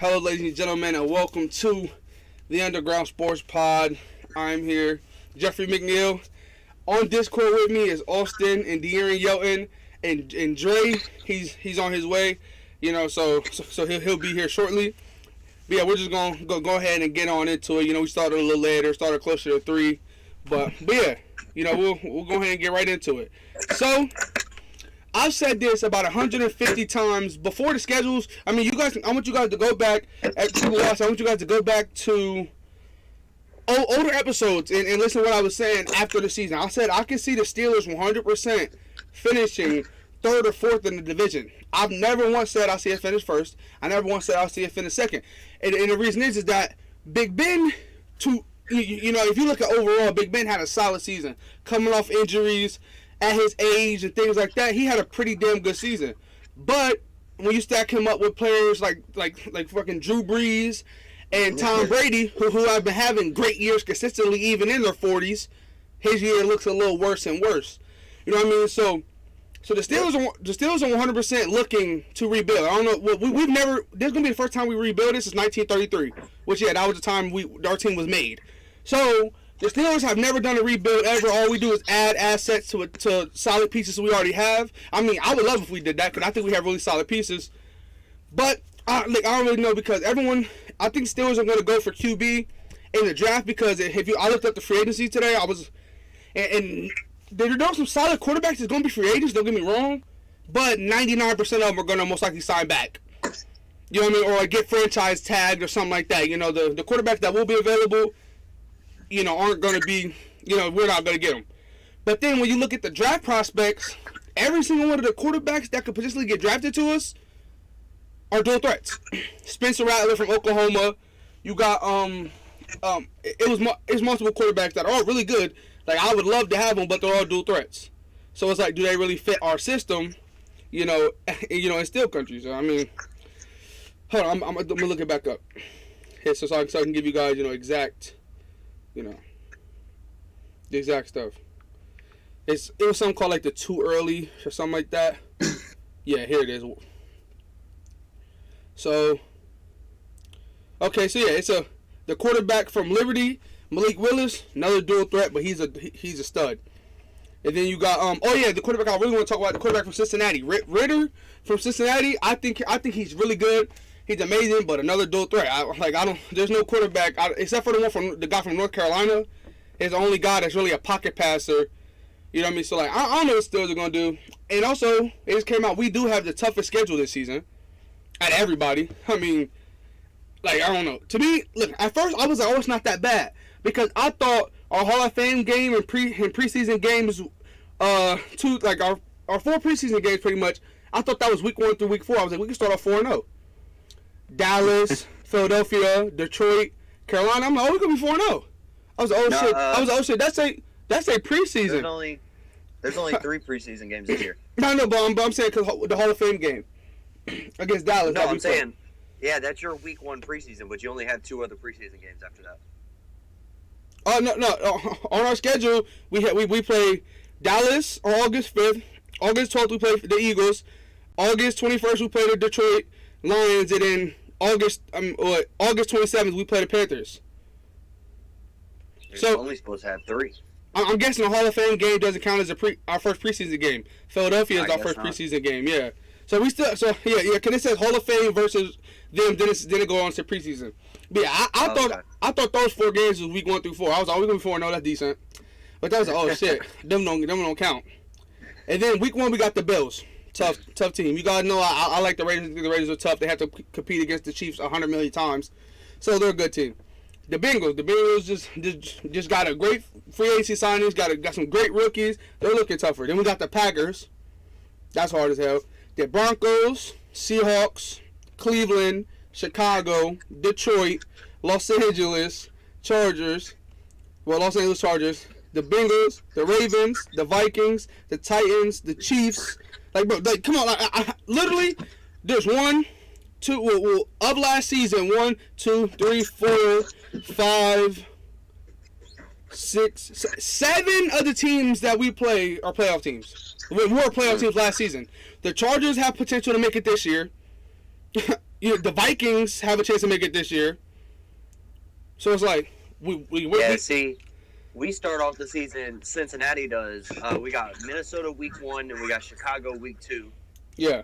Hello, ladies and gentlemen, and welcome to the Underground Sports Pod. I'm here, Jeffrey McNeil. On Discord with me is Austin and De'Aaron Yelton, and Dre. He's on his way, so he'll be here shortly. But yeah, we're just gonna go ahead and get on into it. We started a little later, started closer to 3, but yeah, we'll go ahead and get right into it. So, I've said this about 150 times before the schedules. I mean, I want you guys to go back at Google Watch. I want you guys to go back to older episodes and listen to what I was saying after the season. I said I can see the Steelers 100% finishing 3rd or 4th in the division. I've never once said I'll see it finish first. I never once said I'll see it finish second. And the reason is that Big Ben, if you look at overall, Big Ben had a solid season. Coming off injuries at his age and things like that, he had a pretty damn good season. But when you stack him up with players like fucking Drew Brees and Tom Brady, who have been having great years consistently, even in their 40s, his year looks a little worse and worse. You know what I mean? So the Steelers are 100% looking to rebuild. I don't know. We've never. This is gonna be the first time we rebuild this since 1933, which that was the time our team was made. So the Steelers have never done a rebuild ever. All we do is add assets to solid pieces we already have. I mean, I would love if we did that because I think we have really solid pieces. But I don't really know because everyone. I think Steelers are going to go for QB in the draft because I looked up the free agency today. And there are some solid quarterbacks that's going to be free agents. Don't get me wrong, but 99% of them are going to most likely sign back. You know what I mean, or like get franchise tagged or something like that. The quarterbacks that will be available, aren't going to be. We're not going to get them. But then when you look at the draft prospects, every single one of the quarterbacks that could potentially get drafted to us are dual threats. Spencer Rattler from Oklahoma. You got it's multiple quarterbacks that are all really good. Like I would love to have them, but they're all dual threats. So it's like, do they really fit our system? In steel country. So I mean, hold on, I'm gonna look it back up. Here, so I can give you guys, exact, the exact stuff. It was something called like the too early or something like that. Yeah, here it is. So, okay, so yeah, it's the quarterback from Liberty, Malik Willis, another dual threat, but he's a stud. And then you got the quarterback I really want to talk about, the quarterback from Cincinnati, Ritter from Cincinnati. I think he's really good. He's amazing, but another dual threat. There's no quarterback except for the guy from North Carolina. He's the only guy that's really a pocket passer. You know what I mean? So I don't know what Steelers are gonna do. And also, it just came out we do have the toughest schedule this season. At everybody. I mean, I don't know. To me, look, at first I was like, it's not that bad. Because I thought our Hall of Fame game and preseason games, our 4 preseason games pretty much, I thought that was week 1 through week 4. I was like, we can start off 4-0. Dallas, Philadelphia, Detroit, Carolina. I'm like, we're going to be 4-0. I was like, shit. That's a preseason. There's only 3 preseason games this year. No, but I'm saying because the Hall of Fame game. Against Dallas. No, I'm saying, yeah, that's your week 1 preseason, but you only have 2 other preseason games after that. Oh no! On our schedule, we play Dallas on August 5th. August 12th, we play the Eagles. August 21st, we play the Detroit Lions, and then August 27th, we play the Panthers. You're only supposed to have 3. I'm guessing the Hall of Fame game doesn't count as our first preseason game. Philadelphia is our first preseason game. Yeah. So because it says Hall of Fame versus them, then it go on to preseason. But yeah, I thought those 4 games was week 1 through 4. I was always going to be 4-0. That's decent. But that was like, shit, them don't count. And then week 1 we got the Bills, tough team. You guys know I like the Raiders. The Raiders are tough. They have to compete against the Chiefs 100 million times, so they're a good team. The Bengals just got a great free agency signings. Got some great rookies. They're looking tougher. Then we got the Packers. That's hard as hell. The Broncos, Seahawks, Cleveland, Chicago, Detroit, Los Angeles Chargers, the Bengals, the Ravens, the Vikings, the Titans, the Chiefs. Come on, literally, there's 1, 2, of last season, 1, 2, 3, 4, 5, 6, 7 of the teams that we play are playoff teams. We were playoff teams last season. The Chargers have potential to make it this year. the Vikings have a chance to make it this year. So it's like we start off the season. Cincinnati does. We got Minnesota week 1, and we got Chicago week 2. Yeah.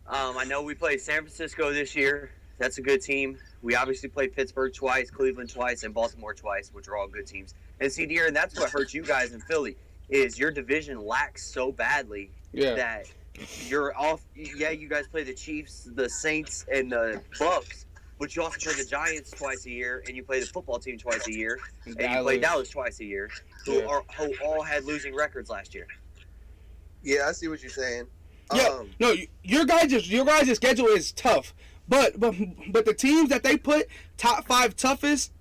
I know we played San Francisco this year. That's a good team. We obviously played Pittsburgh twice, Cleveland twice, and Baltimore twice, which are all good teams. And see, De'Aaron, that's what hurts you guys in Philly is your division lacks so badly that you're off. Yeah, you guys play the Chiefs, the Saints, and the Bucks, but you also play the Giants twice a year, and you play the football team twice a year, and you play Dallas twice a year, who all had losing records last year. Yeah, I see what you're saying. Yeah, no, your guys' schedule is tough, but the teams that they put top 5 toughest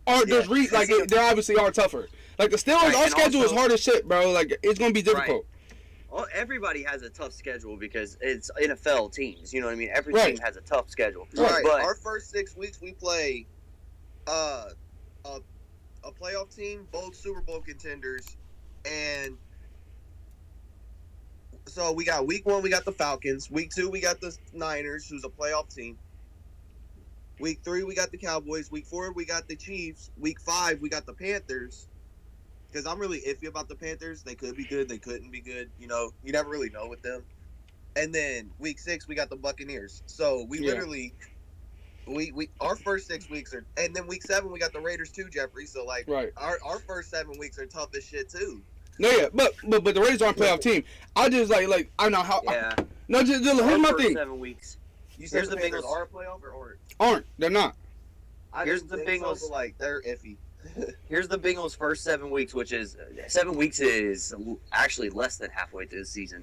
are they're obviously are tougher. Like the Steelers, our schedule is hard as shit, bro. Like it's gonna be difficult. Right. Well, everybody has a tough schedule because it's NFL teams. You know what I mean? Every team has a tough schedule. Right. But our first 6 weeks we play a playoff team, both Super Bowl contenders, and so we got week 1 we got the Falcons, week 2 we got the Niners, who's a playoff team. Week 3 we got the Cowboys, week 4 we got the Chiefs, week 5 we got the Panthers. Because I'm really iffy about the Panthers. They could be good. They couldn't be good. You know, you never really know with them. And then week 6, we got the Buccaneers. So we literally, our first 6 weeks are, and then week 7, we got the Raiders too, Jeffrey. So like, our first 7 weeks are tough as shit too. No, yeah, but the Raiders aren't a playoff team. I just like I don't know how. Yeah. Here's my thing. 7 weeks. You said the Bengals are a playoff or aren't? Aren't. They're not. Here's the Bengals. So, like they're iffy. Here's the Bengals' first 7 weeks, which is 7 weeks is actually less than halfway through the season.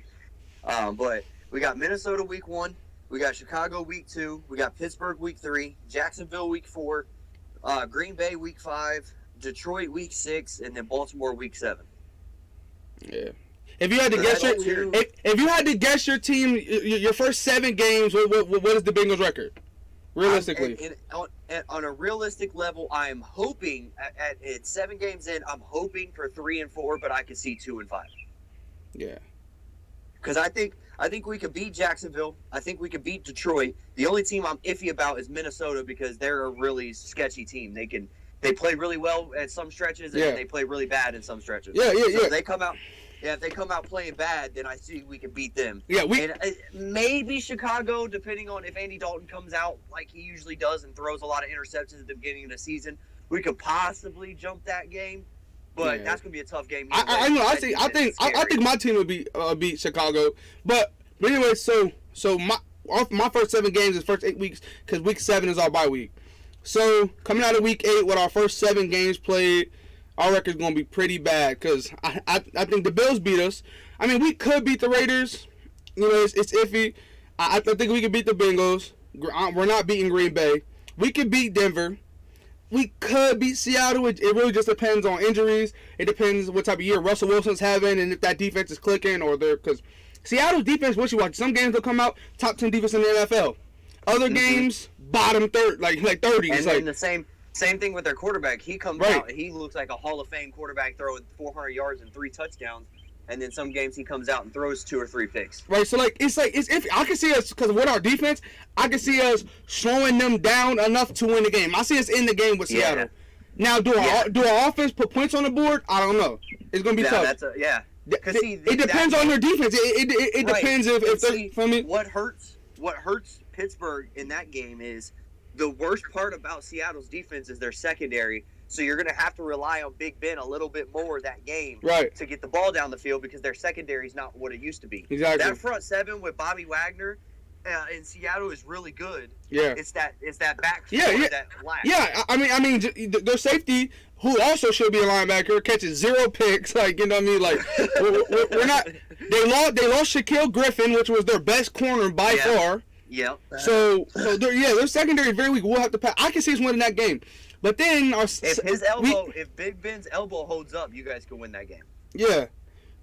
But we got Minnesota week 1, we got Chicago week 2, we got Pittsburgh week 3, Jacksonville week 4, Green Bay week 5, Detroit week 6, and then Baltimore week 7. Yeah. If you had to guess if you had to guess your team, your first 7 games, what is the Bengals record? Realistically, on a realistic level, I'm hoping at 7 games in, I'm hoping for 3 and 4, but I could see 2 and 5. Yeah, because I think we could beat Jacksonville. I think we could beat Detroit. The only team I'm iffy about is Minnesota because they're a really sketchy team. They play really well at some stretches and they play really bad in some stretches. Yeah. If they come out. Yeah, if they come out playing bad, then I see we can beat them. Yeah, and maybe Chicago, depending on if Andy Dalton comes out like he usually does and throws a lot of interceptions at the beginning of the season, we could possibly jump that game. But that's gonna be a tough game. I know. I think my team would beat Chicago. But anyway, so my first 7 games is first 8 weeks because week 7 is our bye week. So coming out of week 8 with our first 7 games played. Our record's going to be pretty bad because I think the Bills beat us. I mean, we could beat the Raiders. You know, it's iffy. I think we could beat the Bengals. We're not beating Green Bay. We could beat Denver. We could beat Seattle. It really just depends on injuries. It depends what type of year Russell Wilson's having and if that defense is clicking or they're because Seattle's defense, what you watch, some games they'll come out top 10 defense in the NFL. Other games, bottom third, like 30s. And then the same thing with their quarterback. He comes out and he looks like a Hall of Fame quarterback throwing 400 yards and 3 touchdowns. And then some games he comes out and throws 2 or 3 picks. Right, so it's if I can see us because with our defense, I can see us slowing them down enough to win the game. I see us in the game with Seattle. Now, do our offense put points on the board? I don't know. It's gonna be tough. It depends on their defense. It depends if they're. For me, what hurts Pittsburgh in that game is. The worst part about Seattle's defense is their secondary, so you're going to have to rely on Big Ben a little bit more that game to get the ball down the field because their secondary is not what it used to be. Exactly. That front 7 with Bobby Wagner in Seattle is really good. Yeah. It's that back four that lacks. Yeah, I mean, their safety, who also should be a linebacker, catches 0 picks. Like, you know what I mean? Like, we're not. They lost Shaquille Griffin, which was their best corner by far. Yep. So their secondary is very weak. We'll have to pass. I can see us winning that game, but then if Big Ben's elbow holds up, you guys can win that game. Yeah,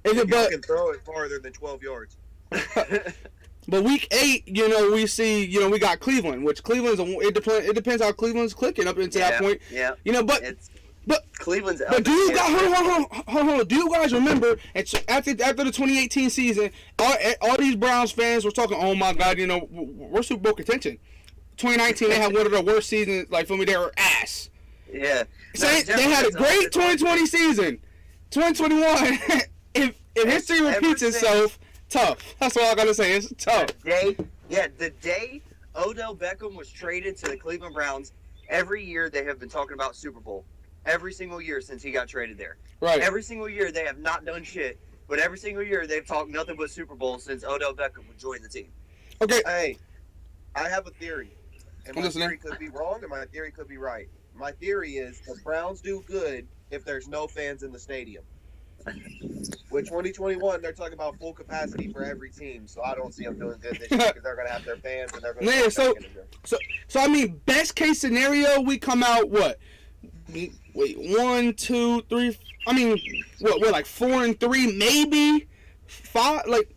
you can throw it farther than 12 yards. But week 8, we see, we got Cleveland, which Cleveland's it depends how Cleveland's clicking up into that point. Yeah. But Cleveland's But do you guys hold on? Do you guys remember? After the 2018 season, all these Browns fans were talking, "Oh my God, we're Super Bowl contention." 2019, they had one of the worst seasons. Like for me, they were ass. Yeah. So they had a great 2020 season. 2021, if history repeats itself, tough. That's all I gotta say. It's tough. The day Odell Beckham was traded to the Cleveland Browns, every year they have been talking about Super Bowl. Every single year since he got traded there. Right. Every single year they have not done shit, but every single year they've talked nothing but Super Bowl since Odell Beckham would join the team. Okay. Hey, I have a theory. And my theory could be wrong and my theory could be right. My theory is the Browns do good if there's no fans in the stadium. With 2021, they're talking about full capacity for every team, so I don't see them doing good this year because they're going to have their fans and they're going to. Yeah, so I mean, best case scenario, we come out what? Wait, 1, 2, 3. I mean, what? Like 4-3, maybe 5. Like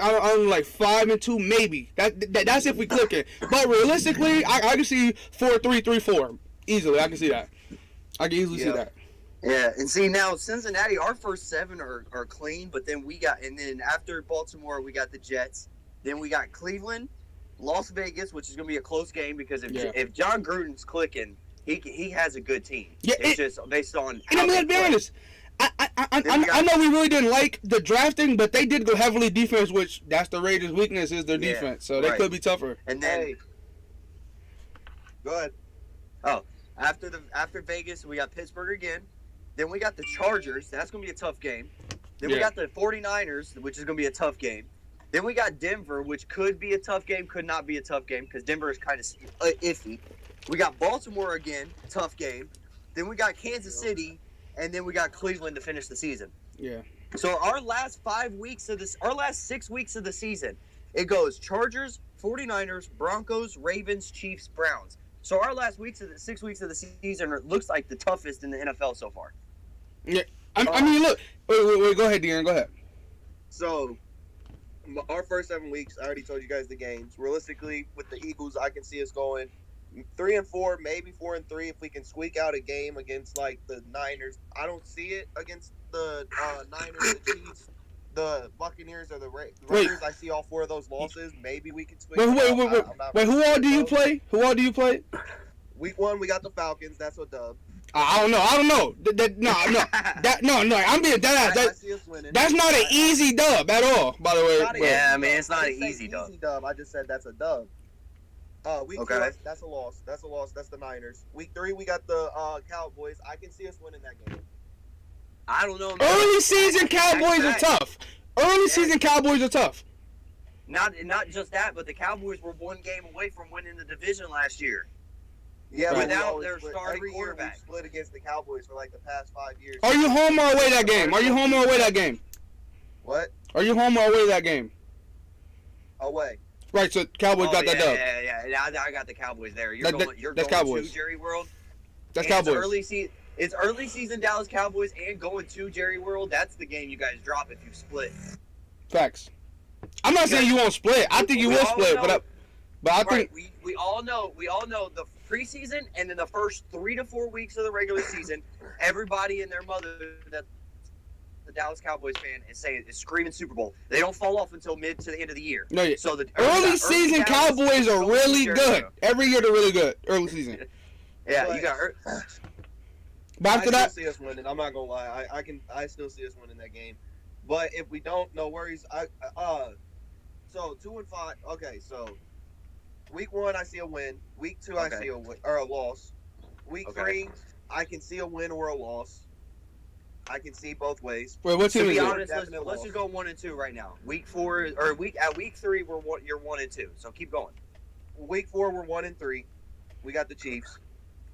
I don't like 5-2, maybe. That's if we click it. But realistically, I can see 4-3, 3-4 easily. I can see that. I can easily see that. Yeah, and see now Cincinnati, our first 7 are clean, but then then after Baltimore we got the Jets, then we got Cleveland, Las Vegas, which is going to be a close game because if John Gruden's clicking, he has a good team. Yeah, it's just based on. And I mean, let's be honest. I know we really didn't like the drafting, but they did go heavily defense, which that's the Raiders' weakness is their defense, so they could be tougher. And then, go ahead. Oh, after Vegas, we got Pittsburgh again. Then we got the Chargers. That's going to be a tough game. Then we got the 49ers, which is going to be a tough game. Then we got Denver, which could be a tough game, could not be a tough game because Denver is kind of iffy. We got Baltimore again, tough game. Then we got Kansas City, and then we got Cleveland to finish the season. Yeah. So our last 6 weeks of the season, it goes Chargers, 49ers, Broncos, Ravens, Chiefs, Browns. So our last 6 weeks of the season looks like the toughest in the NFL so far. Yeah. I mean, look. Wait. Go ahead, De'Aaron. Go ahead. So, our first 7 weeks, I already told you guys the games. Realistically, with the Eagles, I can see us going 3-4, maybe 4-3 if we can squeak out a game against like the Niners. I don't see it against the Niners, the Chiefs, the Buccaneers, or the Raiders. I see all 4 of those losses. Maybe we can squeak. Wait. Who all do you play? Week 1, we got the Falcons. That's a dub. I don't know. No. I'm being dead. That's not an easy dub at all. By the way. It's not an easy dub. I just said that's a dub. Week 2, that's a loss. That's the Niners. Week 3, we got the Cowboys. I can see us winning that game. I don't know. Man. Early season Cowboys are tough. Cowboys are tough. Not just that, but the Cowboys were 1 game away from winning the division last year. Yeah, without their starting quarterback. We split against the Cowboys for like the past 5 years. Are you home or away that game? What? Are you home or away that game? Away. Right, so Cowboys got that dub. Yeah. I got the Cowboys there. You're going Cowboys. to Jerry World. That's Cowboys. It's early season Dallas Cowboys and going to Jerry World. That's the game you guys drop if you split. Facts. I'm not saying you won't split. I think you will split, but I think we all know the preseason and then the first 3 to 4 weeks of the regular season, everybody and their mother that the Dallas Cowboys fan is screaming Super Bowl. They don't fall off until mid to the end of the year. No, yeah. So the early season Cowboys are really good. Every year they're really good. Early season. Yeah, you got. But after that, I still see us winning. I'm not gonna lie. I still see us winning that game. But if we don't, no worries. So 2-5. Okay, so week 1 I see a win. Week 2 I see a win or a loss. Week 3 I can see a win or a loss. I can see both ways. Wait, what team to is be it? honest, let's just go 1 and 2 right now. Week 4 or week 3 you're 1 and 2. So keep going. Week 4 we're 1 and 3. We got the Chiefs.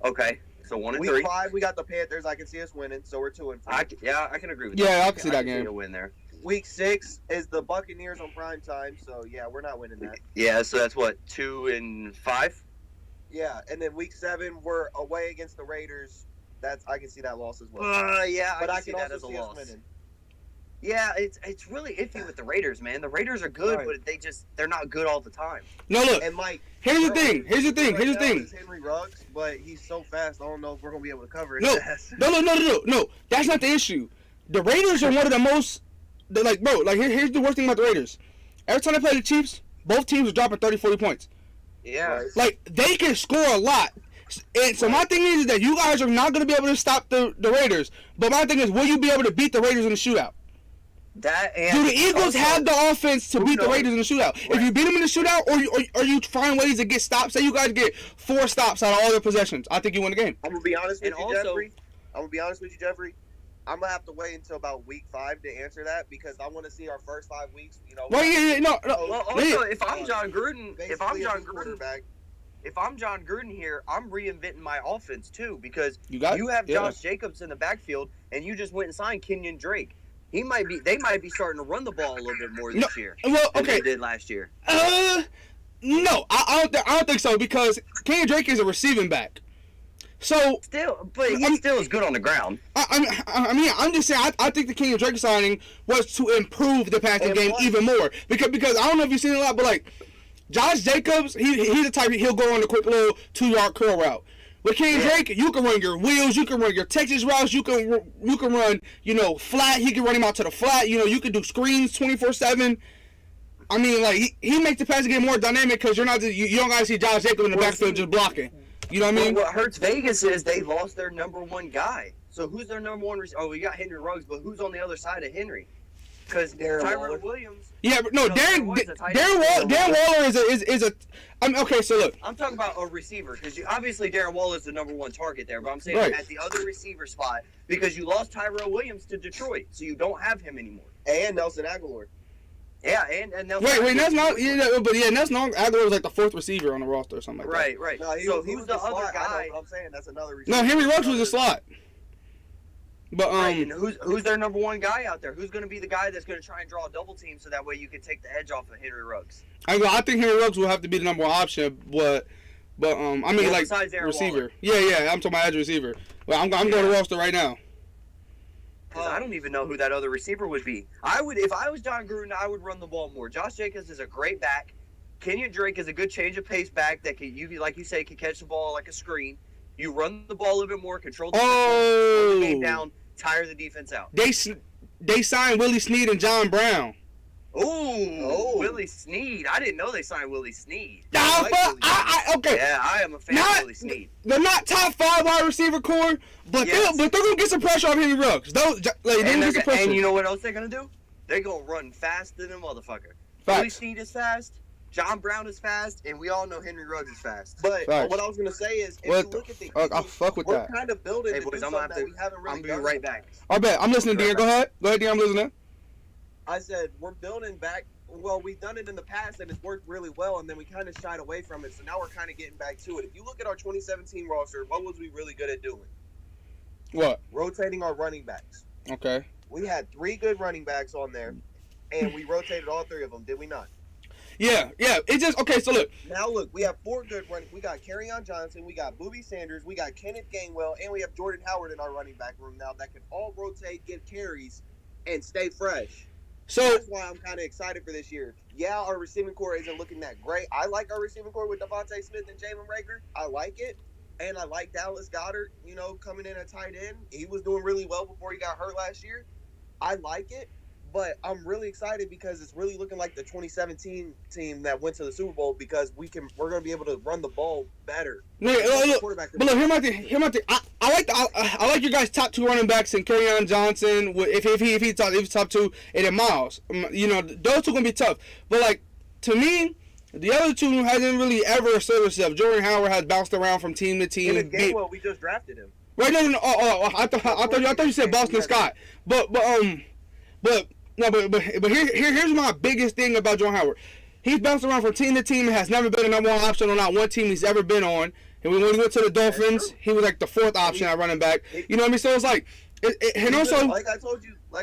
Okay, so 1 and 3. Week 5 we got the Panthers. I can see us winning, so we're 2 and 4. I can agree with that. Yeah, I can see that game. See a win there. Week 6 is the Buccaneers on prime time, so yeah, we're not winning that. Yeah, so that's what 2 and 5. Yeah, and then week 7 we're away against the Raiders. I can see that loss as well. Yeah, but I can see that as a loss. Yeah, it's really iffy with the Raiders, man. The Raiders are good, but they're not good all the time. No, look. And Mike, Here's the thing. Is Henry Ruggs, but he's so fast. I don't know if we're gonna be able to cover it. No. That's not the issue. The Raiders are one of the most. Here's the worst thing about the Raiders. Every time they play the Chiefs, both teams are dropping 30, 40 points. Yeah. Like, they can score a lot. And so my thing is that you guys are not going to be able to stop the Raiders. But my thing is, will you be able to beat the Raiders in the shootout? Do the Eagles have the offense to beat the Raiders in the shootout? Right. If you beat them in the shootout, or you find ways to get stops, say you guys get 4 stops out of all their possessions, I think you win the game. I'm going to be honest with you, Jeffrey. I'm going to have to wait until about week 5 to answer that because I want to see our first 5 weeks. Well, Well, also, if I'm John Gruden, here, I'm reinventing my offense too because you have Josh Jacobs in the backfield, and you just went and signed Kenyon Drake. They might be starting to run the ball a little bit more this year than they did last year. No, I don't think so because Kenyon Drake is a receiving back. So he still is good on the ground. I'm just saying. I think the Kenyon Drake signing was to improve the passing game even more because I don't know if you've seen it a lot, but like Josh Jacobs, he's the type he'll go on a quick little 2-yard curl route. With Kenyon Drake, you can run your wheels, you can run your Texas routes, you can run flat. He can run him out to the flat. You can do screens 24/7. I mean, like he makes the passing game more dynamic because you don't gotta see Josh Jacobs in the backfield just blocking. You know what I mean? What hurts Vegas is they lost their number 1 guy. So who's their number 1 receiver? Oh, we got Henry Ruggs, but who's on the other side of Henry? Because Tyrell Williams. Yeah, but no, Darren Waller is a. Okay, so look. I'm talking about a receiver because obviously Darren Waller is the number 1 target there, but I'm saying at the other receiver spot because you lost Tyrell Williams to Detroit, so you don't have him anymore. And Nelson Aguilar. Yeah, and Nelson. Wait, that's not. Nelson Aguilar was like the 4th receiver on the roster or something like that. Right. No, so who's the other guy? I'm saying that's another receiver. No, Henry Ruggs was a slot. But and who's their number 1 guy out there? Who's going to be the guy that's going to try and draw a double team so that way you can take the edge off of Henry Ruggs? I think Henry Ruggs will have to be the number 1 option, but besides Aaron receiver. Waller. Yeah, I'm talking about edge receiver. Well, I'm going to roster right now. Because I don't even know who that other receiver would be. If I was John Gruden, I would run the ball more. Josh Jacobs is a great back. Kenyon Drake is a good change of pace back that can, like you say, can catch the ball like a screen. You run the ball a little bit more, control the game down, tire the defense out. They signed Willie Snead and John Brown. Ooh, Willie Snead. I didn't know they signed Willie Snead. Okay. Yeah, I am a fan of Willie Snead. They're not top 5 wide receiver core, but they're going to get some pressure on Henry Ruggs. And you know what else they're going to do? They're going to run faster than a motherfucker. Willie Snead is fast. John Brown is fast, and we all know Henry Ruggs is fast. But what I was going to say is, if you look at the Eagles, I'll fuck with we're kind of building to do something that we haven't really done. I'm right back. I bet. I'm listening, Dean. Go ahead, Dean. I'm listening. I said, we're building back. Well, we've done it in the past, and it's worked really well, and then we kind of shied away from it. So now we're kind of getting back to it. If you look at our 2017 roster, what was we really good at doing? What? Rotating our running backs. Okay. We had 3 good running backs on there, and we rotated all 3 of them, did we not? Yeah. It just okay. So look. Now look, we have 4 good running. We got Kerryon Johnson, we got Boobie Sanders, we got Kenneth Gainwell, and we have Jordan Howard in our running back room now that can all rotate, get carries, and stay fresh. So that's why I'm kind of excited for this year. Yeah, our receiving core isn't looking that great. I like our receiving core with Devontae Smith and Jalen Reagor. I like it. And I like Dallas Goedert, coming in at tight end. He was doing really well before he got hurt last year. I like it. But I'm really excited because it's really looking like the 2017 team that went to the Super Bowl because we're going to be able to run the ball better. But look, here's my thing. I like your guys' top 2 running backs and Kerryon Johnson. If he's top 2, and then Miles. Those 2 gonna be tough. But like to me, the other 2 hasn't really ever asserted itself. Jordan Howard has bounced around from team to team. In the game, we just drafted him. Right? No. I thought you said Boston Scott. But here's my biggest thing about Jordan Howard. He's bounced around from team to team and has never been a number 1 option on not one team he's ever been on. And when he went to the Dolphins, he was like the 4th option at running back. You know what I mean? So it's like, and also, like I told you. No.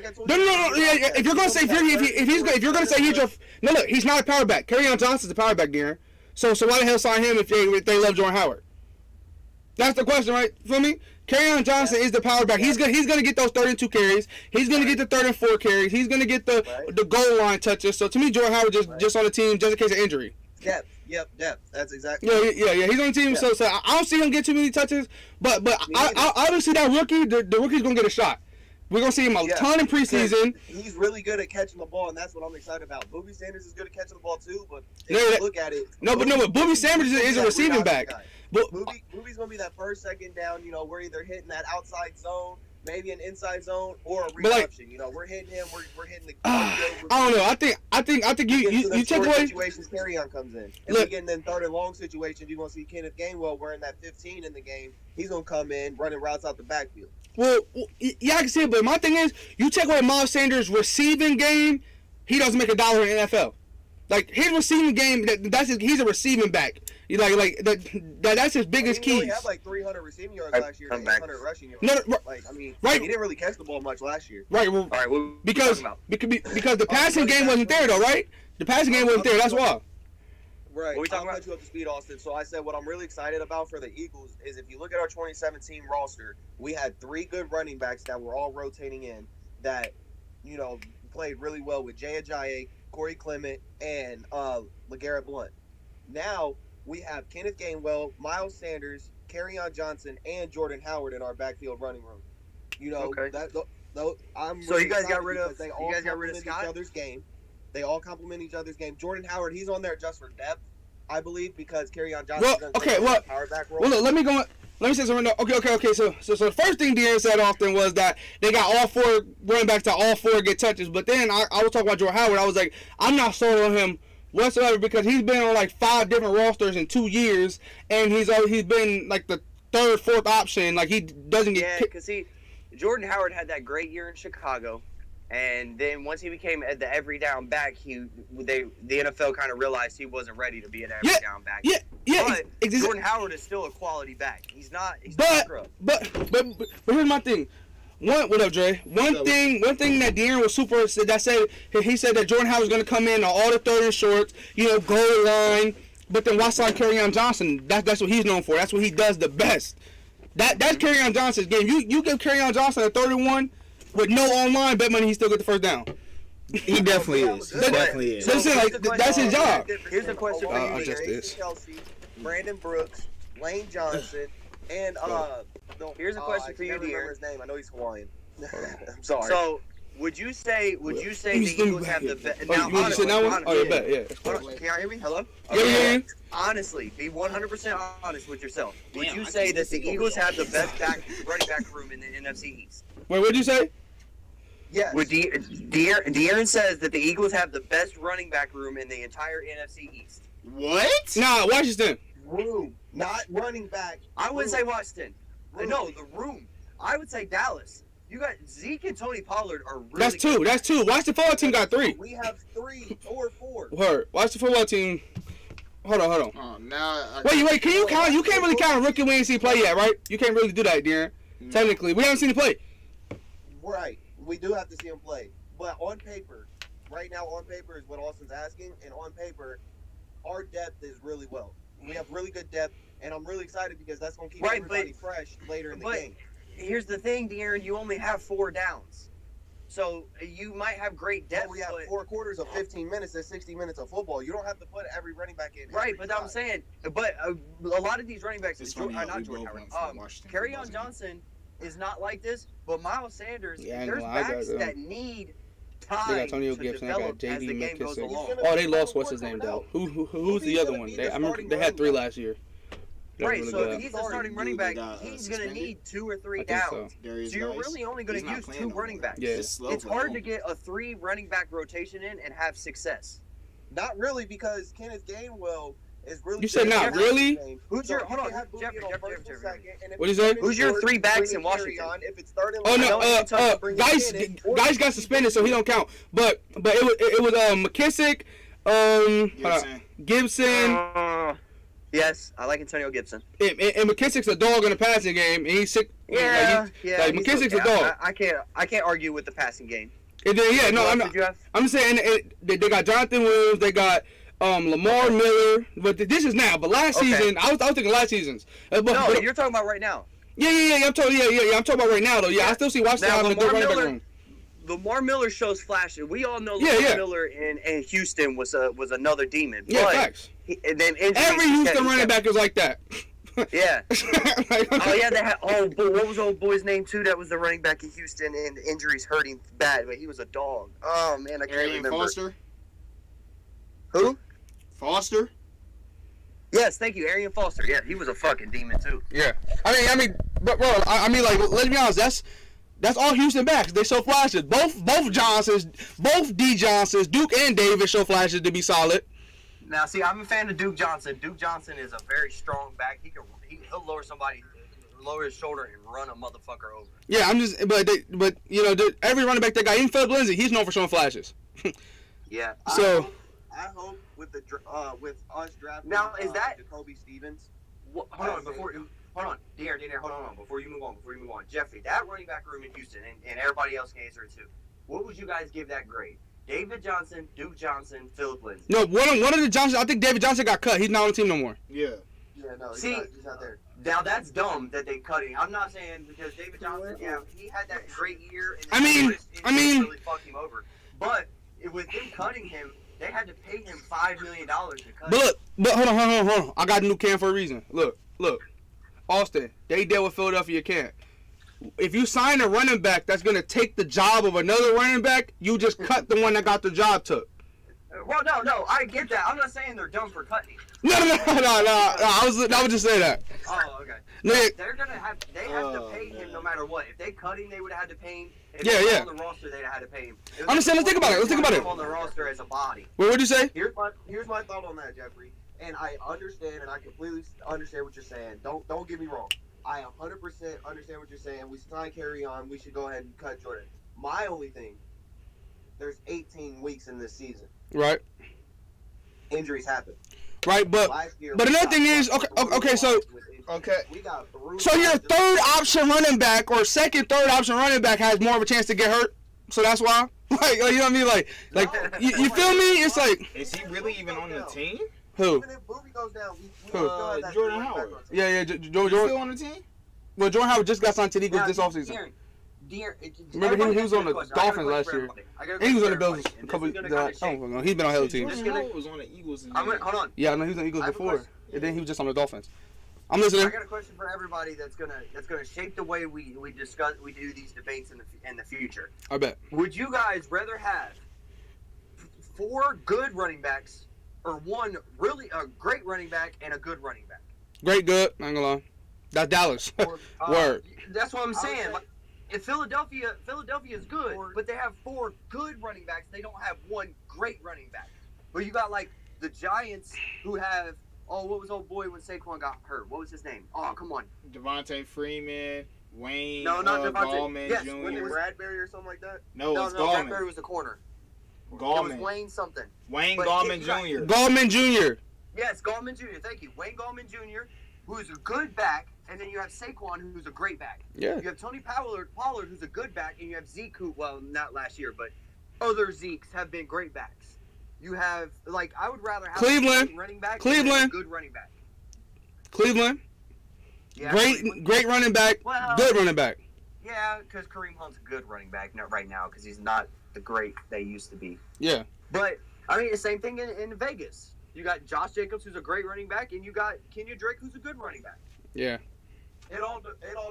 Yeah, if you're gonna say if you're gonna say he's your look, he's not a power back. Kerryon Johnson's a power back, Darren. So why the hell sign him if they love Jordan Howard? That's the question, right? Feel me? Kerryon Johnson is the power back. He's gonna get those 32 carries. He's gonna get the 3rd and 4 carries. He's gonna get the goal line touches. So to me, Jordan Howard just on the team just in case of injury. Depth. Yep, depth. That's exactly. Yeah. He's on the team, so I don't see him get too many touches. But I don't see that rookie. The rookie's gonna get a shot. We're gonna see him a ton in preseason. He's really good at catching the ball, and that's what I'm excited about. Booby Sanders is good at catching the ball too, but look at it. But Booby Sanders is a receiving back. But Booby's gonna be that first, second down. We're either hitting that outside zone, maybe an inside zone, or a reception. We're hitting him. We're hitting the. I don't know. I think you take away situations. Carry-on comes in. And we get in then third and long situations. You're gonna see Kenneth Gainwell wearing that 15 in the game. He's gonna come in running routes out the backfield. Well, yeah, I can see it, but my thing is, you take away Miles Sanders' receiving game, he doesn't make $1 in the NFL. Like his receiving game, he's a receiving back. That's his biggest key. He had like 300 receiving yards last year, 800 rushing yards. He didn't really catch the ball much last year. Right. Well, all right. Because the passing game wasn't there though, right? The passing game wasn't there. That's why. Right. I'll put you up to speed, Austin. So I said what I'm really excited about for the Eagles is if you look at our 2017 roster, we had 3 good running backs that were all rotating in that, played really well with Jay Ajayi, Corey Clement, and LeGarrette Blount. Now we have Kenneth Gainwell, Miles Sanders, Kerryon Johnson, and Jordan Howard in our backfield running room. I'm so really you guys got rid of Scott? Each other's game. They all complement each other's game. Jordan Howard, he's on there just for depth, I believe, because Kerryon Johnson. Power back role. Well, look, let me say something. Okay. So the first thing De'Aaron said often was that they got all 4 running backs to all 4 get touches. But then I was talking about Jordan Howard. I was like, I'm not sold on him whatsoever because he's been on like 5 different rosters in 2 years, and he's been like the 3rd, 4th option. Like he doesn't get. Yeah, because Jordan Howard had that great year in Chicago. And then once he became the every down back, the NFL kind of realized he wasn't ready to be an every down back. Yeah. But Jordan Howard is still a quality back. He's not. But here's my thing. What up, Dre? One thing that De'Aaron was super said he said that Jordan Howard was gonna come in on all the 3rd and shorts, goal line. But then watch out Kerryon Johnson. That's what he's known for. That's what he does the best. That's Kerryon Johnson's game. You give Kerryon Johnson a 3rd and 1. With no online bet money, he still get the first down. He definitely is. That's his job. Here's a question for you: Jason Kelsey, Brandon Brooks, Lane Johnson, and here's a question for you, I remember his name. I know he's Hawaiian. I'm sorry. So, would you say the Eagles have the best? Now, you want to sit that one? Oh, you bet. Yeah. Can y'all hear me? Hello? Yeah. Honestly, be 100% honest with yourself. Would you say that the Eagles have the best running back room in the NFC East? Wait, what'd you say? Yes. De'Aaron says that the Eagles have the best running back room in the entire NFC East. What? Nah, Washington. Room, not running back. I wouldn't say Washington. No, the room. I would say Dallas. You got Zeke and Tony Pollard are really That's 2. Washington football team got 3. We have 3 or 4. Word. Washington football team. Hold on. Oh, now Wait. Can you count? You can't really count a rookie we ain't seen play yet, right? You can't really do that, De'Aaron. Technically, we haven't seen him play. Right. We do have to see him play. But on paper, right now on paper is what Austin's asking, and on paper, our depth is really well. We have really good depth, and I'm really excited because that's going to keep everybody fresh later in the game. Here's the thing, De'Aaron, you only have 4 downs. So you might have great depth. But we have 4 quarters of 15 minutes. That's 60 minutes of football. You don't have to put every running back in. Right, but I'm saying, a lot of these running backs, not Jordan Howard, Kerryon Johnson is not like this, but Miles Sanders, there's backs that need time they got Antonio to Gibson, develop they got as the JD game goes McKissick. along. Oh, they lost what's his name though? Who's the other one? I remember they had 3 last year. Right, so if he's a starting running back, he's going to need 2 or 3 downs. So you're really only going to use 2 running backs. Yeah. It's hard to get a 3 running back rotation in and have success. Not really, because Kenneth Gainwell is really. You said not really? Who's your? Hold on, Jeffrey. What do you say? Who's your 3 backs in Washington? If it's third and Guys got suspended, so he don't count. But it was McKissick, Gibson. Yes, I like Antonio Gibson. And McKissick's a dog in the passing game, and he's sick. McKissick's a dog. I can't argue with the passing game. And then I'm just saying they got Jonathan Williams, they got Lamar Miller, but this is now. But last season, I was thinking last season's. No, you're talking about right now. Yeah. I'm talking about right now though. Yeah, I still see Washington having a good running back room. Lamar Miller shows flashes. We all know Lamar Miller in Houston was another demon. Yeah, but facts. and then injuries, Every Houston running back is like that. Yeah. Like, Oh yeah, they had. Oh, but what was old boy's name too? That was the running back in Houston, and the injuries hurt him bad. But he was a dog. Oh man, I can't Arian remember. Foster. Who? Foster. Yes, thank you, Arian Foster. Yeah, he was a fucking demon too. Yeah, I mean, but bro, I mean, like, let's be honest. That's all Houston backs. They show flashes. Both Johnsons, both D Johnsons, Duke and Davis show flashes to be solid. Now, see, I'm a fan of Duke Johnson. Duke Johnson is a very strong back. He'll lower his shoulder and run a motherfucker over. Yeah, I'm just, but you know, every running back they got, even Philip Lindsay, he's known for showing flashes. Yeah. So I hope with us drafting. Now, is that Jacoby Stevens? Hold on, De'Aaron, hold on, before you move on, Jeffrey, that running back room in Houston, and everybody else can answer it too. What would you guys give that grade? David Johnson, Duke Johnson, Philip Lindsay. no, one of the Johnsons, I think David Johnson got cut. He's not on the team no more. Yeah. Yeah, no, See, he's not there. Now that's dumb that they cut him. I'm not saying because David Johnson, yeah, he had that great year. And really fucked him over. But with them cutting him, they had to pay him $5 million to cut him. But hold on. I got a new Cam for a reason. Look, Austin, they dealt with Philadelphia Cam. If you sign a running back that's gonna take the job of another running back, you just cut the one that got the job took. Well, no, I get that. I'm not saying they're dumb for cutting him. No. I was just saying that. Oh, okay. No, They're gonna have. They have to pay him no matter what. If they cut him, they would have had to pay him. If Yeah, he was yeah. on the roster, they'd have had to pay him. Let's think about it. On the roster as a body. What'd you say? Here's my thought on that, Jeffrey. And I understand, and I completely understand what you're saying. Don't get me wrong. I 100% understand what you're saying. We signed Carry On. We should go ahead and cut Jordan. My only thing, there's 18 weeks in this season. Right. Injuries happen. Right, but another thing is, okay, so your third option running back or third option running back has more of a chance to get hurt, so that's why. Like you know what I mean? Like you feel me? It's like, is he really even on the team? Who? Even if Boobie goes down, Jordan Howard. Yeah, Jordan. Still on the team? Well, Jordan Howard just got signed to the Eagles this offseason. Remember, he was on the Dolphins last year. And he was on the Bills a couple. I don't know. He's been on hell teams. Jordan Howard was on the Eagles. Hold on. Yeah, I know he was on the Eagles before, and then he was just on the Dolphins. I'm listening. I got a question for everybody that's gonna shape the way we do these debates in the future. I bet. Would you guys rather have 4 good running backs or one really a great running back and a good running back? Great, good. I ain't gonna lie. That's Dallas. Word. That's what I'm saying. Like, if Philadelphia is good, but they have 4 good running backs, they don't have one great running back. But you got like the Giants who have. Oh, what was old boy when Saquon got hurt? What was his name? Oh, come on. Devontae Freeman, Wayne, no, not Devontae. Gallman Yes, Jr. Bradbury or something like that? No, it's Bradbury Gallman. was the corner. Gallman. It was Wayne something. Wayne But Gallman you got- Jr. Gallman Jr. Yes, Gallman Jr. Thank you. Wayne Gallman Jr., who's a good back, and then you have Saquon, who's a great back. Yeah. You have Tony Pollard, who's a good back, and you have Zeke, who, well, not last year, but other Zekes have been great backs. You have, like, I would rather have Cleveland. a great running back Cleveland. than a good running back. Cleveland. Yeah, Great running back. Well, Good running back. Yeah, because Kareem Hunt's a good running back right now because he's not the great they used to be. Yeah. But, I mean, the same thing in Vegas. You got Josh Jacobs, who's a great running back, and you got Kenya Drake, who's a good running back. Yeah. It all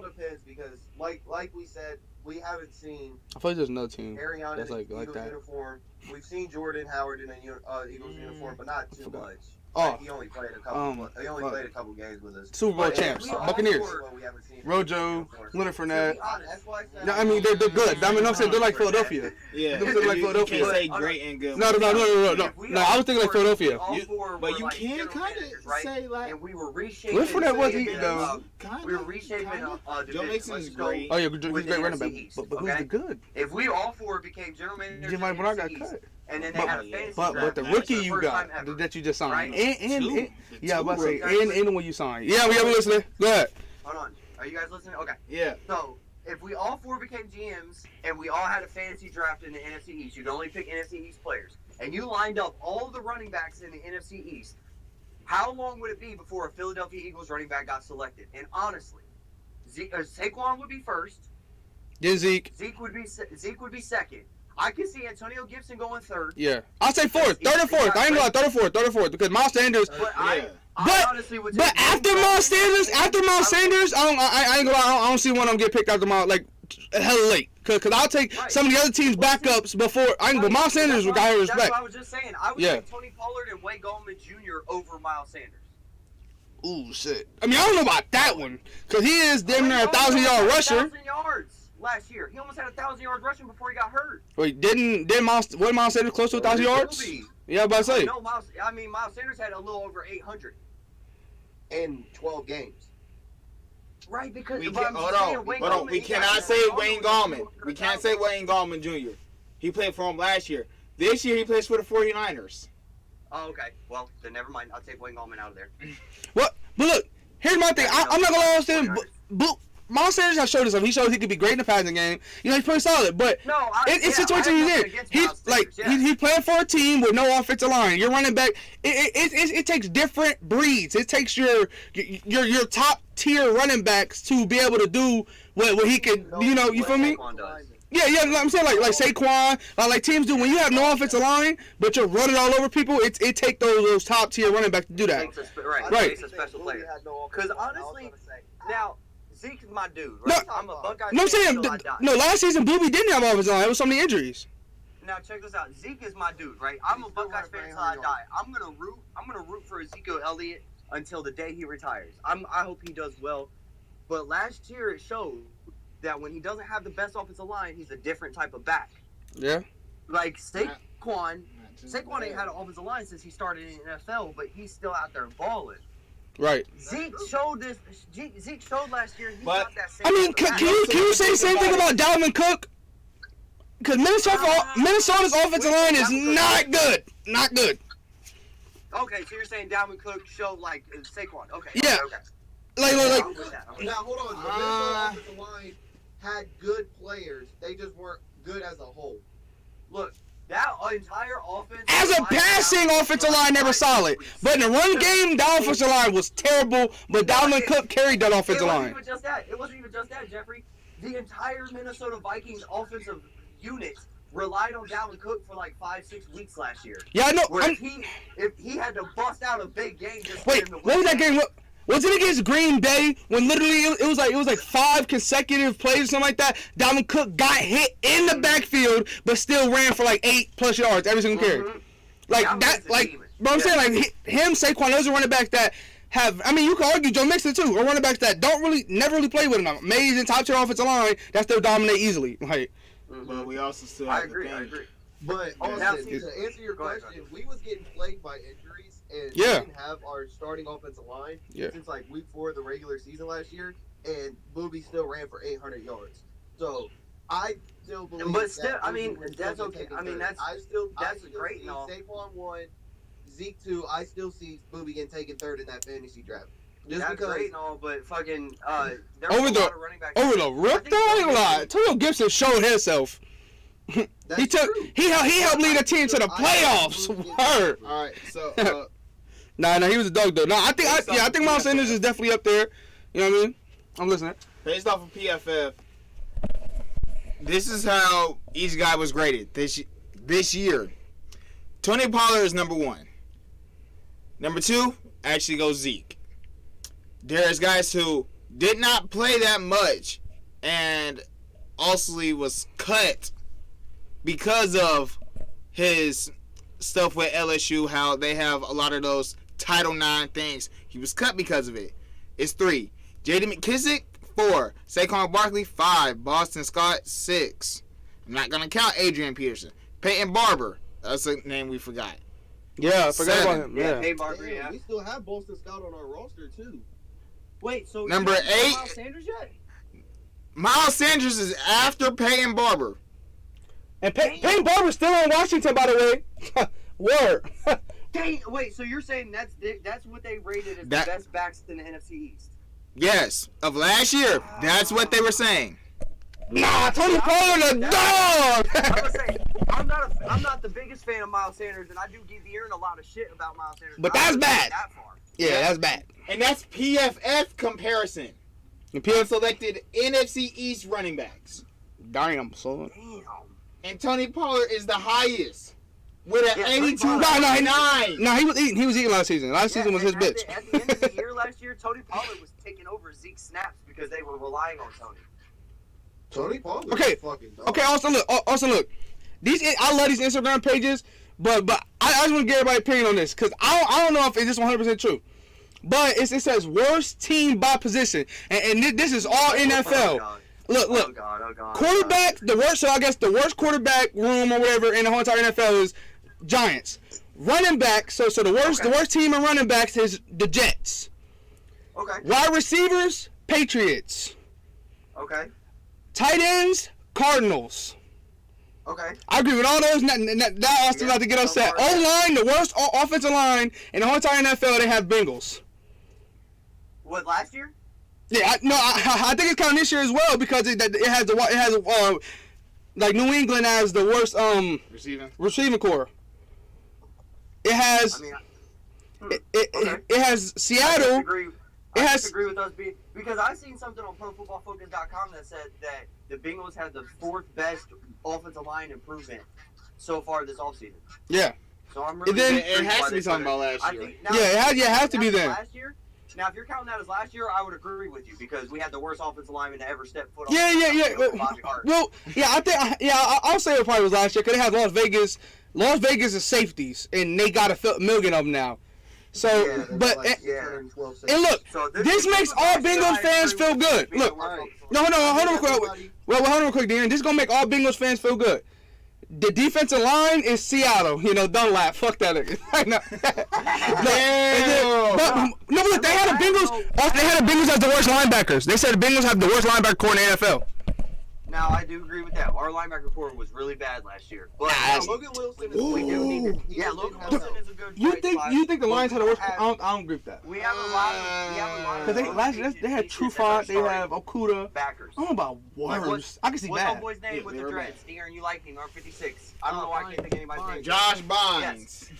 depends because, like we said, we haven't seen I feel like there's another team Harry on that's in like an Eagles that. uniform. We've seen Jordan Howard in an Eagles uniform, but not too forgot. much. Oh. Like, he only played a couple. He only played a couple games with us. Super Bowl But champs, we all Buccaneers. score what we haven't seen in Rojo, uniforms. Leonard To Fournette. be honest, that's why I said- No, I mean they're good. I mean, I'm saying they're like Philadelphia. Yeah, They look like you Philadelphia. can't say great and good. No. No, I was thinking like Philadelphia. But you can kind of say like. And we were reshaping. Leonard Fournette was Saban, though. We were reshaping Joe Mixon is great. Oh yeah, he's a with great the running NFC back. East, But who's okay? the good? If we all 4 became general managers, Jimmy in the Bernard got NFC East, cut. and then they But- had a fantasy But draft, the and it's rookie the you first got time ever. that you just signed, Right? and yeah, I was about to say, Two. and the one you signed. Yeah, we have listening. Go ahead. Hold on, are you guys listening? Okay. Yeah. So, if we all 4 became GMs and we all had a fantasy draft in the NFC East, you could only pick NFC East players, and you lined up all the running backs in the NFC East, how long would it be before a Philadelphia Eagles running back got selected? And honestly, Saquon would be first, Then Zeke. Zeke would be second. I can see Antonio Gibson going third. Yeah, I'll say fourth, third or fourth. I ain't gonna lie, third or fourth because Miles Sanders. But I honestly would. But after Miles Sanders, I ain't gonna lie, I don't see one of them get picked after Miles like hella late. Cause I'll take some of the other teams' backups before. But Miles Sanders got her respect. That's what I was just saying. I would take Tony Pollard and Wayne Gallman Jr. over Miles Sanders. Ooh, shit. I mean, I don't know about that one because he is damn near a 1,000-yard rusher. 1,000 yards last year. He almost had 1,000 yards rushing before he got hurt. Wait, Miles Sanders close to 1,000 yards? Yeah, I'm about to say. No, Miles Sanders had a little over 800 in 12 games. Right, because hold on. We cannot say Wayne Gallman. We can't say Wayne Gallman Jr. He played for him last year. This year he plays for the 49ers. Oh, okay. Well, then never mind. I'll take Wayne Gallman out of there. What? But look, here's my thing. I'm not gonna lie, Austin. But Miles Sanders has showed us something. He showed he could be great in the passing game. You know, he's pretty solid. But it's situation he's in. He's playing for a team with no offensive line. You're running back. It takes different breeds. It takes your top tier running backs to be able to do what he could. You know, you feel me? Yeah, I'm saying like Saquon, like teams do when you have no offensive line, but you're running all over people. It take those top tier running backs to do that. Right. It's a special player. Because honestly, now Zeke is my dude. Right? I'm a Buckeye. No, I'm saying last season Booby didn't have offensive line. It was so many injuries. Now check this out. Zeke is my dude, right? I'm a Buckeyes fan until I die. I'm gonna root for Ezekiel Elliott until the day he retires. I hope he does well. But last year it showed that when he doesn't have the best offensive line, he's a different type of back. Yeah. Like Saquon ain't had an offensive line since he started in the NFL, but he's still out there balling. Right. Zeke showed last year. Got that same. I mean, can you say the same thing about Dalvin Cook? Because Minnesota's offensive line is not good. Not good. Okay, so you're saying Dalvin Cook showed like Saquon. Okay. Yeah. Okay. Like. Now hold on. The Minnesota offensive line had good players. They just weren't good as a whole. Look, that entire offense. As a passing offensive line, they were solid. But in the run game, the offensive line was terrible. But Dalvin Cook carried that offensive line. It wasn't even just that, Jeffrey. The entire Minnesota Vikings offensive unit relied on Dalvin Cook for like 5-6 weeks last year. Yeah, I know. If he had to bust out a big game. Wait, what was that game? Was it against Green Bay when literally it was like 5 consecutive plays or something like that? Dalvin Cook got hit in the backfield, but still ran for like 8+ yards every single carry. Like that, like, but I'm saying like him, Saquon, those are running backs that have. I mean, you can argue Joe Mixon too, or running backs that never really play with an amazing top tier offensive line that still dominate easily. Like, but we also still. I agree. But Austin, to answer your question, we was getting plagued by injuries. And we didn't have our starting offensive line since like week 4 of the regular season last year, and Booby still ran for 800 yards. So I still believe. But still, I mean, that's okay. I mean, that's great. See Saquon 1, Zeke 2. I still see Booby getting taken 3rd in that fantasy draft. Just that's because. Great and all, but fucking over the rip though, I ain't gonna lie. Antonio Gibson showed himself. He helped lead a team to the playoffs. Word. All right, so. Nah, he was a dog though. No, I think Miles Sanders is definitely up there. You know what I mean? I'm listening. Based off of PFF, this is how each guy was graded this year. Tony Pollard is number 1. Number 2 actually goes Zeke. There's guys who did not play that much and also was cut because of his stuff with LSU, how they have a lot of those Title IX things. He was cut because of it. It's 3. J.D. McKissick, 4. Saquon Barkley, 5. Boston Scott, 6. I'm not going to count Adrian Peterson. Peyton Barber, that's a name we forgot. Yeah, I forgot about him. Yeah, Peyton Barber, We still have Boston Scott on our roster, too. Wait, so number 8. Miles Sanders yet? Miles Sanders is after Peyton Barber. And Peyton Barber's still on Washington, by the way. Word. Dang, wait, so you're saying that's what they rated as the best backs in the NFC East? Yes, of last year. That's what they were saying. Nah, Tony Pollard a dog. I'm not the biggest fan of Miles Sanders, and I do give hearing a lot of shit about Miles Sanders. But that's bad. That far. Yeah, that's bad. And that's PFF comparison. And PFF selected NFC East running backs. Damn, son. and Tony Pollard is the highest with an Yeah, Tony 82.9. No, he was eating last season. Last season was his bitch. At the end of the year last year, Tony Pollard was taking over Zeke's snaps because they were relying on Tony. Tony Pollard. Okay. Fucking dog. Okay, also look. I love these Instagram pages, but I just want to get everybody's opinion on this because I don't know if it's just 100% true. But it says worst team by position, and this is all NFL. God. Look. Oh God. Quarterback, the worst. So I guess the worst quarterback room or whatever in the whole entire NFL is Giants. Running back. So the worst team in running backs is the Jets. Okay. Wide receivers, Patriots. Okay. Tight ends, Cardinals. Okay. I agree with all those. That Austin about to get upset. O-line, the worst offensive line in the whole entire NFL. They have Bengals. What, last year? Yeah, I think it's kind of this year as well because it has like New England has the worst receiving core. It has it has Seattle. I disagree with us because I seen something on ProFootballFocus.com that said that the Bengals had the 4th best offensive line improvement so far this offseason. Yeah. So I'm really it has to be something about last year. It has to be then. Last year. Now, if you're counting that as last year, I would agree with you because we had the worst offensive lineman to ever step foot on. Yeah. Well, yeah, I think I'll say it probably was last year because they have Las Vegas. Las Vegas is safeties, and they got a million of them now. So, and look, this makes all Bengals fans feel good. Look, hold on quick. Well, hold on quick, Darren. This is gonna make all Bengals fans feel good. The defensive line is Seattle. Dunlap. Fuck that nigga. No, look, they had the Bengals. They had the Bengals as the worst linebackers. They said the Bengals have the worst linebacker core in the NFL. Now, I do agree with that. Our linebacker core was really bad last year. But Logan Wilson is we do need to. Yeah, Logan Wilson is a good. You think the Lions had the worst? I don't agree with that. We have a lot of. Because last year they had Trufant, they have Okuda. Backers. I don't know about worse. I can see what's bad. What's boy's name with the dreads? De'Aaron, you like him? R56. I don't know why I can't think of anybody's name. Josh Bynes.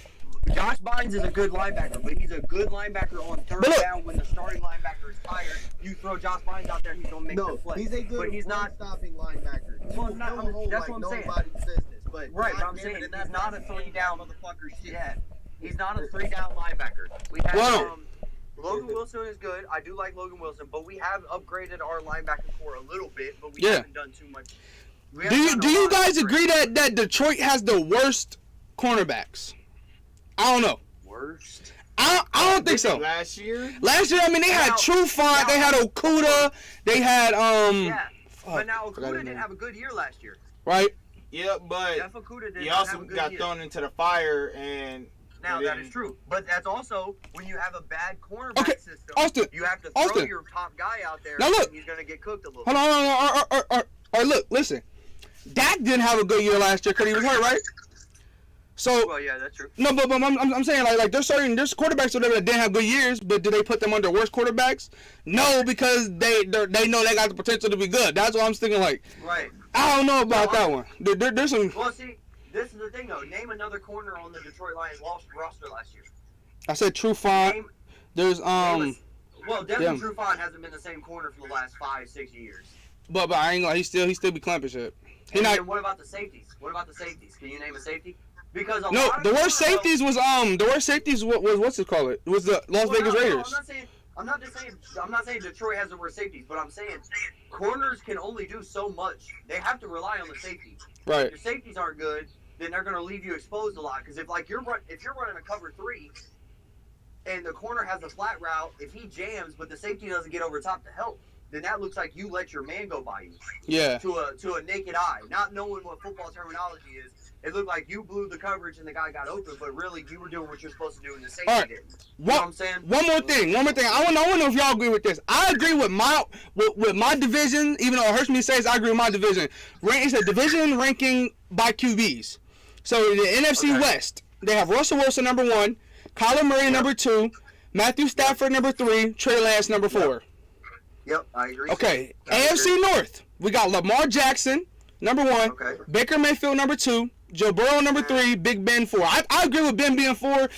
Josh Bynes is a good linebacker, but he's a good linebacker on third down when the starting linebacker is tired. You throw Josh Bynes out there, he's gonna make the play. He's a good stopping linebacker. Well, that's what I'm saying. Nobody's business, but I'm saying he's not a 3-down motherfucker shit. He's not a 3-down linebacker. We have Logan Wilson is good. I do like Logan Wilson, but we have upgraded our linebacker core a little bit, but we haven't done too much. Do you guys agree that Detroit has the worst cornerbacks? I don't know. Worst? I don't think so. Last year, I mean, they had Trufant, they had Okuda, they had but now Okuda didn't have a good year last year. Right? Yeah, but he also got thrown into the fire and. Now that is true, but that's also when you have a bad cornerback system. Austin, you have to throw your top guy out there. Now look, he's gonna get cooked a little. Hold on. Look, listen. Dak didn't have a good year last year because he was hurt, right? So, well, yeah, that's true. No, but I'm saying like there's quarterbacks or whatever that didn't have good years, but did they put them under worse quarterbacks? No, because they know they got the potential to be good. That's what I'm thinking. Like, right. I don't know about that one. There's some. Well, see, this is the thing though. Name another corner on the Detroit Lions roster last year. I said Trufant. There's well, Devin Trufant hasn't been the same corner for the last 5-6 years. But I ain't gonna. He still be clamping shit. And what about the safeties? Can you name a safety? Because the worst safeties was what's it called? It was the Las Vegas Raiders. I'm not saying Detroit has the worst safeties, but I'm saying corners can only do so much. They have to rely on the safeties. Right. If your safeties aren't good, then they're going to leave you exposed a lot. Because if you're running a cover 3, and the corner has a flat route, if he jams but the safety doesn't get over top to help, then that looks like you let your man go by you. Yeah. To a naked eye, not knowing what football terminology is. It looked like you blew the coverage and the guy got open, but really you were doing what you're supposed to do and the safety did. You know what I'm saying? One more thing. I want to know if y'all agree with this. I agree with my division, even though it hurts me to say this, I agree with my division. It's a division ranking by QBs. So the NFC West, they have Russell Wilson number 1, Kyler Murray number 2, Matthew Stafford number 3, Trey Lance number 4. Yep, I agree. Okay, AFC North, we got Lamar Jackson number 1, Baker Mayfield number 2, Joe Burrow number 3, Big Ben 4. I agree with Ben being 4.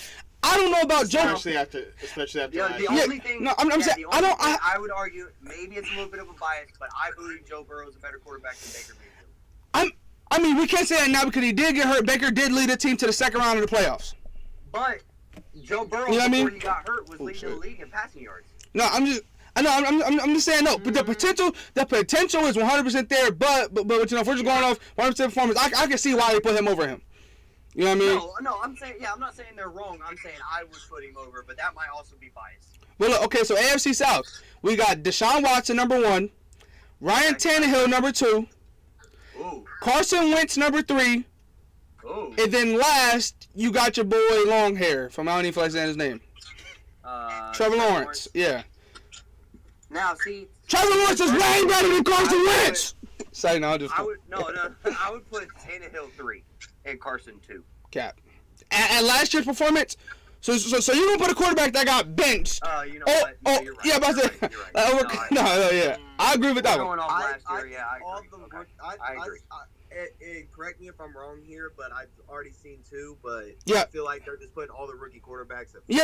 I don't know about Joe. Especially after the only thing. No, I'm saying I would argue maybe it's a little bit of a bias, but I believe Joe Burrow is a better quarterback than Baker Mayfield. I mean, we can't say that now because he did get hurt. Baker did lead the team to the second round of the playoffs. But Joe Burrow, You know what I mean? before he got hurt, was leading the league in passing yards. No, I'm just saying no. But the potential is 100% there. But you know, if we're just going off 100% performance, I can see why they put him over him. You know what I mean? No, I'm saying, I'm not saying they're wrong. I'm saying I would put him over, but that might also be biased. Well, look, okay, so AFC South, we got Deshaun Watson number 1, Ryan Tannehill number 2, Ooh. Carson Wentz number 3, Ooh. and then last you got your boy long hair from I don't even feel like saying his name, Trevor Lawrence. Yeah. Now see, Trevor Lawrence is way better than Carson Wentz. Sorry, no, I would put Tannehill 3 and Carson 2. Cap. And last year's performance. So you gonna put a quarterback that got benched? You know what? No, you're right. Yeah, but You're right. Yeah, I agree with that one. Going off last year, yeah, I agree. I agree. Correct me if I'm wrong here, but I've already seen 2. But Yeah. I feel like they're just putting all the rookie quarterbacks at. Yeah.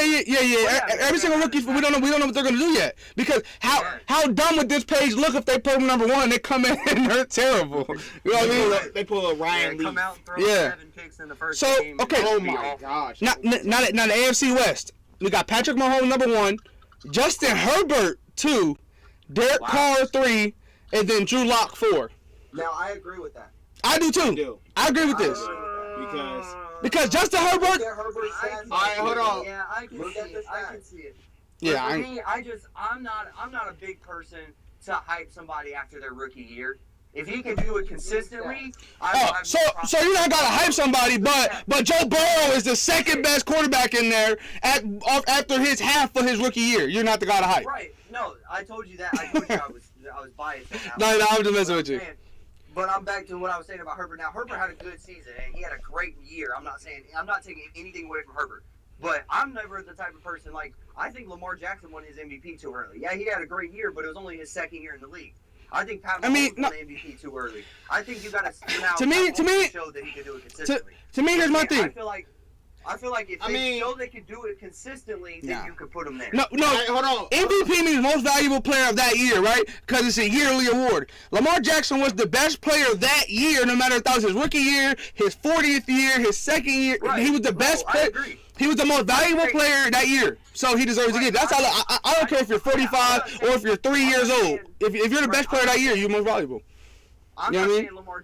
Every single rookie, we don't know what they're gonna do yet. Because how dumb would this page look if they put them number 1 and they come in and they're terrible? You know what I mean? They pull a Ryan Lee. Come out and throw 7 picks in the first game. Okay. Oh my gosh. Now the AFC West. We got Patrick Mahomes number 1, Justin Herbert 2, Derek Carr 3, and then Drew Lock 4. Now I agree with that. I do too. I agree with this. Because Justin Herbert. All right, hold on. Yeah, I can see it. I can see it. Yeah, for me, I'm not a big person to hype somebody after their rookie year. If he can do it consistently, so you're not gonna hype somebody, but Joe Burrow is the second best quarterback in there after his half of his rookie year. You're not the guy to hype. Right? No, I told you that. I told you I was biased. No, I'm just messing with you. But I'm back to what I was saying about Herbert. Now Herbert had a good season and he had a great year. I'm not taking anything away from Herbert. But I'm never the type of person I think Lamar Jackson won his MVP too early. Yeah, he had a great year, but it was only his second year in the league. I think Pat Mahomes won the MVP too early. I think you got to to me show that he can do it consistently. To me, here's my thing. I feel like if they show they can do it consistently, then you could put them there. No, right, hold on. MVP means most valuable player of that year, right? Because it's a yearly award. Lamar Jackson was the best player that year, no matter if that was his rookie year, his 40th year, his second year. Right. He was the best player. He was the most valuable player that year, so he deserves to get it. That's all. I don't care if you're 45 or if you're 3 years old. If you're the best player that year, you're most valuable. I'm not saying Lamar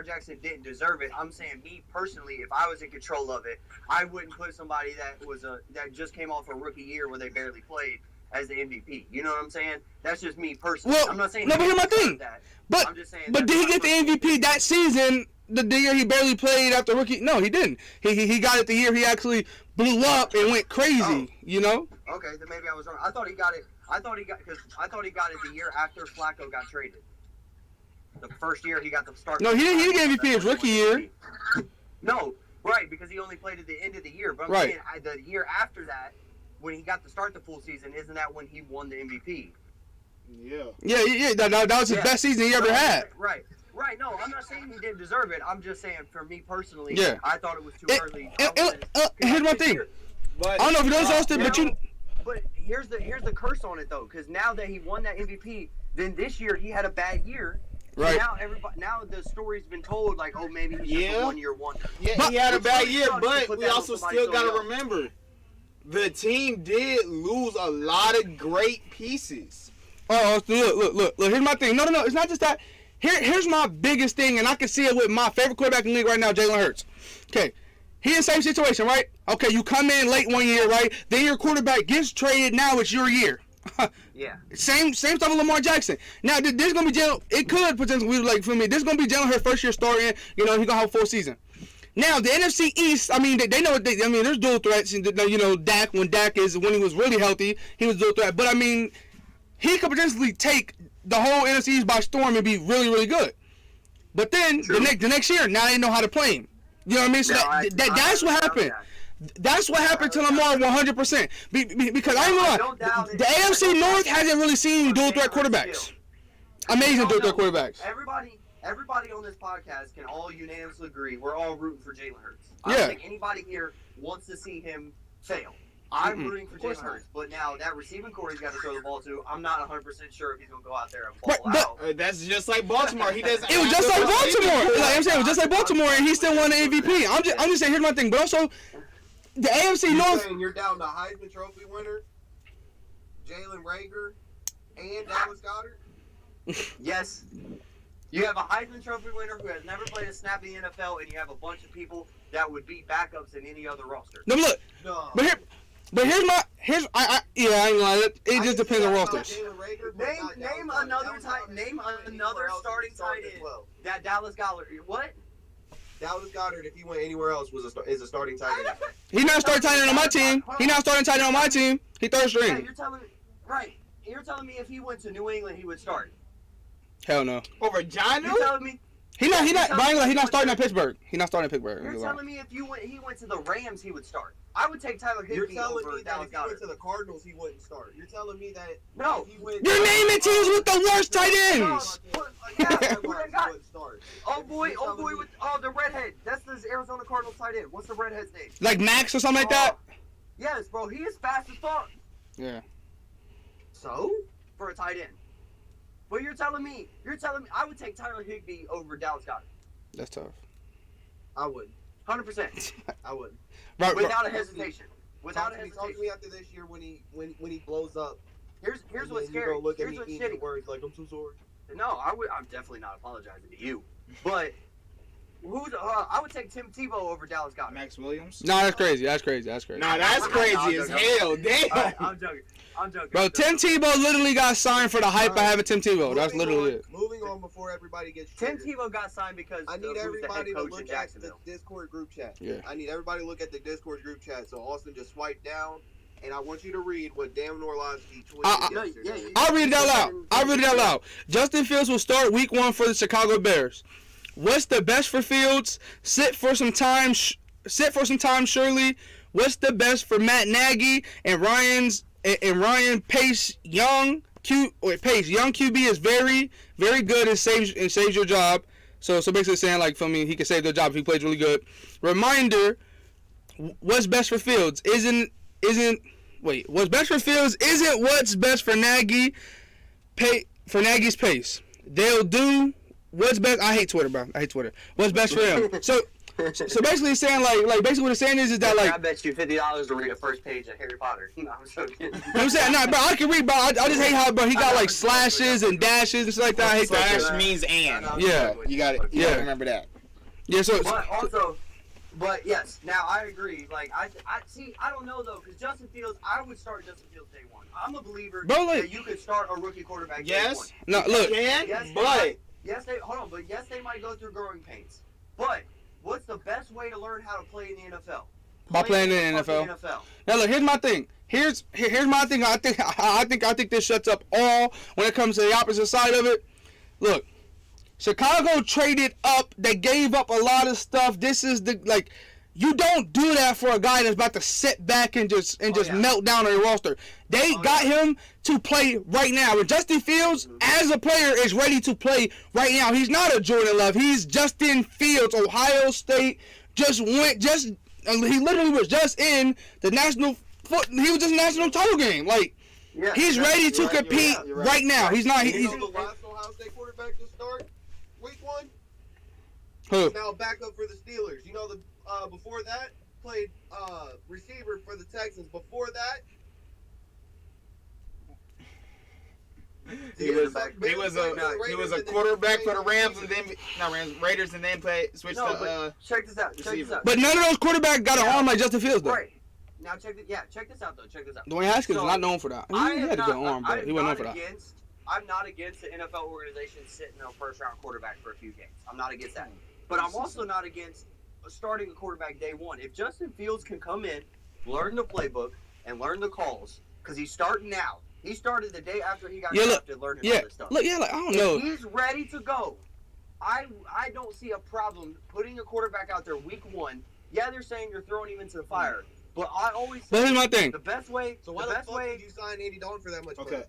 Jackson didn't deserve it. I'm saying me personally, if I was in control of it, I wouldn't put somebody that just came off a rookie year where they barely played as the MVP. You know what I'm saying? That's just me personally. Well, I'm not saying but here's my thing. But I'm just saying. But did he get the MVP that season? The year he barely played after rookie? No, he didn't. He got it the year he actually blew up and went crazy. You know? Okay, then maybe I was wrong. I thought he got it the year after Flacco got traded. The first year he got the start. No, he didn't get MVP his rookie year. No, right, because he only played at the end of the year. But I'm saying the year after that, when he got to start the full season, isn't that when he won the MVP? Yeah. That was his best season he ever had. Right. No, I'm not saying he didn't deserve it. I'm just saying, for me personally, I thought it was too early. Here's my thing. I don't know if you know Austin, but you. But here's the curse on it though, because now that he won that MVP, then this year he had a bad year. Right. Now the story's been told maybe he's just a 1 year wonder. Yeah, but he had a bad year, but we also still got to remember the team did lose a lot of great pieces. Oh, look. Here's my thing. No. It's not just that. Here's my biggest thing, and I can see it with my favorite quarterback in the league right now, Jalen Hurts. Okay. He in the same situation, right? Okay, you come in late 1 year, right? Then your quarterback gets traded. Now it's your year. Yeah. Same stuff with Lamar Jackson. Now this gonna be Jalen. It could potentially for me. This gonna be Jalen Hurts' first year starting. You know, he gonna have a full season. Now the NFC East. I mean, they know what they. I mean, there's dual threats. You know, Dak when he was really healthy, he was dual threat. But I mean, he could potentially take the whole NFC East by storm and be really, really good. But then the next year, now they know how to play him. You know what I mean? So that's what happened. That's what happened to Lamar 100%. Because I ain't gonna lie, the AFC North hasn't really seen dual threat quarterbacks. Amazing dual threat quarterbacks. Everybody on this podcast can all unanimously agree we're all rooting for Jalen Hurts. I don't think anybody here wants to see him fail. I'm rooting for Jalen Hurts, but now that receiving core he's got to throw the ball to, I'm not 100% sure if he's going to go out there and ball out. That's just like Baltimore. He doesn't. It was just like Baltimore. Like I'm saying, it was just like Baltimore, and he still won the MVP. I'm just saying. Here's my thing, but also the AFC North. You're down to Heisman Trophy winner, Jalen Rager, and Dallas Goedert. Yes. You have a Heisman Trophy winner who has never played a snap in the NFL, and you have a bunch of people that would be backups in any other roster. No, look. No. But here's I ain't gonna lie. It just depends on rosters. Name another starting tight end. That Dallas Goedert. What? Dallas Goedert, if he went anywhere else, is a starting tight end. He's not starting tight end on my team. He's not starting tight end on my team. He third Yeah, string. You're telling me if he went to New England, he would start. Hell no. Over John? You're telling me. He's not. He's not starting at Pittsburgh. He's not starting at Pittsburgh. You're telling me if he went to the Rams, he would start. I would take Tyler You're Higbee telling over me that Dallas if he went Goedert. to the Cardinals, he wouldn't start. You're telling me that No. if he went You're naming teams with the worst tight ends. Yeah, he who they got? wouldn't start. Oh boy, with the redhead. That's the Arizona Cardinals tight end. What's the redhead's name? Like Max or something like that. Yes, bro. He is fast as fuck. Yeah. So for a tight end. But you're telling me I would take Tyler Higbee over Dallas Goedert. That's tough. I wouldn't. 100%. I wouldn't. Right. Without a hesitation. Talk to me after this year when he blows up. Here's what's You're scary. gonna look at Here's me what's eating shitty. words like I'm so sorry. No, I'm definitely not apologizing to you. But I would take Tim Tebow over Dallas Goedert. Max Williams? No, that's crazy. Nah, that's crazy as hell. Damn. Alright, I'm joking. Bro, Tim Tebow literally got signed for the hype of having Tim Tebow. That's literally it. Moving on before everybody gets Tim triggered. Tebow got signed because I need who's the head everybody to coach in look at the Jacksonville. Discord group chat. Yeah. I need everybody to look at the Discord group chat. So Austin just swipe down, and I want you to read what Dan Orlovsky tweeted yesterday. I'll read it out loud. Justin Fields will start week 1 for the Chicago Bears. What's the best for Fields? Sit for some time, surely. What's the best for Matt Nagy and Ryan Pace? Young QB is very, very good and saves your job. So basically saying like for me, he can save their job if he plays really good. Reminder: what's best for Fields what's best for Fields isn't what's best for Nagy. For Nagy's pace, they'll do what's best. I hate Twitter, bro. I hate Twitter. What's best for him? So basically saying like basically what it's saying is that like I bet you $50 to read the first page of Harry Potter. No, I'm joking. I'm saying no, bro. I can read, bro. I just hate how he got like slashes and dashes and shit like that. I hate that. Slash means and. Yeah. You got it. You gotta remember that. Yeah. But yes, now I agree. Like I don't know though, because Justin Fields, I would start Justin Fields day 1. I'm a believer that you could start a rookie quarterback day 1. No, look. Yes, they might go through growing pains. But what's the best way to learn how to play in the NFL? By playing in the NFL. Now look, here's my thing. Here's my thing. I think this shuts up all when it comes to the opposite side of it. Look, Chicago traded up. They gave up a lot of stuff. This is you don't do that for a guy that's about to sit back and just melt down on your roster. They got him to play right now. And Justin Fields, as a player, is ready to play right now. He's not a Jordan Love. He's Justin Fields. Ohio State he literally was just in the national title game. He's ready to compete right now. He's not. You know the last Ohio State quarterback to start week 1? Who? He's now backup for the Steelers. You know before that played receiver for the Texans. Before that, he was a quarterback for the Rams and then Raiders and then switched to check this out. But none of those quarterbacks got an arm like Justin Fields though. Right. Now check this out though. Dwayne Haskins is not known for that. He had a good arm, but he wasn't known for that. I'm not against the NFL organization sitting a first-round quarterback for a few games. I'm not against that. But I'm also not against starting a quarterback day 1. If Justin Fields can come in, learn the playbook, and learn the calls, because he's starting now. He started the day after he got drafted learning all this stuff. I don't know. If he's ready to go, I don't see a problem putting a quarterback out there week 1. Yeah, they're saying you're throwing him into the fire. But I always say But here's my thing. The best way. so why the fuck did you sign Andy Dalton for that much money?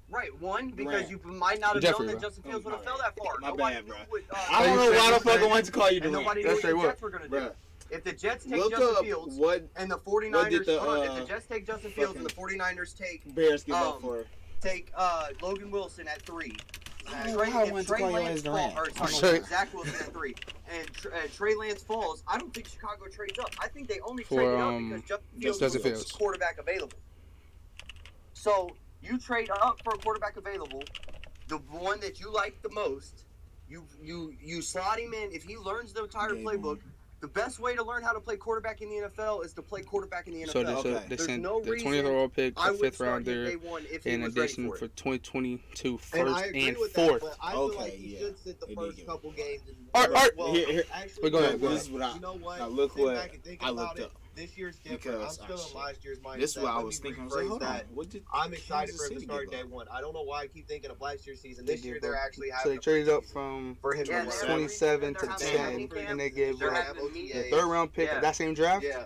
Right, one, because you might not have known that Justin Fields would have fell that far. My Nobody bad, bro. knew I don't know why the fuck I wanted to call you and Dwayne. nobody knew what the Jets were going to do. If the Jets take Look Justin up Fields what and the 49ers, did the, if the Jets take Justin Fields and the 49ers Bears give up for. take Logan Wilson at 3. I don't know why I wanted to call you Lance Durant. Zach Wilson at 3, and Trey Lance falls, I don't think Chicago trades up. I think they only For, traded up because Justin Fields was quarterback available. So you trade up for a quarterback available, the one that you like the most. You slot him in. If he learns the entire playbook, the best way to learn how to play quarterback in the NFL is to play quarterback in the NFL. So they sent the 20th overall pick, a 5th rounder, in addition for 2022 first And I agree and with 4th. that, but I feel like he should sit the first couple games. Art, Actually, go ahead. you This is what I. know what? Now look Sit what back and think I about looked it. up. This year's different. Because, I'm still in last year's mindset. This is what I Let was me thinking. I was like, rephrase hold on. that. What did I'm excited Kansas for him to City start give day up? one. I don't know why I keep thinking of last year's season. They This year did, they're actually So having they a traded up preseason from for him to learn. 27 to They're 10, having and they gave They're up having the 3rd round pick of that same draft. Yeah.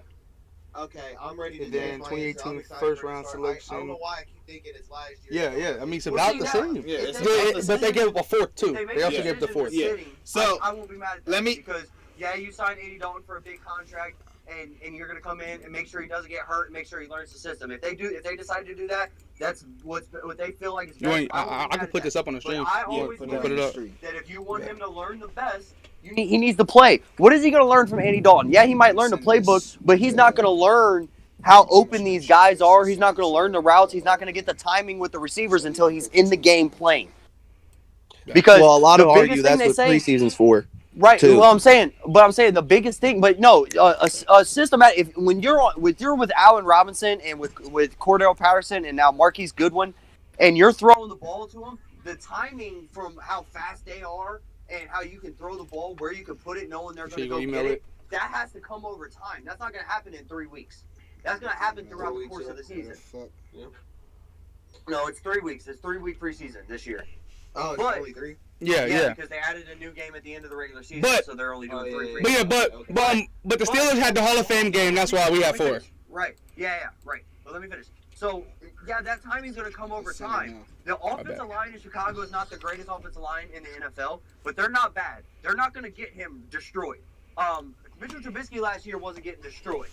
Okay, I'm ready to And do then my 2018 answer. I'm first excited round for it to start. I selection. don't know why I keep thinking it's last year. Yeah. I mean, it's Well, about see, the now, same. Yeah, it's if about they- the But they gave up a 4th too. They, make They also a gave the decision 4th. to Yeah. sitting, So, I won't be mad at that let me- because you signed Andy Dalton for a big contract, and you're gonna come in and make sure he doesn't get hurt and make sure he learns the system. If they decide to do that, that's what they feel like is best. I can put this up on the stream. But I Yeah, always put believe it up. that if you want him to learn the best, he needs to play. What is he going to learn from Andy Dalton? Yeah, he might learn the playbook, but he's not going to learn how open these guys are. He's not going to learn the routes. He's not going to get the timing with the receivers until he's in the game playing. Because Well, a lot the of biggest argue thing that's they what say- preseason's for. Right. too. Well, I'm saying the biggest thing, but no, a systematic. When you're with Allen Robinson and with Cordell Patterson and now Marquise Goodwin, and you're throwing the ball to them, the timing from how fast they are and how you can throw the ball, where you can put it, knowing they're going to go get it, that has to come over time. That's not going to happen in 3 weeks. That's going to happen throughout the course of the season. No, it's 3 weeks. It's 3-week preseason this year. Oh, it's But- only 3? Yeah. Because they added a new game at the end of the regular season, But- so they're only doing 3 But preseasons. but the Steelers had the Hall of Fame game. That's why we have 4. Right. Yeah. Right. Well, let me finish. So, that timing's going to come over time. The offensive line in Chicago is not the greatest offensive line in the NFL, but they're not bad. They're not going to get him destroyed. Mitchell Trubisky last year wasn't getting destroyed.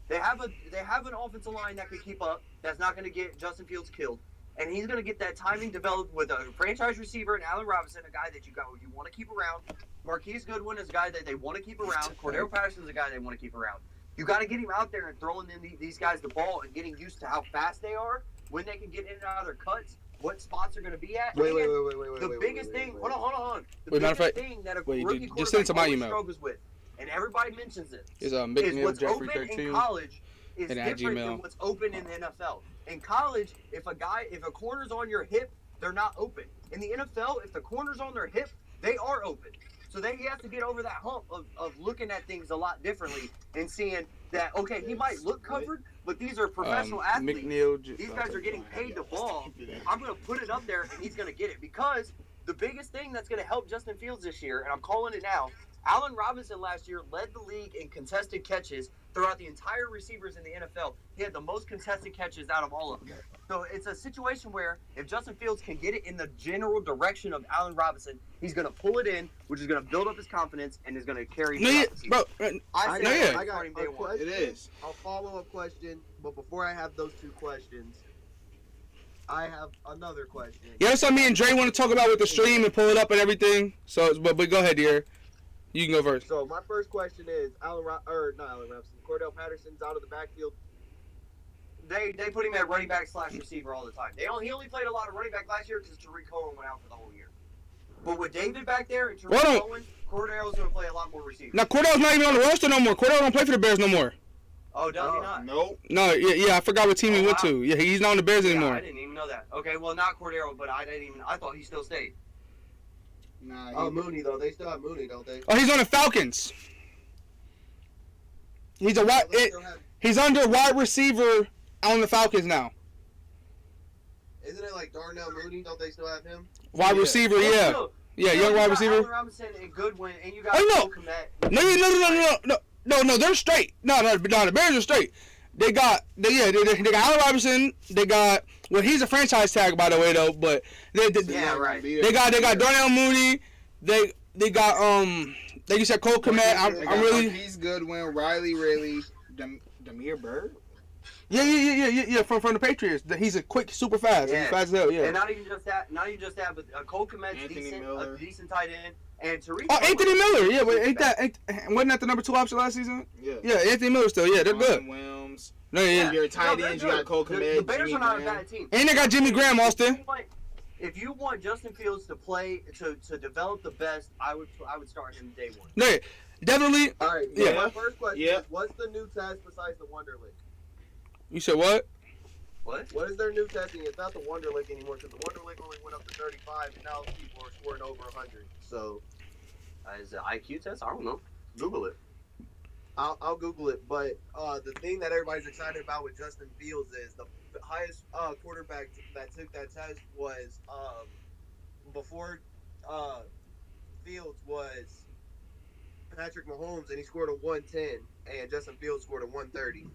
They have an offensive line that can keep up. That's not going to get Justin Fields killed. And he's going to get that timing developed with a franchise receiver and Allen Robinson, a guy that you want to keep around. Marquise Goodwin is a guy that they want to keep around. Cordell Patterson is a guy they want to keep around. You got to get him out there and throwing in these guys the ball and getting used to how fast they are, when they can get in and out of their cuts, what spots are going to be at. Wait. The biggest thing, hold on. The Wait, matter biggest of fact- thing that a wait, rookie just send it to my quarterback email. always struggles with, and everybody mentions it, Is is McNeil what's Jeffrey open in 13 college is and at different Gmail. than what's open in the NFL. In college, if a corner's on your hip, they're not open. In the NFL, if the corner's on their hip, they are open. So he has to get over that hump of looking at things a lot differently and seeing that, okay, he might look covered, but these are professional athletes. These guys are getting paid the ball. I'm going to put it up there, and he's going to get it. Because the biggest thing that's going to help Justin Fields this year, and I'm calling it now, Allen Robinson last year led the league in contested catches throughout the entire receivers in the NFL. He had the most contested catches out of all of them. So it's a situation where if Justin Fields can get it in the general direction of Allen Robinson, he's going to pull it in, which is going to build up his confidence and is going to carry him throughout the season. I got starting day a one. question. It is. A follow-up question, but before I have those 2 questions, I have another question. Yeah, that's something me and Dre want to talk about with the stream and pull it up and everything. So, but go ahead, dear. You can go first. So my first question is, not Allen Robinson, Cordell Patterson's out of the backfield. They put him at running back / receiver all the time. He only played a lot of running back last year because Tariq Cohen went out for the whole year. But with David back there and Tariq Cohen, Cordell's going to play a lot more receiver. Now Cordell's not even on the roster no more. Cordell don't play for the Bears no more. Oh, does he not? Nope. No, yeah, I forgot what team he went to. Yeah, he's not on the Bears Yeah, anymore. I didn't even know that. Okay, well, not Cordero, but I thought he still stayed. Nah. Oh, Mooney though. They still have Mooney, don't they? Oh, he's on the Falcons. He's a wide. They still have- He's under wide receiver on the Falcons now. Isn't it like Darnell Mooney? Don't they still have him? Wide receiver, yeah. Still, Yeah, still, young you wide got receiver. Allen Robinson and Goodwin, and you got Oh, no. Komet. No, they're straight. No, the Bears are straight. They got Allen Robinson. They got he's a franchise tag by the way though, but Yeah, right. they got Darnell Mooney. They got Like you said, Cole Kmet. I'm really. He's Goodwin, Riley Riley, Demir Bird. Yeah. From the Patriots, he's a quick, super fast. Yeah. He's fast as hell. Yeah. And not even just that, but Cole Kmet's a decent tight end, and Tariq. Oh, Anthony Miller. Yeah, but wasn't that the number 2 option last season? Yeah. Yeah, Anthony Miller still. Yeah, they're good. Williams. No, yeah. Your tight ends, you got Cole Kmet. The Bears Jimmy are not Graham. a bad team. And they got Jimmy Graham, Austin. If you want Justin Fields to play to develop the best, I would start him day one. No, definitely. All right. Yeah. My first question Yeah. is, what's the new test besides the Wonderlic? You said what? What is their new testing? It's not the Wonderlic anymore because the Wonderlic only went up to 35, and now people are scoring over 100. So, Is it IQ test? I don't know. Google it. I'll Google it. But the thing that everybody's excited about with Justin Fields is the highest quarterback that took that test was before Fields was Patrick Mahomes, and he scored a 110, and Justin Fields scored a 130.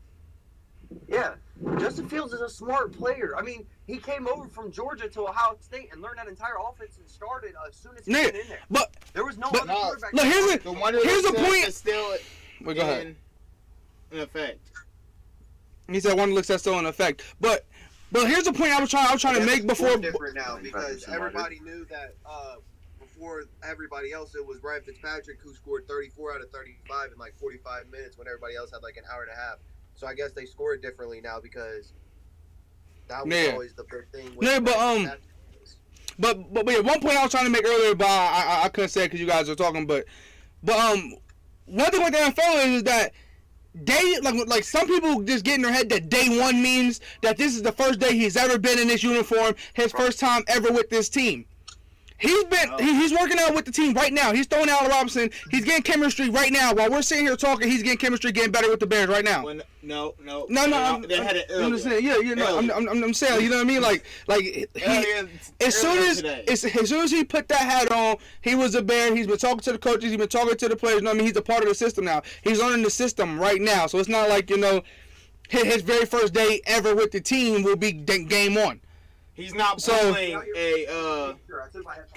Yeah, Justin Fields is a smart player. I mean, he came over from Georgia to Ohio State and learned that entire offense and started as soon as he went in there. But There was no But- other quarterback. look, here's the point. Is still Wait, go ahead. in effect. He said one looks that's still in effect. But here's the point I was trying to make before. Different now because everybody knew that before everybody else, it was Ryan Fitzpatrick who scored 34 out of 35 in like 45 minutes when everybody else had like an hour and a half. So I guess they score it differently now because that was always the big thing. With Yeah, but yeah, one point I was trying to make earlier, but I couldn't say it because you guys were talking. But one thing with the NFL is that like some people just get in their head that day one means that this is the first day he's ever been in this uniform, his first time ever with this team. He's working out with the team right now. He's throwing Allen Robinson. He's getting chemistry right now. While we're sitting here talking, he's getting chemistry, getting better with the Bears right now. No. They had it earlier. I'm saying, I'm saying, you know what I mean? Like as soon as he put that hat on, he was a Bear. He's been talking to the coaches. He's been talking to the players. You know what I mean? He's a part of the system now. He's learning the system right now. So it's not like, his very first day ever with the team will be game on. He's not playing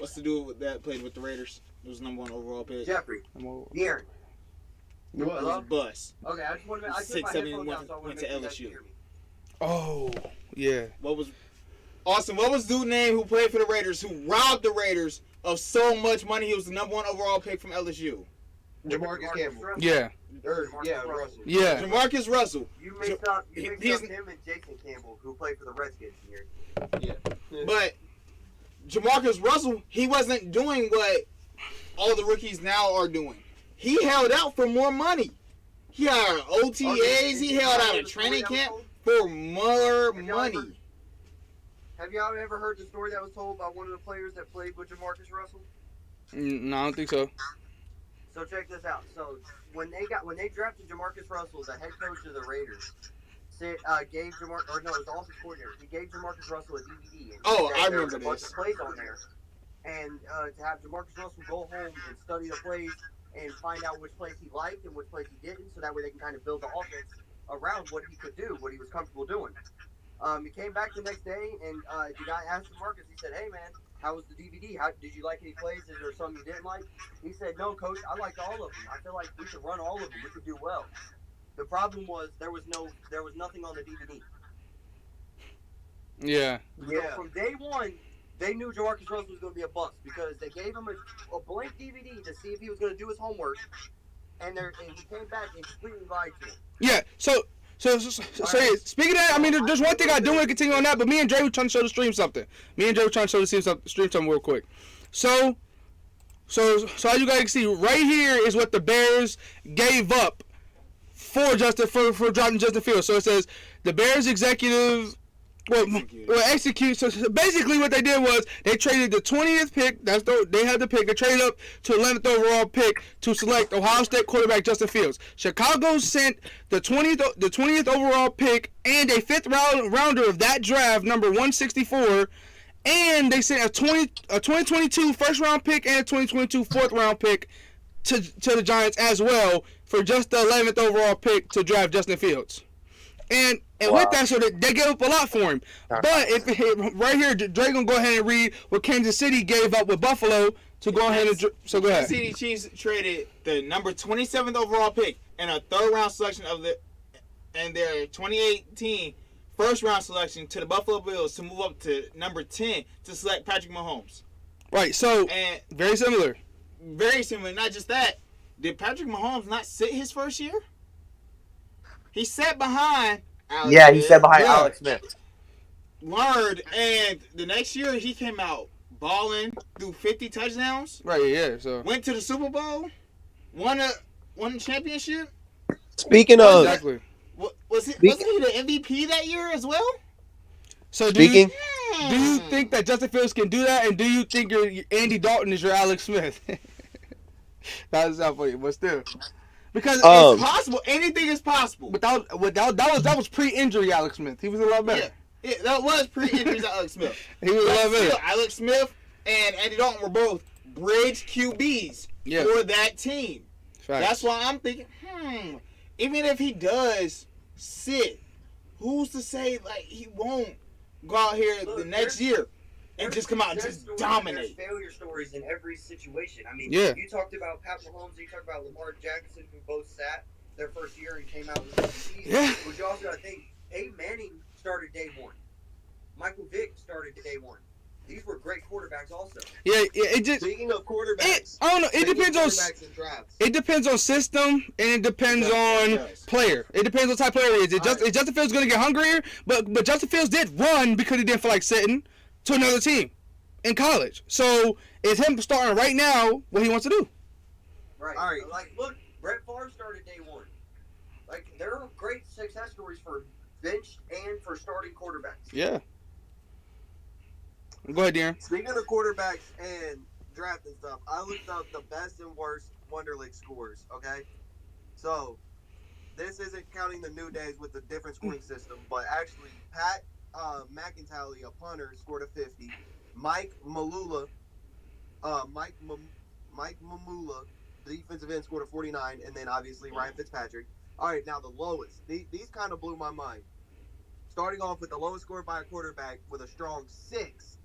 what's the dude that played with the Raiders? It was number 1 overall pick. Jeffrey. De'Aaron. It was Bus. Okay, I just want to. I took 6, my 7, headphones out, so I went want to to LSU. Oh, yeah. What was dude name who played for the Raiders, who robbed the Raiders of so much money? He was the number 1 overall pick from LSU. Jamarcus Campbell. Yeah. Russell. Yeah. Jamarcus Russell. You mixed up him and Jason Campbell, who played for the Redskins here. Yeah. But Jamarcus Russell, he wasn't doing what all the rookies now are doing. He held out for more money. He had OTAs. He held out a training camp for more money. Have y'all ever heard the story that was told by one of the players that played with Jamarcus Russell? No, I don't think so. So check this out. So when they drafted Jamarcus Russell, the head coach of the Raiders gave Jamarcus, or no, it was the offensive coordinator. He gave Jamarcus Russell a DVD. I remember there was a bunch this. of plays on there, and to have Jamarcus Russell go home and study the plays and find out which plays he liked and which plays he didn't, so that way they can kind of build the offense around what he could do, what he was comfortable doing. He came back the next day, and the guy asked Jamarcus. He said, "Hey man, how was the DVD? Did you like any plays? Is there something you didn't like?" He said, "No, coach, I liked all of them. I feel like we could run all of them. We could do well." The problem was there was nothing on the DVD. Yeah. So from day one, they knew Jamarcus Russell was going to be a bust because they gave him a blank DVD to see if he was going to do his homework, and he came back and completely lied to him. Yeah. So yeah, speaking of that, I mean, there's one thing I do want to continue on that, but me and Dre were trying to show the stream something. Stream something real quick. So as you guys can see, right here is what the Bears gave up for dropping Justin Fields. So it says the Bears executive execute. So basically, what they did was they traded the 20th pick. They had the pick. They traded up to 11th overall pick to select Ohio State quarterback Justin Fields. Chicago sent the 20th overall pick and a 5th rounder of that draft, number 164. And they sent a 2022 first round pick and a 2022 4th round pick to the Giants as well for just the 11th overall pick to draft Justin Fields. And Wow. with that, so they gave up a lot for him. But if right here, Dre gonna go ahead and read what Kansas City gave up with Buffalo to go ahead and so go ahead. Kansas City Chiefs traded the number 27th overall pick and a third-round selection and their 2018 first-round selection to the Buffalo Bills to move up to number 10 to select Patrick Mahomes. Right. So And very similar. very similar. Not just that. Did Patrick Mahomes not sit his first year? He sat behind Alex Yeah, he Smith, sat behind Yeah. Alex Smith. learned, and the next year he came out balling, threw 50 touchdowns, Right. Yeah. So went to the Super Bowl, won a championship. Speaking of exactly. Wasn't he the MVP that year as well? So speaking, do you think that Justin Fields can do that? And do you think your Andy Dalton is your Alex Smith? That's not funny, but still, because It's possible. Anything is possible. without that was pre-injury Alex Smith. He was a lot better. Yeah, that was pre-injuries Alex Smith. He was a But lot better. still, Alex Smith and Andy Dalton were both bridge QBs Yeah. for that team. Facts. That's why I'm thinking, even if he does sit, who's to say like he won't go out here the next year and just come out and just dominate? There's failure stories in every situation. I mean, Yeah. you talked about Pat Mahomes, you talked about Lamar Jackson, who both sat their first year and came out with MVPs. Yeah. But you also got to think, Peyton Manning started day one. Michael Vick started day one. These were great quarterbacks also. Yeah, it just speaking of quarterbacks, I don't know. It speaking of depends on quarterbacks and drafts. it depends on system and it depends on player. It depends on type of player it is. Is Justin Fields going to get hungrier? But Justin Fields did run because he didn't feel like sitting to another team in college. So it's him starting right now what he wants to do. Right. All right. Like, look, Brett Favre started day one. Like, there are great success stories for bench and for starting quarterbacks. Yeah. Go ahead, Darren. Speaking of quarterbacks and draft and stuff, I looked up the best and worst Wonder League scores. Okay, so this isn't counting the new days with the different scoring system, but actually, Pat McIntyre, a punter, scored a 50. Mike Mamula, the defensive end, scored a 49, and then obviously Ryan Fitzpatrick. All right, now the lowest. These kind of blew my mind. Starting off with the lowest score by a quarterback with a strong 6.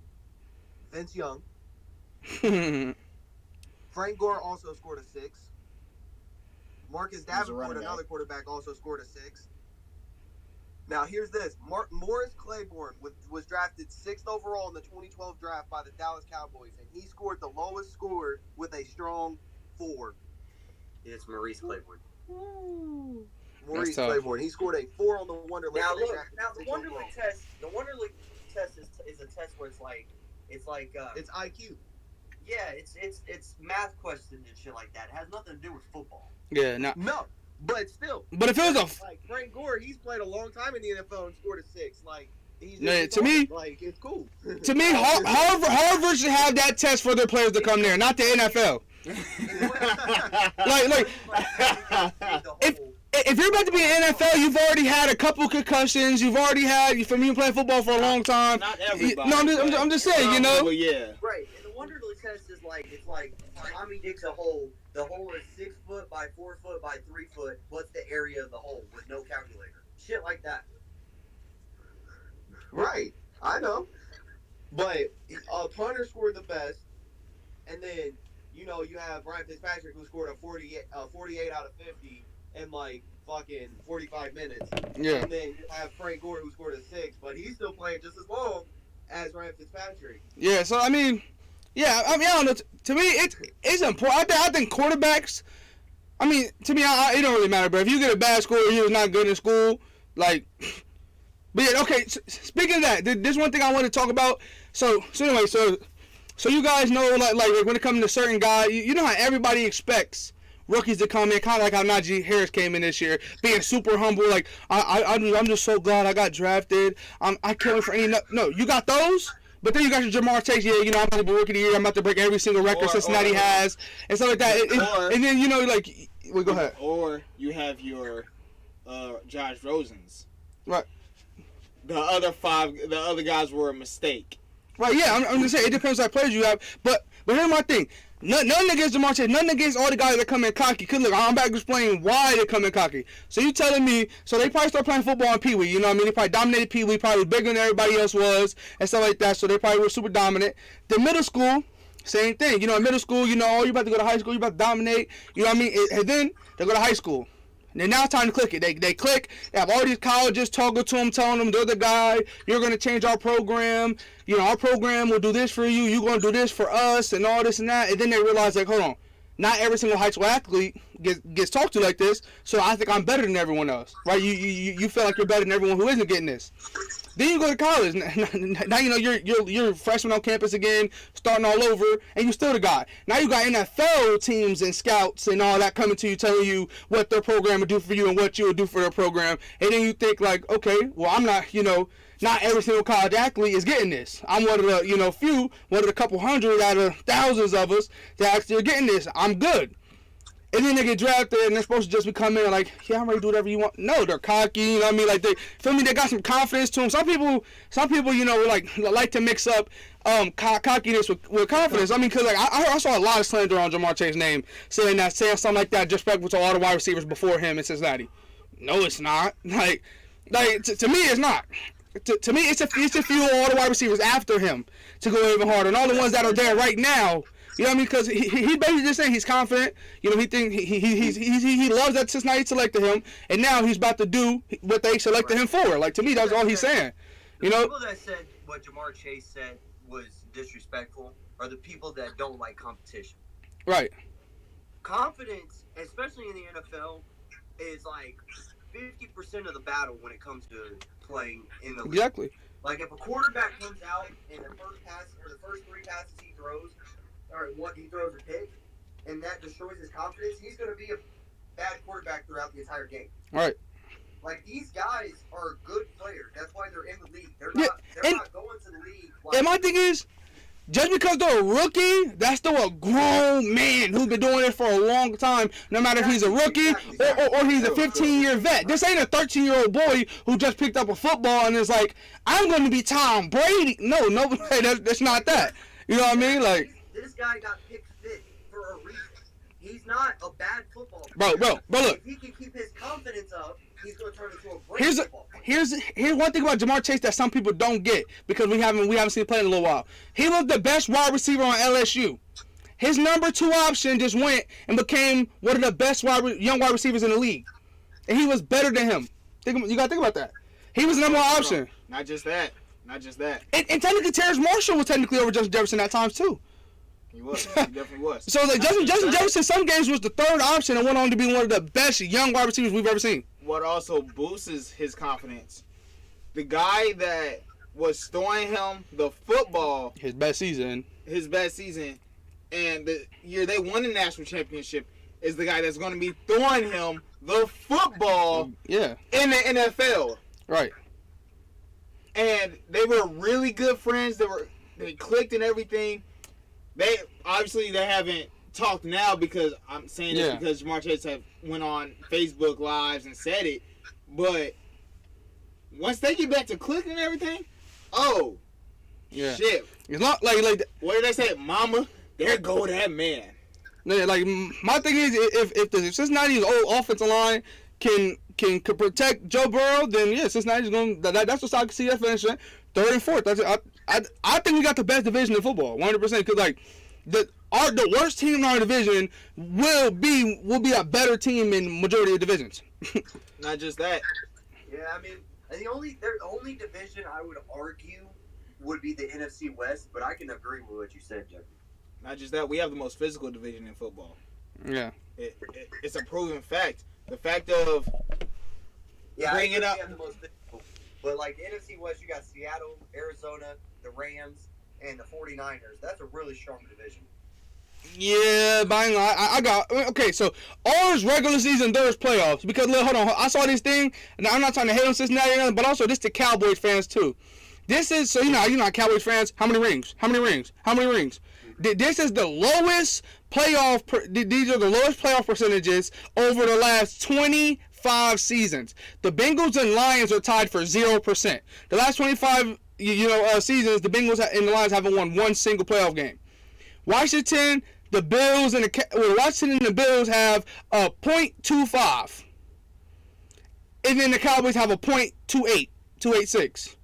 Vince Young. Frank Gore also scored a 6. Marcus Davenport, another quarterback, also scored a 6. Now, here's this. Morris Claiborne was drafted 6th overall in the 2012 draft by the Dallas Cowboys, and he scored the lowest score with a strong 4. It's Maurice Claiborne. Maurice tough. Claiborne. He scored a 4 on the Wonder League. Now and they look, drafted now him the 6th Wonder overall. League test. The Wonder League test is a test where it's like It's IQ. yeah, it's math questions and shit like that. It has nothing to do with football. Yeah, no. No, but still. But if it was a Like Frank Gore, he's played a long time in the NFL and scored a 6. Like he's Yeah, it's to me- awesome. Like it's cool. to me, Harvard should have that test for their players to come there, not the NFL. Like if you're about to be in NFL, you've already had a couple concussions. You've already had from you playing football for a long time. Not everybody. No, I'm just saying, you know. Well, yeah. Right, and the Wonder League test is like Tommy digs a hole. The hole is 6 foot by 4 foot by 3 foot. What's the area of the hole with no calculator? Shit like that. Right, I know. But punter scored the best, and then you have Ryan Fitzpatrick who scored a 48 out of 50 in like fucking 45 minutes. Yeah. And then you have Frank Gore who scored a 6, but he's still playing just as long as Ryan Fitzpatrick. Yeah. So I mean, I don't know. To me, it's important. I think quarterbacks. I mean, to me, it don't really matter. But if you get a bad score, or you're not good in school, like. But yeah, okay. Speaking of that, there's one thing I want to talk about. So anyway, so you guys know, like when it comes to certain guys, you know how everybody expects rookies to come in, kind of like how Najee Harris came in this year, being super humble. Like I'm just so glad I got drafted. I can't wait for any. No, you got those. But then you got your Jamar Chase, I'm about to be rookie of the year. I'm about to break every single record Cincinnati has, and stuff like that. And then well, go ahead. Or you have your Josh Rosen's. Right. The other guys were a mistake. Right, yeah, I'm just saying it depends on what players you have. But here's my thing. Nothing against Jamar Chase. Nothing against all the guys that come in cocky. Cause look, I'm about to explain why they come in cocky. So you telling me? So they probably start playing football in Pee Wee. You know what I mean? They probably dominated Pee Wee. Probably bigger than everybody else was and stuff like that. So they probably were super dominant. The middle school, same thing. You know, in middle school, you know, oh, you about to go to high school. You about to dominate. You know what I mean? And then they go to high school. And now it's time to click it. They click. They have all these colleges talking to them, telling them they're the guy. You're going to change our program. You know, our program will do this for you. You're going to do this for us and all this and that. And then they realize, like, hold on. Not every single high school athlete gets talked to like this, so I think I'm better than everyone else, right? You feel like you're better than everyone who isn't getting this. Then you go to college. Now you know you're a freshman on campus again, starting all over, and you're still the guy. Now you got NFL teams and scouts and all that coming to you, telling you what their program will do for you and what you will do for their program, and then you think like, okay, well I'm not, you know. Not every single college athlete is getting this. I'm one of the, you know, few, one of the couple hundred out of thousands of us that actually are getting this. I'm good. And then they get drafted and they're supposed to just be coming in like, yeah, I'm ready to do whatever you want. No, they're cocky, you know what I mean? Like, they, feel me, they got some confidence to them. Some people, you know, like to mix up cockiness with confidence. I mean, because like, I saw a lot of slander on Jamar Chase's name, saying something like that disrespectful to all the wide receivers before him in Cincinnati. No, it's not. Like to me, it's not. To me, it's to fuel all the wide receivers after him to go even harder, and all the ones that are there right now. You know what I mean? Because he basically just saying he's confident. You know, he loves that Cincinnati selected him, and now he's about to do what they selected him for. Like, to me, that's all he's saying. You know, people that said what Jamar Chase said was disrespectful are the people that don't like competition. Right. Confidence, especially in the NFL, is like 50% of the battle when it comes to playing in the league. Exactly. Like, if a quarterback comes out and the first pass or the first three passes he throws, or what he throws a pick, and that destroys his confidence, he's going to be a bad quarterback throughout the entire game. Right. Like, these guys are good players. That's why they're in the league. They're not going to the league. Like, and my thing is, just because they're a rookie, that's still a grown man who's been doing it for a long time, no matter if he's a rookie or he's a 15-year vet. This ain't a 13-year-old boy who just picked up a football and is like, I'm going to be Tom Brady. No, that's not that. You know what I mean? Like, this guy got picked fifth for a reason. He's not a bad football player. Bro, look. If he can keep his confidence up, he's going to turn into a great football player. Here's one thing about Jamar Chase that some people don't get because we haven't seen him play in a little while. He was the best wide receiver on LSU. His number 2 option just went and became one of the best young wide receivers in the league, and he was better than him. You gotta think about that. He was the number 1 option. Not just that. And technically, Terrence Marshall was technically over Justin Jefferson at times too. He was. He definitely was. So like Justin Jefferson, some games was the 3rd option and went on to be one of the best young wide receivers we've ever seen. What also boosts his confidence, the guy that was throwing him the football, his best season, and the year they won the national championship is the guy that's going to be throwing him the football. Yeah. In the NFL. Right. And they were really good friends. They clicked and everything. They haven't talked now because I'm saying this because Jamar Chase went on Facebook Lives and said it. But once they get back to clicking and everything, shit. It's not like what did they say? Mama, there go that man. Like, my thing is, if Cincinnati's old offensive line can protect Joe Burrow, then yeah, Cincinnati's going. That's what I can see that finishing 3rd and 4th. I think we got the best division in football, 100%. Because like the worst team in our division will be a better team in majority of divisions. Not just that. Yeah, I mean, the only division I would argue would be the NFC West, but I can agree with what you said, Jeff. Not just that, we have the most physical division in football. Yeah. It's a proven fact. The fact of bringing it up. The most physical. But like the NFC West, you got Seattle, Arizona, the Rams, and the 49ers. That's a really strong division. Yeah, but I got okay. So ours regular season, theirs playoffs. Because look, hold on, I saw this thing, and I'm not trying to hate on Cincinnati or nothing, but also this to Cowboys fans too. This is so you know Cowboys fans. How many rings? This is the lowest playoff. These are the lowest playoff percentages over the last 25 seasons. The Bengals and Lions are tied for 0%. The last 25 seasons, the Bengals and the Lions haven't won one single playoff game. Washington the Bills and Washington and the Bills have a .25, and then the Cowboys have a .286.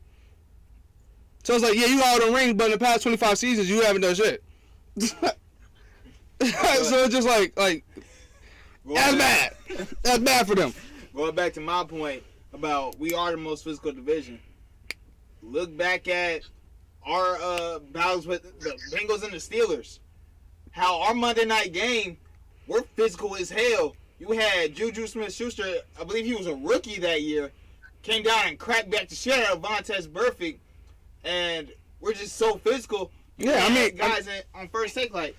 So it's like, yeah, you got all the rings, but in the past 25 seasons, you haven't done shit. So it's just like that's bad. That's bad for them. Going back to my point about we are the most physical division. Look back at our battles with the Bengals and the Steelers. How our Monday night game, we're physical as hell. You had Juju Smith-Schuster, I believe he was a rookie that year, came down and cracked back the shit out of Vontaze Burfict, and we're just so physical. Yeah, I mean, guys on first take, like,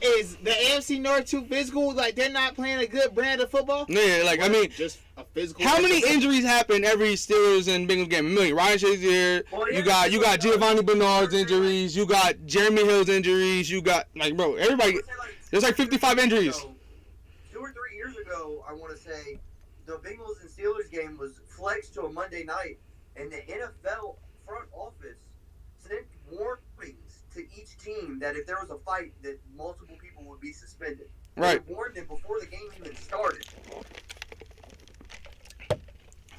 is the AFC North too physical? Like, they're not playing a good brand of football? Yeah, like, I mean, just a physical. How many injuries happen every Steelers and Bengals game? A million. Ryan Shazier, you got Giovanni Bernard's injuries, you got Jeremy Hill's injuries, you got, like, bro, everybody, there's like 55 injuries. 2 or 3 years ago, I want to say, the Bengals and Steelers game was flexed to a Monday night, and the NFL front office sent warnings to each team that if there was a fight, that multiple people would be suspended. Right. They warned them before the game even started.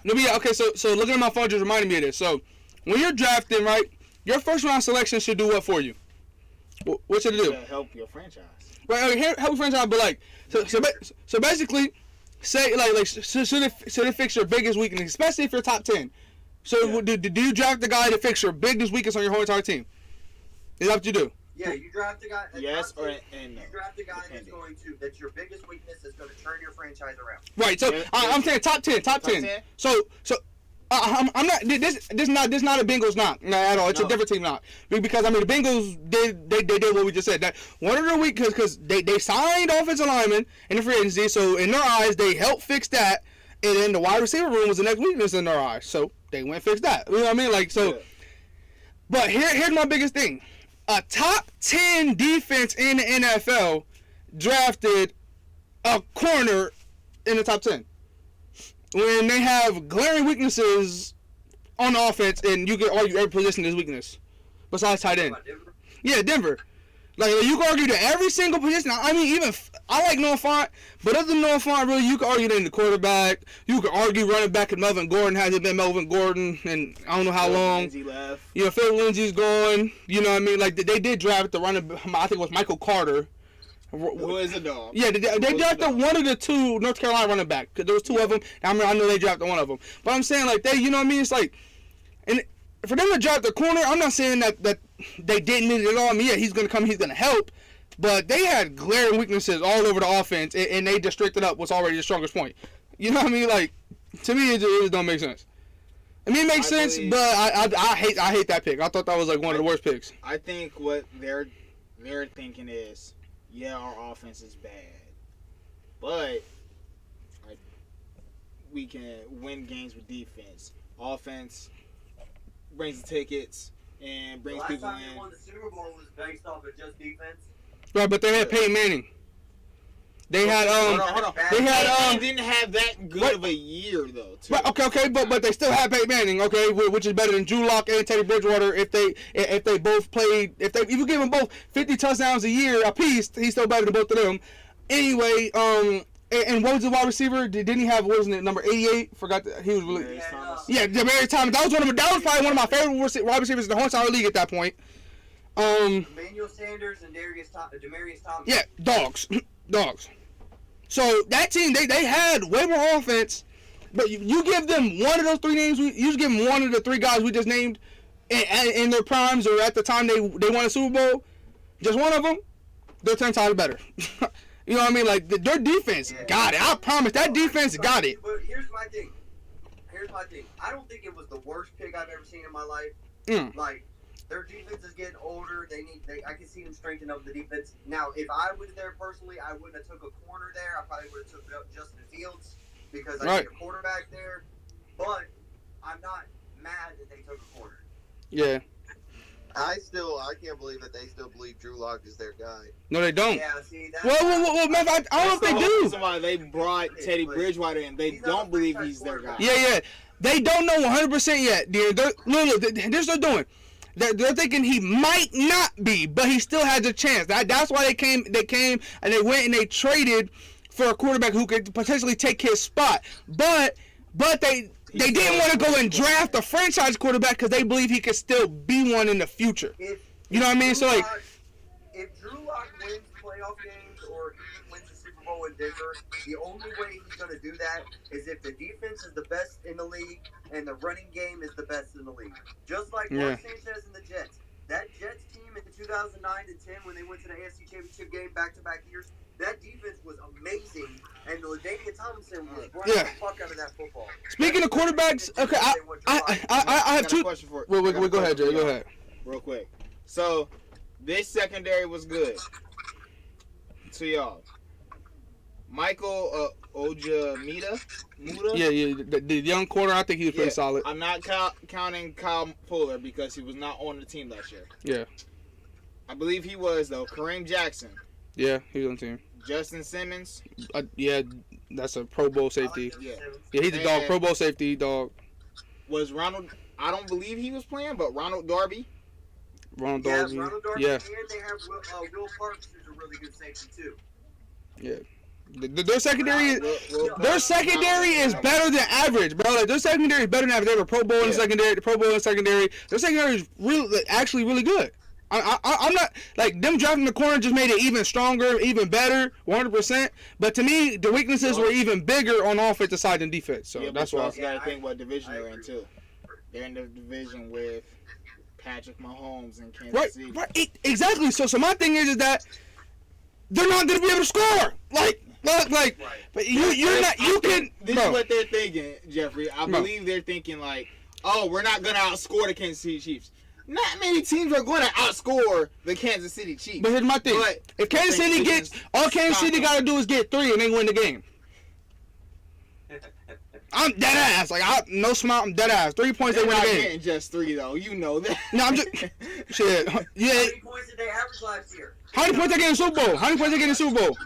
No, but yeah, okay, so looking at my phone just reminded me of this. So, when you're drafting, right, your first round selection should do what for you? What should it do? To help your franchise. Right, help your franchise, but like, so basically, say like should it fix your biggest weakness, especially if you're top 10. So do you draft the guy to fix your biggest weakness on your whole entire team? Is that what you do? Yeah, you draft a guy. Yes, or you draft a guy that's your biggest weakness, that's going to turn your franchise around. Right. So I'm saying top 10. So I'm not. This not a Bengals knock at all. It's a different team knock, because I mean the Bengals they did what we just said. That one of their weak because they signed offensive linemen in the free agency. So in their eyes they helped fix that, and then the wide receiver room was the next weakness in their eyes. So they went and fixed that. You know what I mean? Like so. Yeah. But here's my biggest thing. A top 10 defense in the NFL drafted a corner in the top 10 when they have glaring weaknesses on offense, and you can argue every position is weakness besides tight end. Yeah, Denver. Like you can argue that every single position. I mean, even I like Noah Fant, but other than Noah Fant, really, you can argue that in the quarterback. You can argue running back and Melvin Gordon hasn't been Melvin Gordon, and I don't know how long. Lindsey left. You know, Phil Lindsey's gone. You know what I mean? Like they did draft the running. I think it was Michael Carter. Who is a dog? Yeah, they drafted one of the two North Carolina running back. Cause there was two of them. I know they drafted one of them. But I'm saying like you know what I mean? It's like, and for them to draft the corner, I'm not saying that they didn't need it at all. I mean, yeah, he's gonna come, he's gonna help. But they had glaring weaknesses all over the offense, and they just straightened up what's already the strongest point. You know what I mean? Like, to me, it just don't make sense. I mean, it makes sense, but I hate that pick. I thought that was like one of the worst picks. I think what they're thinking is, yeah, our offense is bad, but we can win games with defense. Offense brings the tickets and brings people in. The last time they won the Super Bowl was based off of just defense. Right, but they had Peyton Manning. They had hold on. They didn't have that good of a year though. Too. Right, okay, but they still had Peyton Manning, okay, which is better than Drew Lock and Teddy Bridgewater. If they both played, if you give them both 50 touchdowns a year apiece, he's still better than both of them. Anyway, and what was the wide receiver? Didn't he have, what was it, number 88? Forgot that he was really. Demaryius Thomas. That was probably one of my favorite wide receivers in the whole entire league at that point. Emmanuel Sanders and Demaryius Thomas. Yeah, dogs. So that team, they had way more offense, but you give them one of those three names. You just give them one of the three guys we just named in their primes or at the time they won a Super Bowl. Just one of them, they're 10 times better. You know what I mean? Like their defense got it. I promise that defense got it. But here's my thing. I don't think it was the worst pick I've ever seen in my life. Like. Their defense is getting older. I can see them strengthen up the defense. Now, if I was there personally, I wouldn't have took a corner there. I probably would have took Justin Fields because I need a quarterback there. But I'm not mad that they took a corner. Yeah. I can't believe that they still believe Drew Lock is their guy. No, they don't. Yeah, see, that's well, man, I don't know if they do. That's why they brought Teddy Bridgewater in. They don't believe he's their guy. Yeah. They don't know 100% yet, dude. Look, this is what they're doing. They're thinking he might not be, but he still has a chance. That's why they came and they went and they traded for a quarterback who could potentially take his spot. But they didn't want to go and draft a franchise quarterback because they believe he could still be one in the future. You know what I mean? So like, if Drew Lock wins playoff games or he wins the Super Bowl in Denver, the only way he's going to do that is if the defense is the best in the league and the running game is the best in the league. Just like Mark Sanchez and the Jets. That Jets team in 2009 and 10 when they went to the AFC Championship game back-to-back years, that defense was amazing, and LaDainian Tomlinson was running the fuck out of that football. Speaking of quarterbacks, okay, I have two. Question for Wait, go ahead, Jay. Go ahead. Real quick. So, this secondary was good to y'all. Michael Ojamita? Yeah, the young corner, I think he was pretty solid. I'm not counting Kyle Fuller because he was not on the team last year. Yeah. I believe he was, though. Kareem Jackson. Yeah, he was on the team. Justin Simmons. Yeah, that's a Pro Bowl safety. Like Yeah, he's a dog. Pro Bowl safety, dog. Was Ronald, I don't believe he was playing, but Ronald Darby. Ronald Darby. Ronald Darby, Yeah. and they have Will Parks, who's a really good safety, too. Yeah. Their secondary is better than average, bro. Like, their secondary is better than average. They have a Pro Bowl in the secondary. The Pro Bowl in the secondary. Their secondary is actually really good. I'm not like them drafting the corner just made it even stronger, even better, 100%. But to me, the weaknesses were even bigger on offensive side than defense. So that's why. You gotta think what division they're in too. They're in the division with Patrick Mahomes and Kansas City. Right, exactly. So my thing is that they're not gonna be able to score. But you're not. You can. This is what they're thinking, Jeffrey. I believe they're thinking like, oh, we're not gonna outscore the Kansas City Chiefs. Not many teams are going to outscore the Kansas City Chiefs. But here's my thing: if Kansas City gets, all Kansas City got to do is get 3 and they win the game. I'm dead ass. Like no smile. I'm dead ass. 3 points, they win the game. Getting just 3 though. You know that. No, I'm just shit. Yeah. How many points did they average last year? How many points they get in the Super Bowl? How many points they get in the Super Bowl?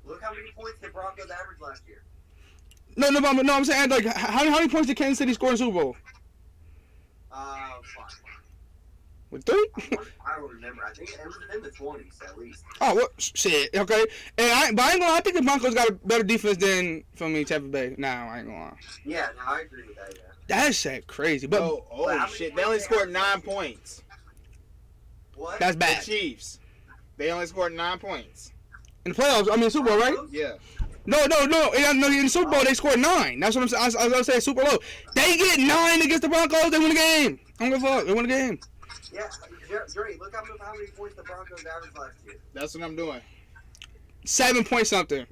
Look how many points the Broncos averaged last year. No. I'm saying like how many points did Kansas City score in the Super Bowl? 5. With 3? I don't remember. I think it was in the 20s at least. Oh, what shit? Okay, and I ain't gonna lie. I think the Broncos got a better defense than Tampa Bay. Nah, I ain't gonna lie. Yeah, no, I agree with that. Yeah. That shit crazy. But oh shit! They only scored 9 points. What? That's bad. The Chiefs. They only scored 9 points. In the playoffs, I mean Super Bowl, right? Yeah. No. In the Super Bowl, they scored 9. That's what I'm saying. I was saying super low. They get 9 against the Broncos. They win the game. I don't give a fuck. They win the game. Yeah, Dre, look how many points the Broncos averaged last year. That's what I'm doing. 7 point something.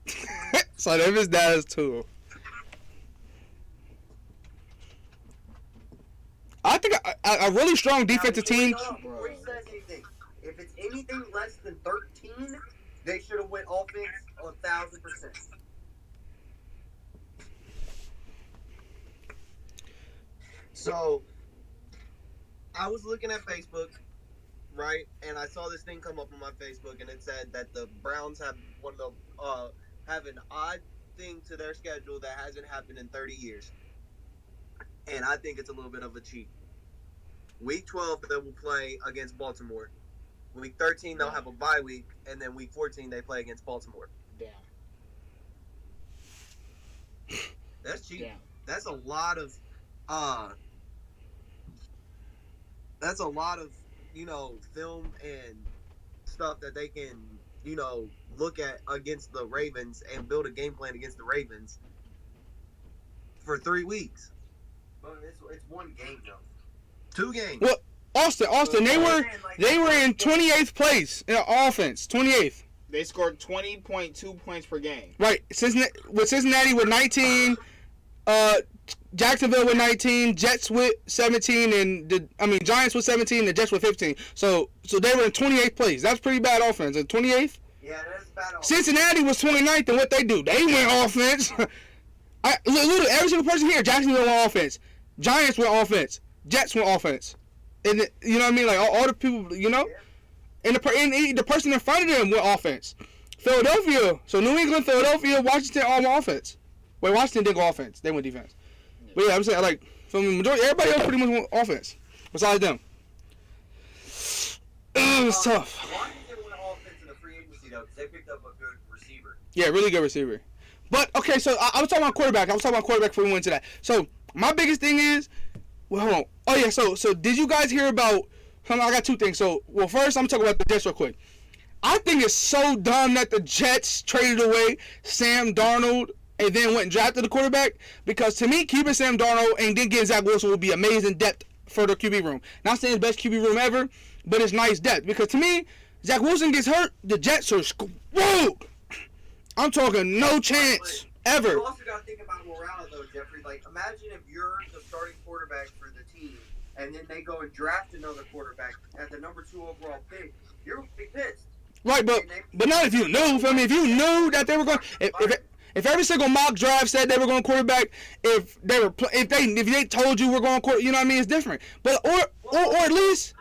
So if it's that, it's 2. I think a really strong defensive team. Before he says anything, if it's anything less than 13, they should have went offense 1,000%. So, I was looking at Facebook, right, and I saw this thing come up on my Facebook, and it said that the Browns have have an odd thing to their schedule that hasn't happened in 30 years, and I think it's a little bit of a cheat. Week 12, they will play against Baltimore. Week 13, they'll have a bye week, and then Week 14, they play against Baltimore. Damn. That's cheap. Damn. That's a lot of film and stuff that they can, look at against the Ravens and build a game plan against the Ravens for 3 weeks. But it's one game, though. 2 games. Well, Austin, they were in 28th place in offense. 28th. They scored 20.2 points per game. Right. Cincinnati with 19, Jacksonville with 19, Jets with 17, and Giants with 17, the Jets with 15. So they were in 28th place. That's pretty bad offense. In 28th. Yeah, that's bad offense. Cincinnati was 29th, and what they do? They went offense. Literally every single person here, Jacksonville went offense, Giants went offense, Jets went offense, and you know what I mean? Like all the people, Yeah. and the person in front of them went offense. Philadelphia, so New England, Philadelphia, Washington all went offense. Wait, Washington didn't go offense; they went defense. But yeah, I'm saying like from the majority, everybody else pretty much went offense. besides them. It's tough. Washington went offense in the free agency though, because they picked up a good receiver. Yeah, really good receiver. But okay, so I was talking about quarterback. Before we went to that. So my biggest thing is, well, hold on. Oh yeah, so did you guys hear about? I got two things. So first I'm talking about the Jets real quick. I think it's so dumb that the Jets traded away Sam Darnold and then went and drafted the quarterback, because to me, keeping Sam Darnold and then getting Zach Wilson would be amazing depth for the QB room. Not saying it's best QB room ever, but it's nice depth, because to me, Zach Wilson gets hurt, the Jets are screwed. I'm talking no chance ever. You also got to think about morale though, Jeffrey. Like, imagine if you're the starting quarterback for the team, and then they go and draft another quarterback at the number 2 overall pick. You're going to be pissed. Right, but not if you knew. I mean, if you knew that they were going, if every single mock draft said they were going quarterback, if they told you we're going quarterback, you know what I mean, it's different. But or at least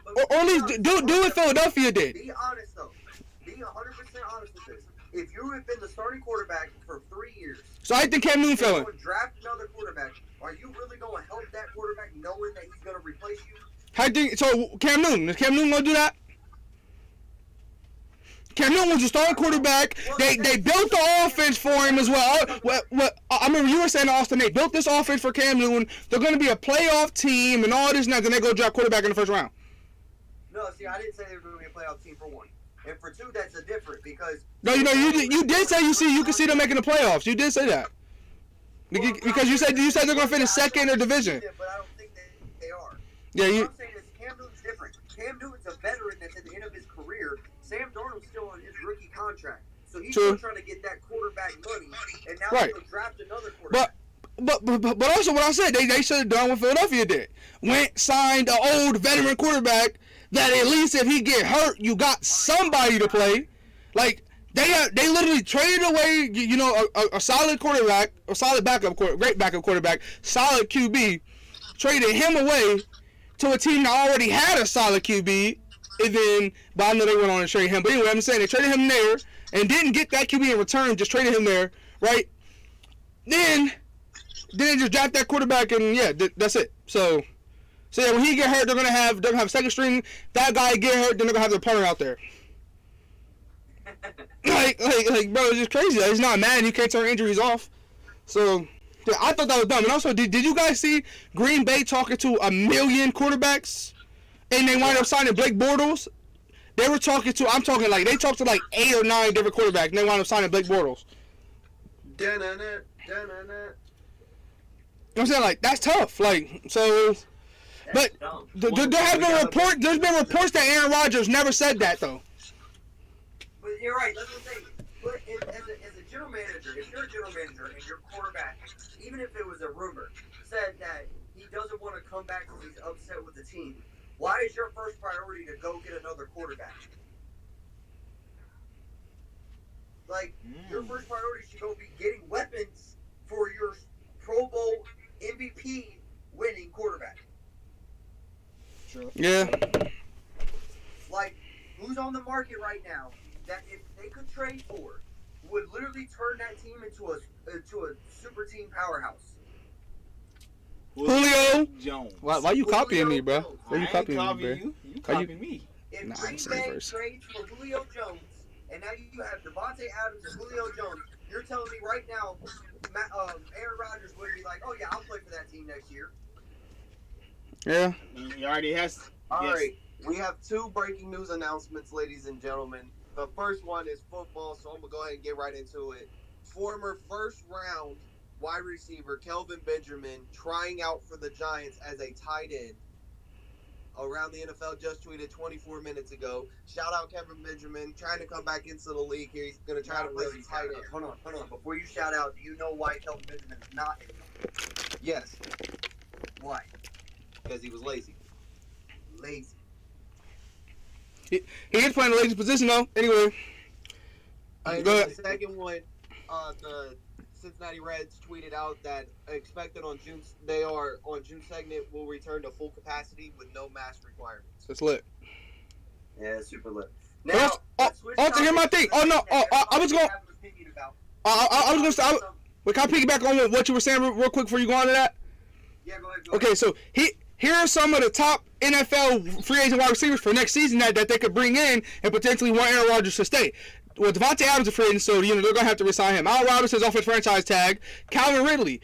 do what Philadelphia did. Be honest though. Be 100% honest with this. If you have been the starting quarterback for 3 years, So I think Cam Newton fell in. Draft another quarterback. Are you really going to help that quarterback knowing that he's going to replace you? I think so. Cam Newton is Cam Newton going to do that? Cam Newton was a starting quarterback. They built the offense for him as well. I remember you were saying, Austin, they built this offense for Cam Newton. They're going to be a playoff team and all this, and then they go draft quarterback in the first round. No, see, I didn't say they were going to be a playoff team for one. And for two, that's a different, because... No, you did say you can see them making the playoffs. You did say that. Because you said they're going to finish second or division. But I don't think they are. Yeah, What I'm saying is Cam Newton's different. Cam Newton's a veteran that's at the end of his career. Sam Darnold's still on his rookie contract. So he's still trying to get that quarterback money. And now he's going to draft another quarterback. But also what I said, they should have done what Philadelphia did. Went, signed an old veteran quarterback that at least if he get hurt, you got somebody to play. Like, they literally traded away, a solid quarterback, a solid great backup quarterback, solid QB, traded him away to a team that already had a solid QB, and then, but I know they went on and traded him. But anyway, I'm saying they traded him there and didn't get that QB in return, just traded him there, right? Then they just draft that quarterback, and yeah, that's it. So yeah, when he get hurt, they're gonna have second string. That guy get hurt, then they're gonna have their punter out there. like, bro, it's just crazy. It's not mad. You can't turn injuries off. So yeah, I thought that was dumb. And also, did you guys see Green Bay talking to 1 million quarterbacks, and they wound up signing Blake Bortles? They were talking to, they talked to like 8 or 9 different quarterbacks, and they wound up signing Blake Bortles. I'm saying, like, that's tough. Like, so, but there's been reports that Aaron Rodgers never said that though. But you're right. That's what I'm saying. But as a general manager, if you're a general manager and your quarterback, even if it was a rumor, said that he doesn't want to come back because he's upset with the team, why is your first priority to go get another quarterback? Like, your first priority should go be getting weapons for your Pro Bowl MVP winning quarterback. True. Yeah. Like, who's on the market right now that if they could trade for would literally turn that team into a super team powerhouse? Julio Jones. Why you copying me, bro? Why you I ain't copying me, copying bro? you. You copying me. If Nah, Green I'm saying Bay first. trades for Julio Jones, and now you have Devontae Adams and Julio Jones, you're telling me right now Aaron Rodgers would be like, oh yeah, I'll play for that team next year. Yeah. He already has. All yes. right, we have 2 breaking news announcements, ladies and gentlemen. The first one is football, so I'm going to go ahead and get right into it. Former first-round wide receiver Kelvin Benjamin trying out for the Giants as a tight end. Around the NFL just tweeted 24 minutes ago. Shout out Kevin Benjamin, trying to come back into the league here. He's going to try to play Really, the tight end. Hold on. Before you shout out, do you know why Kelvin Benjamin is not in the league? Yes, Why? because he was lazy. Lazy. He is playing the lazy position though. Anyway. Go ahead. The second one, the Cincinnati Reds tweeted out that expected on June 2nd will return to full capacity with no mask requirements. It's lit. Yeah, super lit. Now, here's my thing. Oh no, I was going. I was going to. Can I piggyback on what you were saying real quick before you go on to that? Yeah, go ahead. Okay, so here are some of the top NFL free agent wide receivers for next season that they could bring in and potentially want Aaron Rodgers to stay. Well, Devontae Adams is a free agent, so they're going to have to resign him. Al Robinson's off his franchise tag. Calvin Ridley,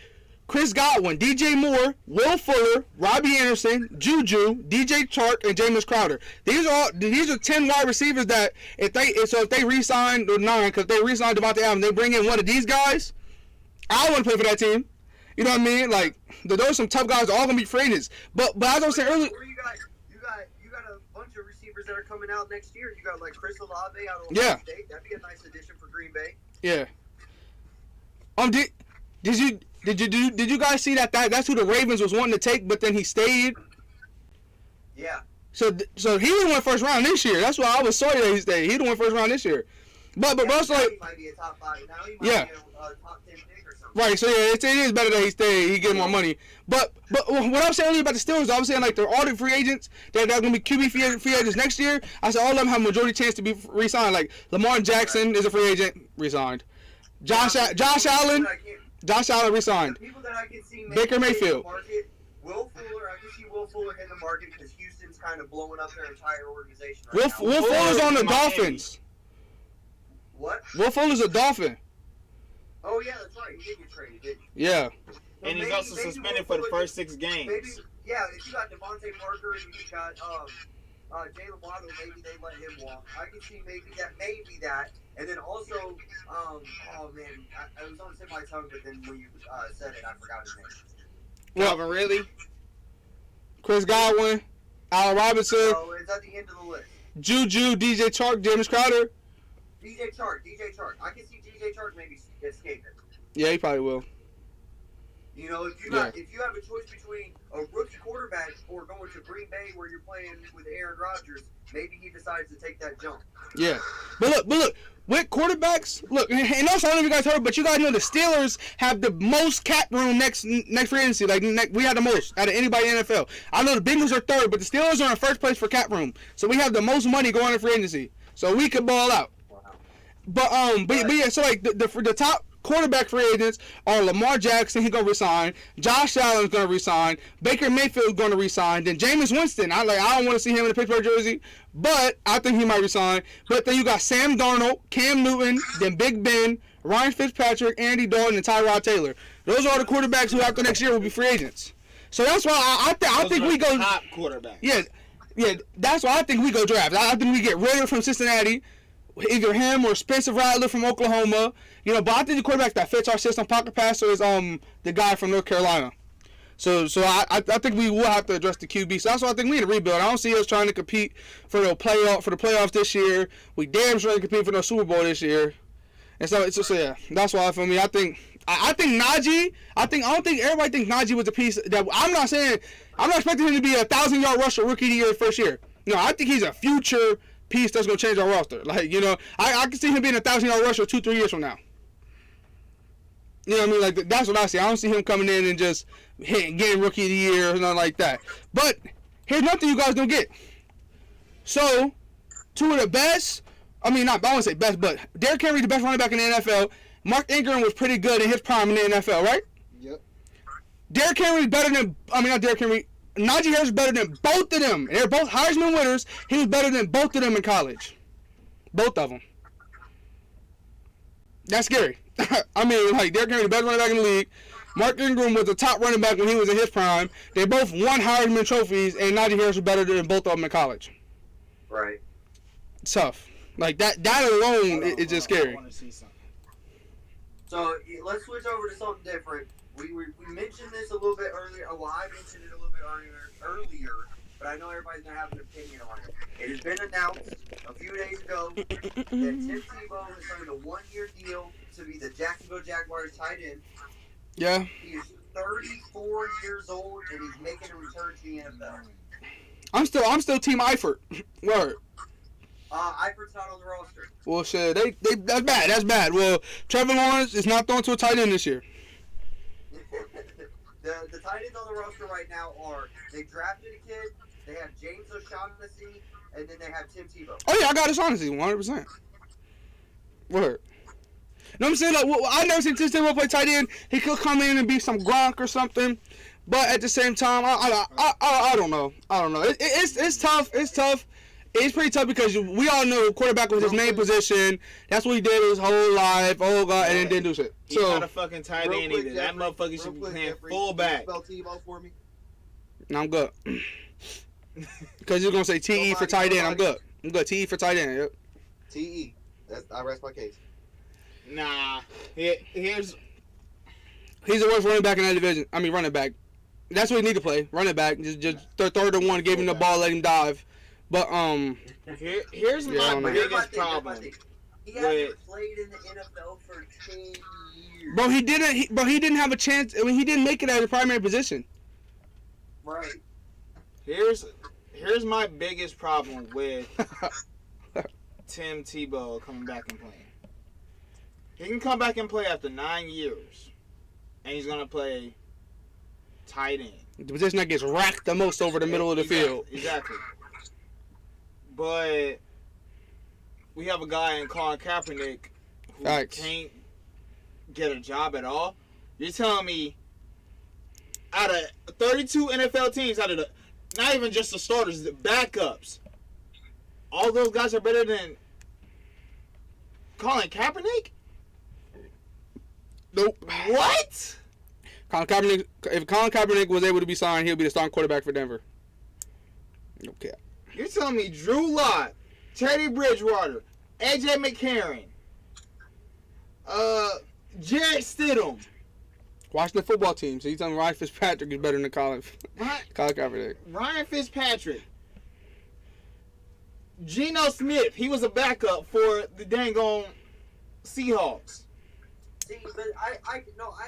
Chris Godwin, DJ Moore, Will Fuller, Robbie Anderson, Juju, DJ Chark, and Jameis Crowder. These are 10 wide receivers that if they re-sign, or 9, because they re-sign Devontae Adams, they bring in one of these guys, I want to play for that team. You know what I mean? Like, those are some tough guys. They're all going to be free agents. But as I was saying earlier, you got a bunch of receivers that are coming out next year. You got like Chris Olave out of Yeah. Ohio State. That'd be a nice addition for Green Bay. yeah. Did you guys see that's who the Ravens was wanting to take, but then he stayed? Yeah. So he would win first round this year. That's why I was sorry that he stayed. He'd win first round this year. But also, now like, he might be a top 5. Now he might Yeah. be a top 10 pick or something. right, so yeah, it is better that he stayed. He get more money. But what I was saying earlier about the Steelers, I was saying like they're all the free agents. They're going to be QB free agents next year. I said all of them have a majority chance to be re-signed. Like Lamar Jackson is a free agent, re-signed. Josh Allen re-signed. The people that I can see Baker Mayfield. the market, Will Fuller. I can see Will Fuller hitting the market because Houston's kind of blowing up their entire organization right now. Will Fuller's on the Miami. Dolphins. What? Will Fuller's a Dolphin. Oh yeah, that's right. He did get traded, didn't he? Yeah. So And he's maybe- also maybe suspended Will for the Fuller- first 6 games. Maybe, yeah. If you got Devontae Parker and you got Jalen Waddle, maybe they let him walk. I can see maybe that, and then also, oh man, I was on the tip of my tongue, but then when you said it, I forgot his name. Calvin Ridley. Chris Godwin, Al Robinson, So it's at the end of the list. Juju, DJ Chark, James Crowder. DJ Chark. I can see DJ Chark maybe escaping. Yeah, he probably will. You know, if you have a choice between a rookie quarterback or going to Green Bay where you're playing with Aaron Rodgers, maybe he decides to take that jump. Yeah. But look, with quarterbacks, look, and also I don't know if you guys heard, but you guys know the Steelers have the most cap room next free agency. Like, we have the most out of anybody in the NFL. I know the Bengals are third, but the Steelers are in first place for cap room. So we have the most money going in free agency. So we could ball out. Wow. But yeah, so like the top quarterback free agents are Lamar Jackson, he's gonna resign. Josh Allen's gonna resign. Baker Mayfield's gonna resign. Then Jameis Winston, I don't want to see him in the Pittsburgh jersey, but I think he might resign. But then you got Sam Darnold, Cam Newton, then Big Ben, Ryan Fitzpatrick, Andy Dalton, and Tyrod Taylor. Those are the quarterbacks who after next year will be free agents. So that's why I think we go top quarterback. Yeah, that's why I think we go draft. I think we get Ritter from Cincinnati, either him or Spencer Rattler from Oklahoma. You know, but I think the quarterback that fits our system, pocket passer, is the guy from North Carolina. So I think we will have to address the QB. So that's why I think we need to rebuild. I don't see us trying to compete for the playoffs this year. We damn sure to compete for the Super Bowl this year. And so it's just that's why for me I think Najee. I don't think everybody thinks Najee was the piece that I'm not expecting him to be a 1,000-yard rusher rookie of the year first year. No, I think he's a future piece that's gonna change our roster. Like, you know, I can see him being a 1,000-yard rusher 2-3 years from now. You know what I mean? Like, that's what I see. I don't see him coming in and just getting rookie of the year or nothing like that. But here's nothing you guys don't get. So, two of the best. I mean, I won't say best, but Derrick Henry, the best running back in the NFL. Mark Ingram was pretty good in his prime in the NFL, right? Yep. Derrick Henry better than. I mean, not Derrick Henry. Najee Harris is better than both of them. And they're both Heisman winners. He was better than both of them in college. Both of them. That's scary. I mean, like, Derrick Henry, the best running back in the league. Mark Ingram was the top running back when he was in his prime. They both won Heisman trophies, and Najee Harris was better than both of them in college. Right. It's tough. Like, that alone is just scary. I want to see something. So let's switch over to something different. We mentioned this a little bit earlier. Well, I mentioned it a little bit earlier, but I know everybody's gonna have an opinion on it. It has been announced a few days ago that Tim Tebow has signed a 1-year deal to be the Jacksonville Jaguars tight end. Yeah. He is 34 years old and he's making a return to the NFL. I'm still Team Eifert. Word. Eifert's not on the roster. Well, shit, that's bad. That's bad. Well, Trevor Lawrence is not throwing to a tight end this year. The tight ends on the roster right now are, they drafted a kid, they have James O'Shaughnessy, and then they have Tim Tebow. Oh, yeah, I got O'Shaughnessy, 100%. Word. You know what I'm saying? Like, well, I never seen Tim Tebow play tight end. He could come in and be some Gronk or something. But at the same time, I don't know. I don't know. It's tough. It's tough. It's pretty tough because we all know quarterback was his main position. That's what he did his whole life. Oh God, and then didn't do shit. He's not a fucking tight end either. That motherfucker should be playing fullback. Spell Tebow for me. No, I'm good. Because you're gonna say TE for tight end. I'm good. I'm good. TE for tight end. Yep. TE. I rest my case. Nah. He's the worst running back in that division. I mean, running back. That's what he need to play. Running back. Just third and one, gave him the ball, let him dive. But here's my biggest problem. He hasn't played in the NFL for 10 years. Bro, he didn't have a chance. I mean, he didn't make it at a primary position. Right. Here's my biggest problem with Tim Tebow coming back and playing. He can come back and play after 9 years, and he's gonna play tight end. The position that gets racked the most over the middle of the field. Exactly. But we have a guy in Colin Kaepernick who can't get a job at all. You're telling me out of 32 NFL teams, out of the not even just the starters, the backups, all those guys are better than Colin Kaepernick? Nope. What? If Colin Kaepernick was able to be signed, he'll be the starting quarterback for Denver. Okay. You're telling me Drew Lock, Teddy Bridgewater, AJ McCarron, Jarrett Stidham. Washington football team. So you telling me Ryan Fitzpatrick is better than Colin Kaepernick? Ryan Fitzpatrick. Geno Smith. He was a backup for the dang on Seahawks. See, but I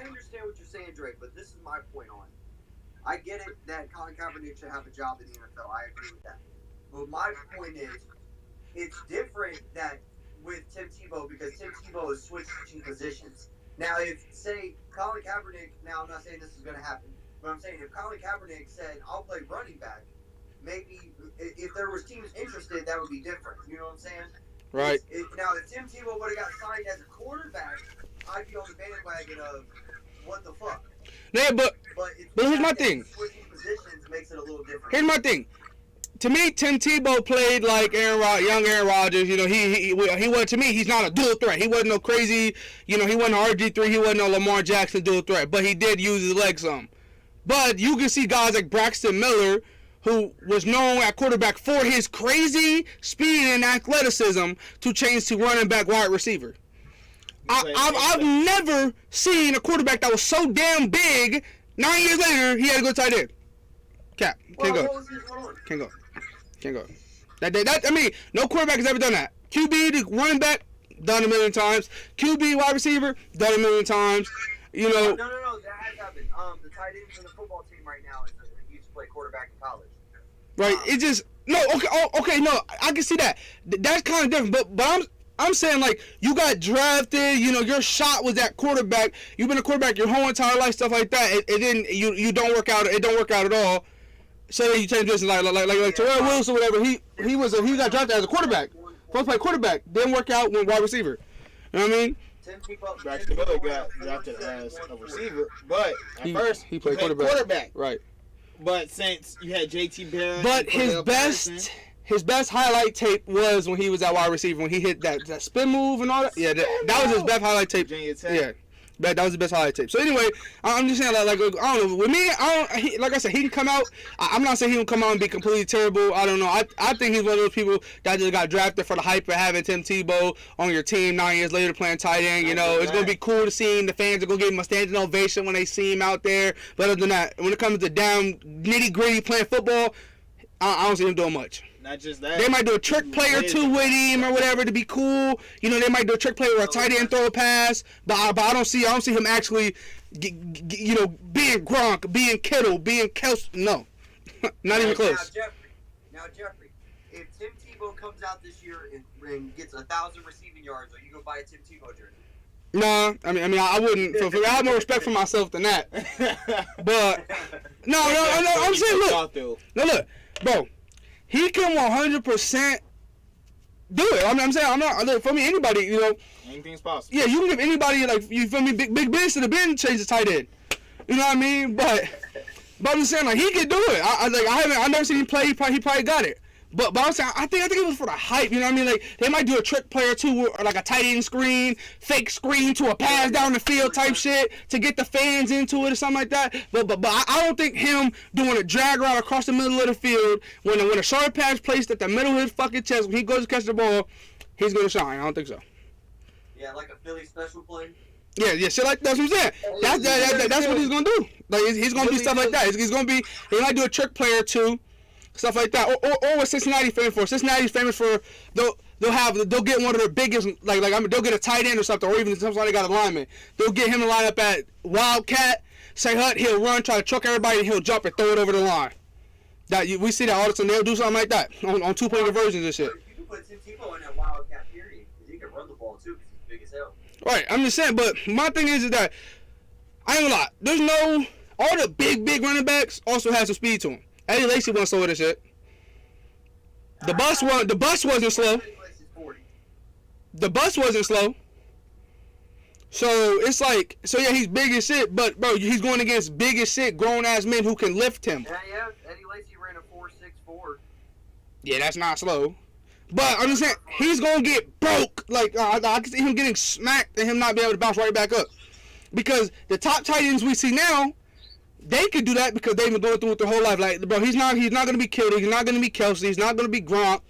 understand what you're saying, Drake, but this is my point on it. I get it that Colin Kaepernick should have a job in the NFL. I agree with that. But my point is, it's different that with Tim Tebow because Tim Tebow is switching positions. Now, if, say, Colin Kaepernick, now I'm not saying this is going to happen, but I'm saying if Colin Kaepernick said, I'll play running back, maybe if there was teams interested, that would be different. You know what I'm saying? Right. Now, if Tim Tebow would have got signed as a quarterback, I'd be on the bandwagon of what the fuck. Yeah, but here's my thing. Switching positions makes it a little different. Here's my thing. To me, Tim Tebow played like young Aaron Rodgers. You know, he was, to me, he's not a dual threat. He wasn't no crazy, you know, he wasn't RG3. He wasn't no Lamar Jackson dual threat. But he did use his legs some. But you can see guys like Braxton Miller, who was known at quarterback for his crazy speed and athleticism, to change to running back wide receiver. I've never seen a quarterback that was so damn big. 9 years later, he had to go tight end. Cap. Can't go. That I mean, no quarterback has ever done that. QB to running back, done a million times. QB wide receiver, done a million times. You know. No, that has happened. The tight ends in the football team right now used to play quarterback in college. Right. It just no. Okay. No, I can see that. That's kind of different. But I'm saying, like, you got drafted, you know, your shot was at quarterback. You've been a quarterback your whole entire life, stuff like that. It didn't, you don't work out. It don't work out at all. So then you change positions, like Terrell Willis or whatever. He got drafted as a quarterback. Supposed to play quarterback. Didn't work out, went wide receiver. You know what I mean? Braxton Miller got drafted as a receiver, but at first he played quarterback. Right. But since you had JT Barrett, but his best highlight tape was when he was at wide receiver, when he hit that spin move and all that. Yeah, that was his best highlight tape. Yeah, that was his best highlight tape. So anyway, I'm just saying, like I don't know. With me, like I said, he can come out. I'm not saying he can come out and be completely terrible. I don't know. I think he's one of those people that just got drafted for the hype of having Tim Tebow on your team 9 years later playing tight end. You know, it's gonna be cool to see him. The fans are gonna give him a standing ovation when they see him out there. But other than that, when it comes to down nitty gritty playing football, I don't see him doing much. Not just that. They might do a trick play or two with him or whatever to be cool. You know, they might do a trick play where a tight end throw a pass. But I don't see him actually, you know, being Gronk, being Kittle, being Kelsey. No, not even close. Now Jeffrey, if Tim Tebow comes out this year and gets 1,000 receiving yards, are you gonna buy a Tim Tebow jersey? No, I mean, I wouldn't. I have more respect for myself than that. But no. I'm saying, look, bro. He can 100% do it. I'm saying, I'm not, for me, anybody, you know. Anything's possible. Yeah, you can give anybody, like, you feel me, Big Ben should have been changed to tight end. You know what I mean? But But I'm just saying, like, he could do it. I've never seen him play. He probably got it. But I'm saying, I think it was for the hype. You know what I mean? Like, they might do a trick play or two, or like a tight end screen, fake screen to a pass down the field type shit to get the fans into it or something like that. But I don't think him doing a drag route across the middle of the field when a short pass placed at the middle of his fucking chest when he goes to catch the ball, he's gonna shine. I don't think so. Yeah, like a Philly special play. Yeah, shit like that's what I'm saying. That's what he's gonna do. Like he's gonna do stuff like that. He might do a trick play or two. Stuff like that, or what Cincinnati famous for? Cincinnati's famous for they'll get one of their biggest they'll get a tight end or something, or even somebody got a lineman. They'll get him to line up at Wildcat, say hut, he'll run, try to truck everybody, and he'll jump and throw it over the line. We see that all the time. They'll do something like that on 2-point conversions and shit. You can put Tim Tebow in that Wildcat period because he can run the ball too because he's big as hell. Right, I'm just saying. But my thing is that I ain't gonna lie. There's no all the big running backs also have some speed to them. Eddie Lacy wasn't slow with this shit. The bus wasn't slow. The bus wasn't slow. So it's like, yeah, he's big as shit, but bro, he's going against big as shit grown ass men who can lift him. Yeah. Eddie Lacy ran a 4.64. Yeah, that's not slow. But I'm just saying, he's gonna get broke. Like I can see him getting smacked and him not be able to bounce right back up. Because the top tight ends we see now, they could do that because they've been going through it their whole life. Like, bro, he's not gonna be Kittle, he's not gonna be Kelsey, he's not gonna be Gronk.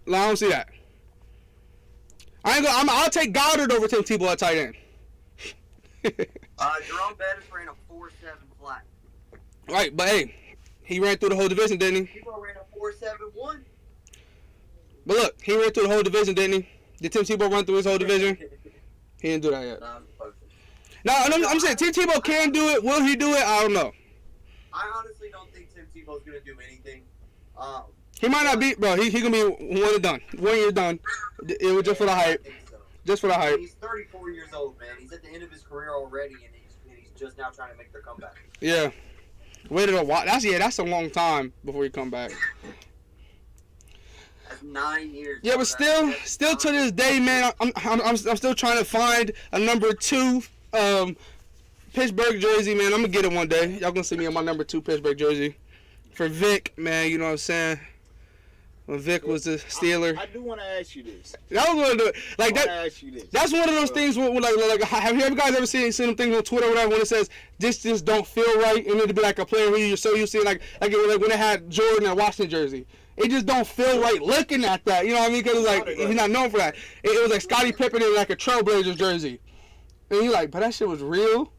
Like, I don't see that. I'll take Goddard over Tim Tebow at tight end. Jerome Bettis ran a 4.7 flat. Right, but hey, he ran through the whole division, didn't he? Tebow ran a 4.71. But look, he ran through the whole division, didn't he? Did Tim Tebow run through his whole division? He didn't do that yet. No, I'm saying Tim Tebow can do it. Will he do it? I don't know. I honestly don't think Tim Tebow's gonna do anything. He might not be, bro. He gonna be one and done. 1 year done. It was just for the hype. So. Just for the hype. He's 34 years old, man. He's at the end of his career already, and he's just now trying to make their comeback. Yeah. Waited a while. That's a long time before you come back. That's 9 years. Yeah, but still to this day, man, I'm still trying to find a number 2 Pittsburgh jersey, man. I'm gonna get it one day. Y'all gonna see me in my number 2 Pittsburgh jersey for Vic, man. You know what I'm saying? When Vic was the Steeler. I do want to ask you this. I was gonna do it like that. Ask you this. That's one of those things where like have you guys ever seen them things on Twitter or whatever when it says this just don't feel right, and it'd be like a player who you're so used to like when they had Jordan and Washington jersey. It just don't feel right looking at that. You know what I mean? Because like he's not known for that. It was like Scottie Pippen in like a Trailblazers jersey, and you're like, but that shit was real.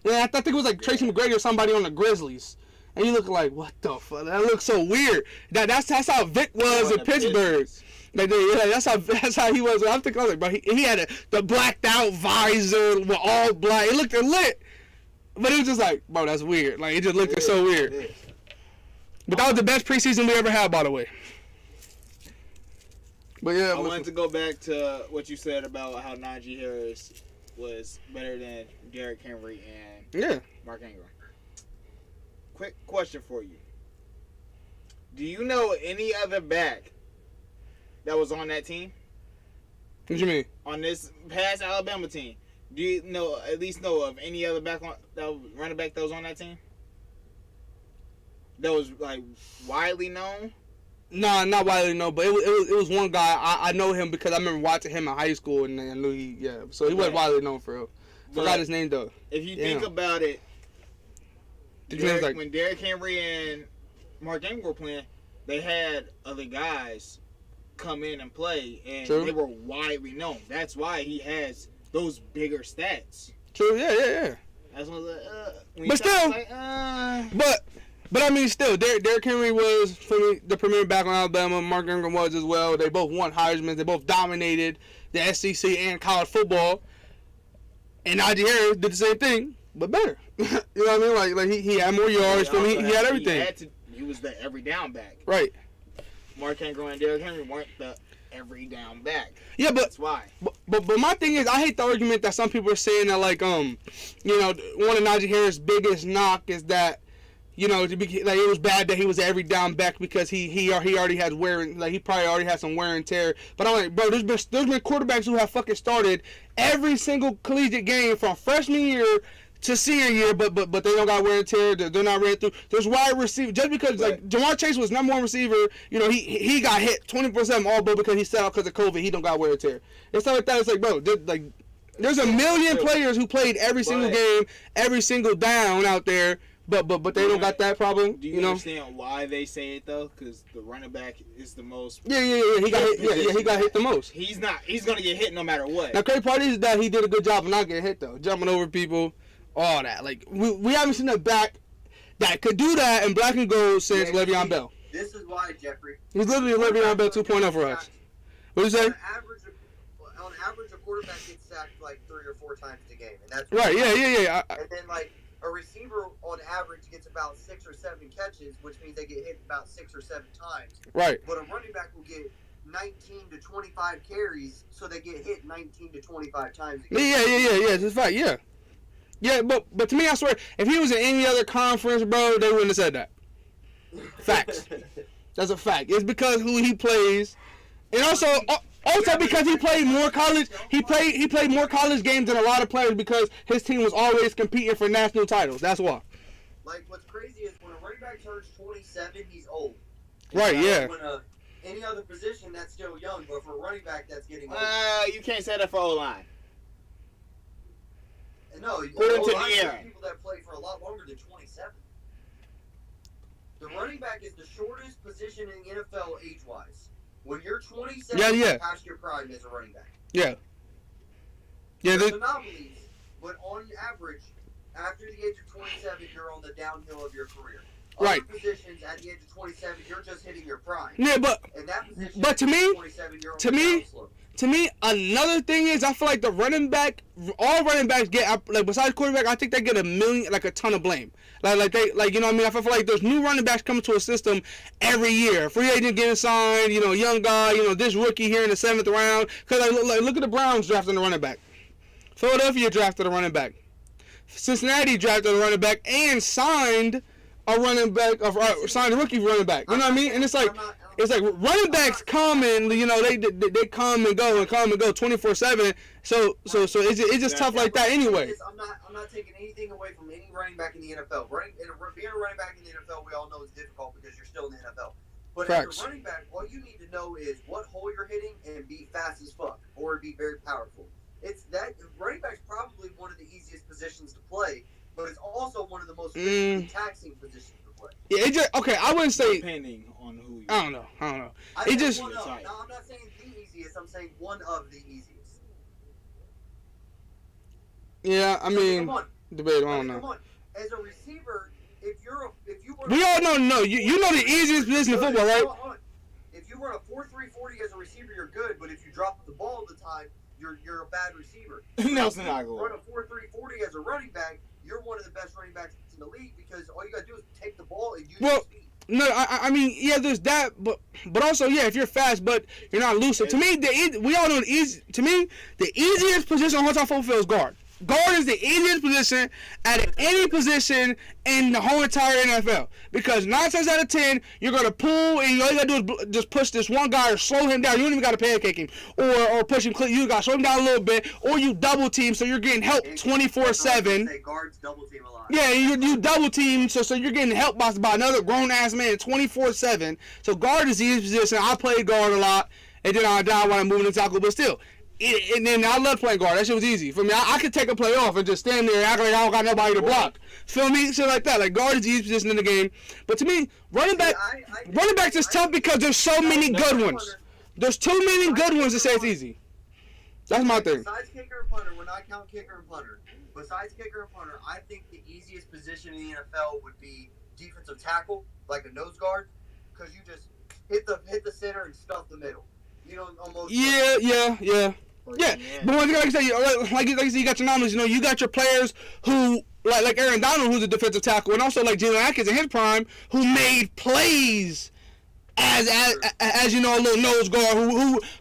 Yeah, I think it was like Tracy McGrady or somebody on the Grizzlies. And you look like, what the fuck? That looks so weird. That's how Vic was in Pittsburgh. Like, yeah, that's how he was. I'm thinking, I was like, bro, he had the blacked out visor with all black. It looked lit, but it was just like, bro, that's weird. Like, it just looked so weird. But that was the best preseason we ever had, by the way. But yeah, I wanted to go back to what you said about how Najee Harris was better than Derrick Henry and Mark Ingram. Quick question for you. Do you know any other back that was on that team? What you mean? On this past Alabama team. Do you at least know of any other running back that was on that team? That was like widely known? Nah, not widely known, but it was one guy. I know him because I remember watching him in high school and I knew so he wasn't widely known for real. Forgot his name though. If you think about it, when Derrick Henry and Mark Ingram were playing, they had other guys come in and play, and they were widely known. That's why he has those bigger stats. True, yeah. That's what but still, but I mean, still, Derrick Henry was for me the premier back on Alabama. Mark Ingram was as well. They both won Heisman. They both dominated the SEC and college football. And Najee Harris did the same thing, but better. You know what I mean? Like he had more yards for me. He had everything. He was the every down back. Right. Mark Ingram and Derrick Henry weren't the every down back. Yeah, but that's why. But my thing is, I hate the argument that some people are saying that one of Najee Harris' biggest knock is that it was bad that he was every down back because he already has he probably already had some wear and tear. But I'm like, bro, there's been quarterbacks who have fucking started every single collegiate game from freshman year to senior year, but they don't got wear and tear. They're not ran through. There's wide receiver just because like Jamar Chase was number one receiver. You know he got hit 24/7 all but because he sat out because of COVID. He don't got wear and tear. And stuff like that. It's like bro, there's a million players who played every single game, every single down out there. But they don't got that problem. Do you understand why they say it though? Because the running back is the most. Yeah. He got hit. Yeah, he got hit the most. He's gonna get hit no matter what. Now, crazy part is that he did a good job of not getting hit though, jumping over people, all that. Like we haven't seen a back that could do that in black and gold since Le'Veon Bell. This is why, Jeffrey. He's literally a Le'Veon Bell 2.0 for us. What do you say? On average, a quarterback gets sacked like 3 or 4 times a game, and that's right. Yeah. And then like a receiver on average gets about 6 or 7 catches, which means they get hit about 6 or 7 times. Right. But a running back will get 19 to 25 carries, so they get hit 19 to 25 times a game. Yeah. It's a fact. Yeah. Yeah, but to me, I swear, if he was in any other conference, bro, they wouldn't have said that. Facts. That's a fact. It's because who he plays, and also because he played more college. He played more college games than a lot of players because his team was always competing for national titles. That's why. Like what's crazy is when a running back turns 27, he's old. Right. Yeah. When any other position, that's still young, but for a running back, that's getting old. You can't say that for O-line. No, put him to the air. People that play for a lot longer than 27. The running back is the shortest position in the NFL age-wise. When you're 27, you're past your prime as a running back. Yeah. There's anomalies, but on average, after the age of 27, you're on the downhill of your career. Other positions at the age of 27, you're just hitting your prime. Yeah, but to me, 27, you're on the downslope. To me, another thing is I feel like the running back, all running backs get like besides quarterback, I think they get a ton of blame. Like you know what I mean? I feel like there's new running backs coming to a system every year. Free agent getting signed, young guy, this rookie here in the 7th round. Because look at the Browns drafting a running back. Philadelphia drafted a running back. Cincinnati drafted a running back and signed a running back, signed a rookie running back. You know what I mean? And it's like running backs come and they come and go 24/7. So it's just tough like that anyway. I'm not taking anything away from any running back in the NFL. Being a running back in the NFL, we all know is difficult because you're still in the NFL. But as a running back, all you need to know is what hole you're hitting and be fast as fuck or be very powerful. It's that running back's probably one of the easiest positions to play, but it's also one of the most physically taxing positions to play. Yeah, I wouldn't say depending on who you. I don't know. No, I'm not saying the easiest. I'm saying one of the easiest. Yeah, I mean, debatable. I don't know. Come on, as a receiver, we all know. No, you know the easiest position in football, right? If you run a 4.340 as a receiver, you're good. But if you drop the ball all the time, you're a bad receiver. Nelson Aguilar. Run a 4.340 as a running back, you're one of the best running backs in the league because all you gotta do is take the ball and use your speed. No, I mean, yeah, there's that, but also, yeah, if you're fast, but you're not elusive. To me, we all know the easiest position on the football field is guard. Guard is the easiest position at any position in the whole entire NFL. Because 9 times out of 10, you're going to pull, and all you got to do is just push this one guy or slow him down. You don't even got to pancake him. Or push him. You got to slow him down a little bit. Or you double team, so you're getting help 24/7. Guards double team a lot. Yeah, you double team, so you're getting helped by another grown-ass man 24/7. So guard is the easiest position. I played guard a lot, and then I died when I moved into tackle, but still. And then I love playing guard. That shit was easy for me. I could take a play off and just stand there and act like I don't got nobody to block. Feel me? Shit like that. Like guard is the easiest position in the game. But to me, running backs is tough because there's so many good ones. There's too many good ones to say it's easy. That's my thing. Besides kicker and punter, when I count kicker and punter, besides kicker and punter, I think the easiest position in the NFL would be defensive tackle, like a nose guard, because you just hit the center and stuff the middle. You know, almost. Yeah. But one thing, like I said, like you said, you got your anomalies. You got your players who, like Aaron Donald, who's a defensive tackle, and also like Jalen Atkins in his prime, who made plays as you know, a little nose guard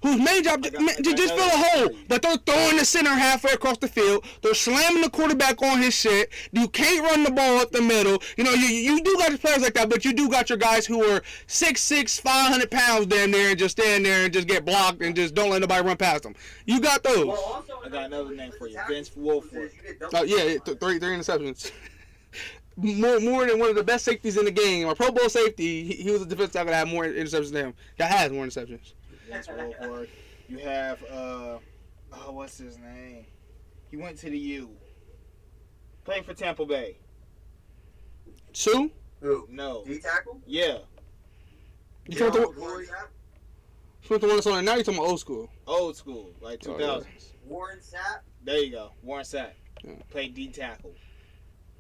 whose main job to just fill a hole. But they're throwing the center halfway across the field. They're slamming the quarterback on his shit. You can't run the ball up the middle. You know, you do got players like that, but you do got your guys who are 6'6", 500 pounds damn near and just stand there and just get blocked and just don't let nobody run past them. You got those. Well, also, I got another name for you, Vince Wilfork. Yeah, three interceptions. More than one of the best safeties in the game. A Pro Bowl safety, he was a defensive tackle that had more interceptions than him. That has more interceptions. Vince Wilfork. You have what's his name? He went to the U. Played for Tampa Bay. Sue? Who? No. D-tackle? Yeah. You talking about Warren the one that's on it now? You talking about old school? Old school, like 2000s. Warren Sapp? There you go. Warren Sapp. Yeah. Played D tackle.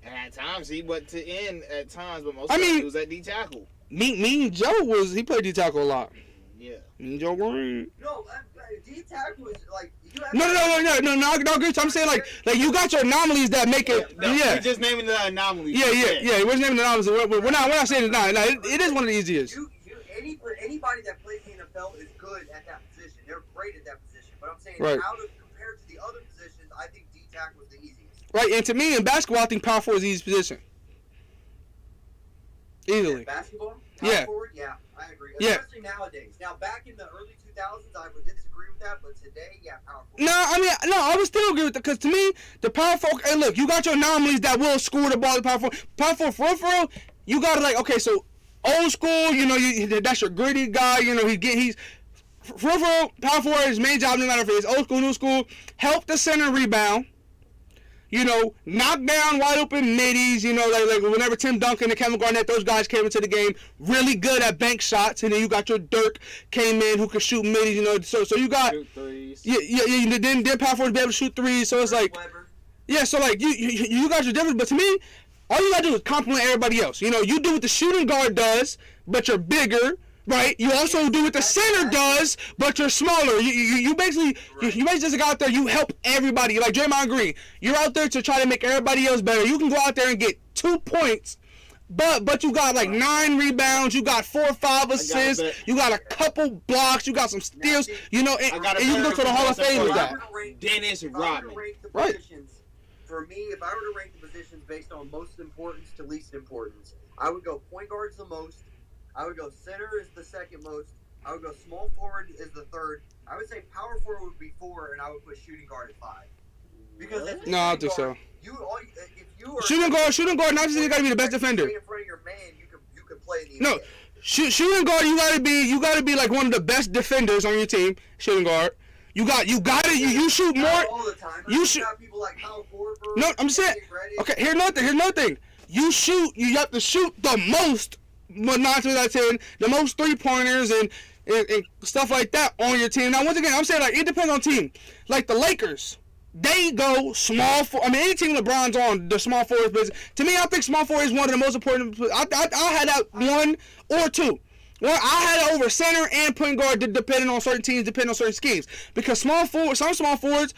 And at times he went to end at times, but most I of mean, he was at D tackle. Mean Joe he played D tackle a lot. Yeah. Mean Joe Green. No, D-tackle is like you have. No. I agree. I'm saying like you got your anomalies that make it. Yeah. We're just naming the anomalies. Yeah. We're just naming the anomalies. We're not saying it's not. No, it is one of the easiest. Anybody that plays in the NFL is good at that position. They're great at that position. But I'm saying Right. compared to the other positions, I think D-tackle was the easiest. Right, and to me in basketball, I think power forward is the easiest position. Easily. Basketball? Yeah. Forward? Yeah, I agree. Yeah. Especially nowadays. Now, back in the early 2000s, I would disagree with that, but today, yeah, power forward. I would still agree with that because to me, the power forward. And look, you got your anomalies that will score the ball. The power forward, for real, you got to like okay, so old school, you know, that's your gritty guy. You know, he's for real, power forward. His main job, no matter if it's old school, new school, help the center rebound. You know, knock down wide open middies, you know, like whenever Tim Duncan and Kevin Garnett, those guys came into the game, really good at bank shots, and then you got your Dirk came in who could shoot middies, you know, so you got Shoot threes. yeah, then power forward to be able to shoot threes, so it's like Weber. yeah, so like you got your difference, but to me, all you gotta do is compliment everybody else. You know, you do what the shooting guard does, but you're bigger. Right, you also do what the center does, but you're smaller. You basically just go out there. You help everybody. Like Draymond Green, you're out there to try to make everybody else better. You can go out there and get 2 points, but you got like 9 rebounds. You got 4 or 5 assists. You got a couple blocks. You got some steals. You know, and you can go to the Hall of Fame with that. Dennis Rodman. Right. For me, if I were to rank the positions based on most importance to least importance, I would go point guard's the most. I would go center is the second most. I would go small forward is the third. I would say power forward would be 4, and I would put shooting guard at 5. Because No, I don't think so. If you are Shooting guard, not just you gotta be the best defender. in front of your man, you can play in the No, NBA. shooting guard, you gotta be like one of the best defenders on your team. Shooting guard, you shoot more. Not all the time. You shoot. Got people like Kyle Korver, No, I'm saying. Okay, here's another thing. You have to shoot the most. But 9 times out of 10, the most 3-pointers and stuff like that on your team. Now, once again, I'm saying like it depends on team. Like the Lakers, they go small for. I mean, any team LeBron's on, the small forward position. To me, I think small forward is one of the most important. I had out 1 or 2. Well, I had it over center and point guard depending on certain teams, depending on certain schemes. Because some small forwards,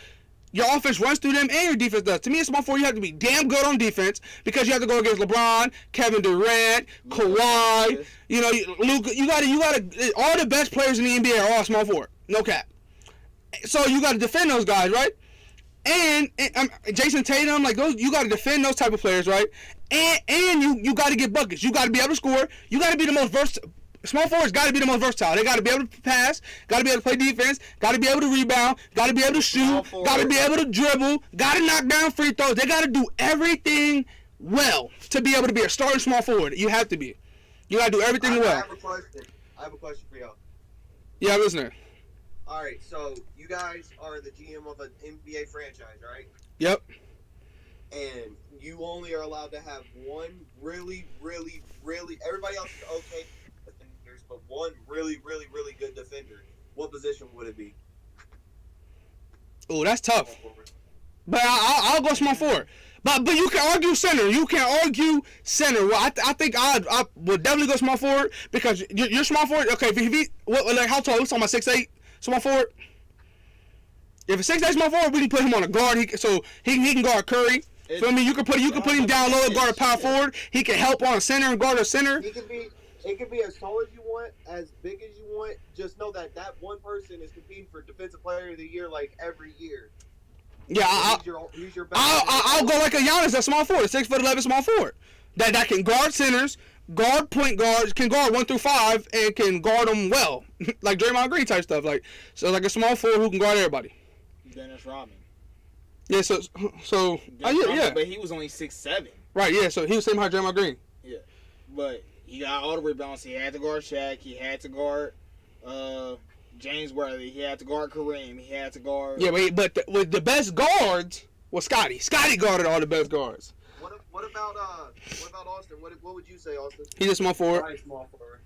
your offense runs through them and your defense does. To me, as small forward, you have to be damn good on defense because you have to go against LeBron, Kevin Durant, Kawhi, you know, Luka. You got to. All the best players in the NBA are all small forward. No cap. So you got to defend those guys, right? And Jason Tatum, like those, you got to defend those type of players, right? And you got to get buckets. You got to be able to score. You got to be the most versatile. Small forwards got to be the most versatile. They got to be able to pass, got to be able to play defense, got to be able to rebound, got to be able to shoot, got to be able to dribble, got to knock down free throws. They got to do everything well to be able to be a starting small forward. You have to be. You got to do everything well. I have a question for y'all. Yeah, I'm listening. All right, so you guys are the GM of an NBA franchise, right? Yep. And you only are allowed to have one really, everybody else is okay defenders, but one really good defender. What position would it be? Oh, that's tough. But I'll go small forward. But you can argue center. You can argue center. Well, I think I would definitely go small forward because you're small forward. Okay, if he like how tall? We're talking about 6'8", small forward. If it's 6'8" small forward, we can put him on a guard. He can guard Curry. Feel me? You can put him down low, guard a power forward. He can help on a center and guard a center. He can be it can be as tall as you want, as big as you want. Just know that one person is competing for Defensive Player of the Year like every year. Yeah, He's your best I'll go like a Giannis, a small forward, 6'11" small forward that can guard centers, guard point guards, can guard 1 through 5, and can guard them well, like Draymond Green type stuff. Like a small forward who can guard everybody. Dennis Rodman. Yeah, so yeah. But he was only 6'7". Right, yeah. So he was same height Draymond Green. Yeah, but he got all the rebounds. He had to guard Shaq. He had to guard James Worthy. He had to guard Kareem. He had to guard. Yeah, but with the best guards was Scotty. Scotty guarded all the best guards. What about Austin? What would you say, Austin? He's a small forward. Right, small forward.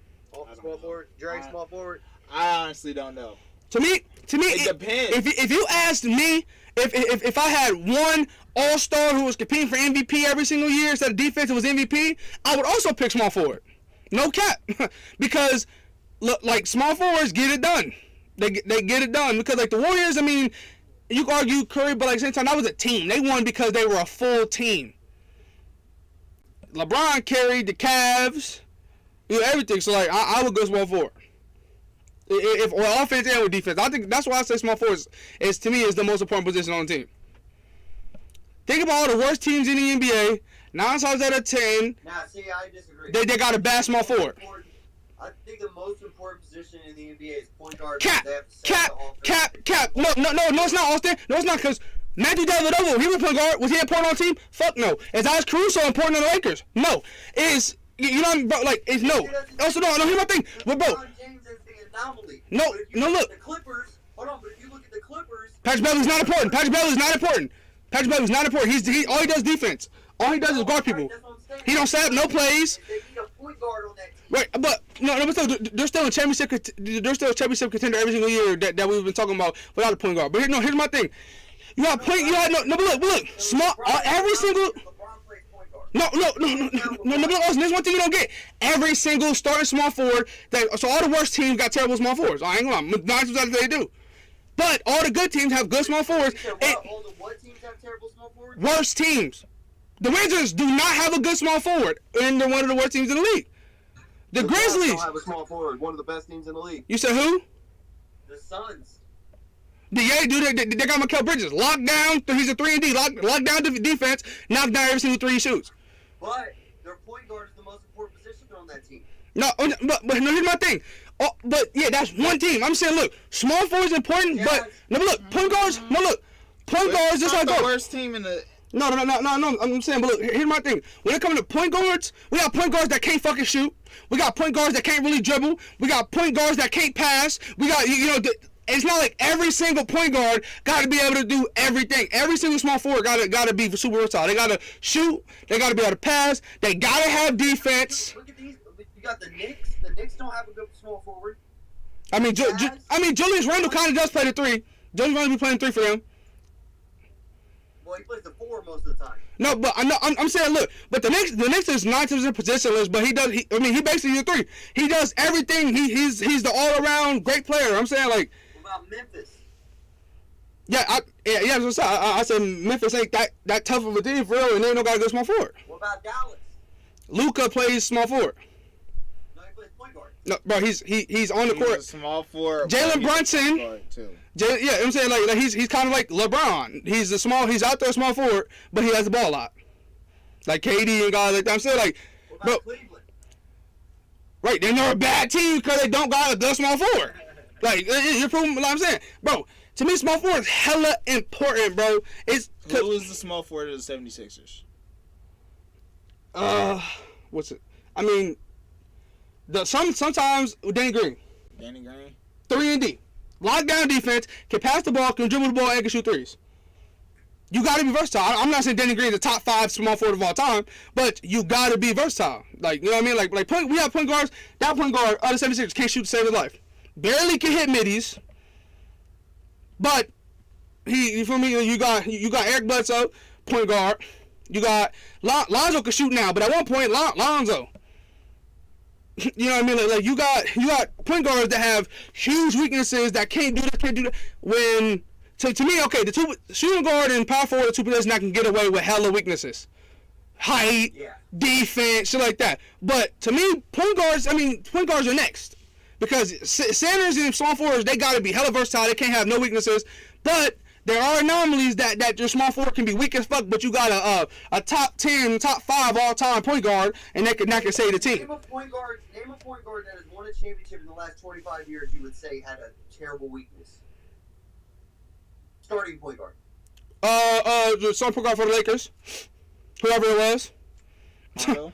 Small forward. Drake, small forward. I honestly don't know. To me, It depends. If you asked me, if I had one all-star who was competing for MVP every single year instead of defense was MVP, I would also pick small forward. No cap, because look, like small forwards get it done. They get it done because like the Warriors. I mean, you can argue Curry, but like same time that was a team. They won because they were a full team. LeBron carried the Cavs, everything. So like I would go small forward. If offense and with defense, I think that's why I say small forwards is to me is the most important position on the team. Think about all the worst teams in the NBA. 9 times out of 10, Now, see, I disagree. they got a bad small forward. I think the most important position in the NBA is point guard. Cap. They have to set the offense. No, it's not Austin. No, it's not because Matthew Dellavedova, he was point guard. Was he important on the team? Fuck no. Is Alex Caruso important on the Lakers? No. You know, bro, like, it's no. Also, no, here's my thing. But, bro. LeBron James is the anomaly. No, But if you no, look look. at the Clippers, hold on, but if you look at the Clippers, Patrick Beverly's not important. Patrick Beverly's not important. All he does defense. All he does is guard people. that's what I'm saying. He don't set up no plays. They need a point guard on that team. Right, but but still, they're still a championship. They're still a championship contender every single year that we've been talking about without a point guard. But here's my thing. You got point. You had no. But look. Small. Every single. LeBron plays point guard. No. But Austin, there's one thing you don't get. Every single starting small forward. So all the worst teams got terrible small forwards. I ain't gonna lie. 9 times out of 10 they do. But all the good teams have good small forwards. You said all the what teams have terrible small forwards? Worst teams. The Wizards do not have a good small forward, and they're one of the worst teams in the league. The Grizzlies. Don't have a small forward. One of the best teams in the league. You said who? The Suns. They got Mikal Bridges. Locked down. He's a 3-and-D. Locked down defense. Knocked down every single 3 he shoots. But their point guard is the most important position on that team. No, but here's my thing. But yeah, that's one team. I'm saying, look, small forwards important, Yeah, but point guards. Point guards just like the go. worst team in the. No. I'm saying, but look, here's my thing. When it comes to point guards, we got point guards that can't fucking shoot. We got point guards that can't really dribble. We got point guards that can't pass. We got it's not like every single point guard got to be able to do everything. Every single small forward got to be super versatile. They got to shoot. They got to be able to pass. They got to have defense. Look at these. You got the Knicks. The Knicks don't have a good small forward. I mean, Julius Randle kind of does play the 3. Julius Randle be playing 3 for them. Well, he plays the 4 most of the time. No, but I'm saying, look, but the Knicks is 9 times positionless, but he basically is a 3. He does everything. He's the all around great player. I'm saying, like. What about Memphis? I said Memphis ain't that tough of a team for real, and they ain't no got a good small forward. What about Dallas? Luka plays small forward. No, he plays point guard. No, bro, he's on the He's a court. small forward. Jalen Brunson. I'm saying like he's kind of like LeBron. He's out there small forward, but he has the ball a lot. Like KD and guys like that. I'm saying like, What bro, about Cleveland? right? They're a bad team because they don't got a good small forward. Like you're proving what I'm saying, bro. To me, small forward is hella important, bro. Who is the small forward of the 76ers? What's it? I mean, sometimes Danny Green. Danny Green. 3-and-D. Lockdown defense, can pass the ball, can dribble the ball, and can shoot 3s. You got to be versatile. I'm not saying Danny Green is the top 5 small forward of all time, but you got to be versatile. Like, you know what I mean? Like we have point guards. That point guard, the 76ers can't shoot to save his life. Barely can hit middies, but you feel me? You got Eric Bledsoe, point guard. You got Lonzo can shoot now, but at one point Lonzo. You know what I mean? Like you got point guards that have huge weaknesses that can't do that. When to me, okay, the two shooting guard and power forward are 2 positions that can get away with hella weaknesses. height, Yeah. defense, shit like that. But to me, point guards are next. Because centers and small forwards, they got to be hella versatile. They can't have no weaknesses. But there are anomalies that your small forward can be weak as fuck, but you got a top 10, top 5 all-time point guard, and that can save the team. Name a point guard that has won a championship in the last 25 years you would say had a terrible weakness. Starting point guard. The starting point guard for the Lakers, whoever it was. Rondo?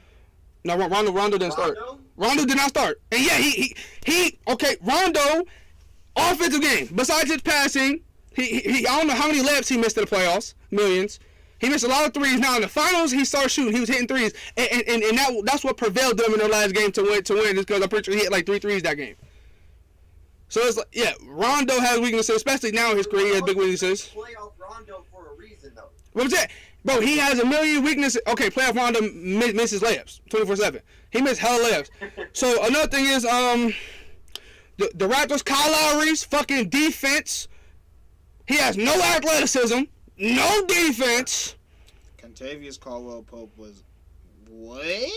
No, Rondo didn't start. Rondo? Rondo did not start. And yeah, he okay, Rondo, offensive game. Besides his passing, he I don't know how many layups he missed in the playoffs. Millions. He missed a lot of threes. Now in the finals, he started shooting. He was hitting threes, and that's what prevailed them in their last game to win. Just because I'm pretty sure he hit like 3 threes that game. So it's like, yeah, Rondo has weaknesses, especially now in his career. He has big weaknesses. Playoff Rondo for a reason though. What was that? Bro, he has a million weaknesses. Okay, playoff Rondo misses layups 24/7. He missed hella layups. So another thing is the Raptors, Kyle Lowry's fucking defense. He has no athleticism, no defense. Contavious Caldwell-Pope was what?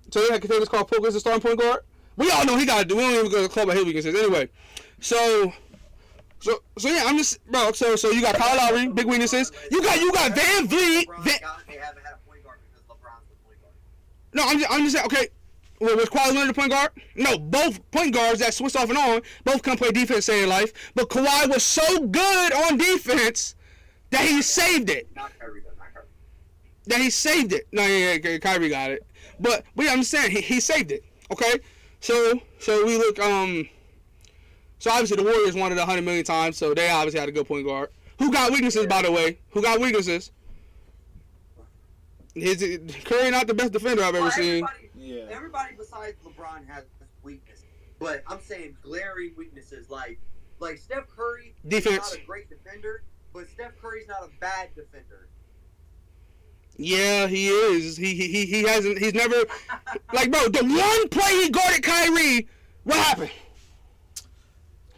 So yeah, Contavious Caldwell-Pope is the starting point guard. We all know he got to do. We don't even go to the club about his weaknesses anyway. So yeah, I'm just bro. So you got Kyle Lowry, big weaknesses. You got Van Vliet. They haven't had a point guard because LeBron's the point guard. No, I'm just saying. Okay, was Kawhi Leonard the point guard? No, both point guards that switch off and on both can play defense in life. But Kawhi was so good on defense that he saved it. Not Kyrie though, not Kyrie. That he saved it. No, yeah, Kyrie got it. But yeah, I'm just saying he saved it. Okay, so we look So obviously the Warriors won it 100 million times, so they obviously had a good point guard. Who got weaknesses, by the way? Who got weaknesses? Curry not the best defender I've ever seen. Everybody besides LeBron has weaknesses, but I'm saying glaring weaknesses like Steph Curry. Defense. Not a great defender, but Steph Curry's not a bad defender. Yeah, he is. He hasn't. He's never like bro. The one play he guarded Kyrie, what happened?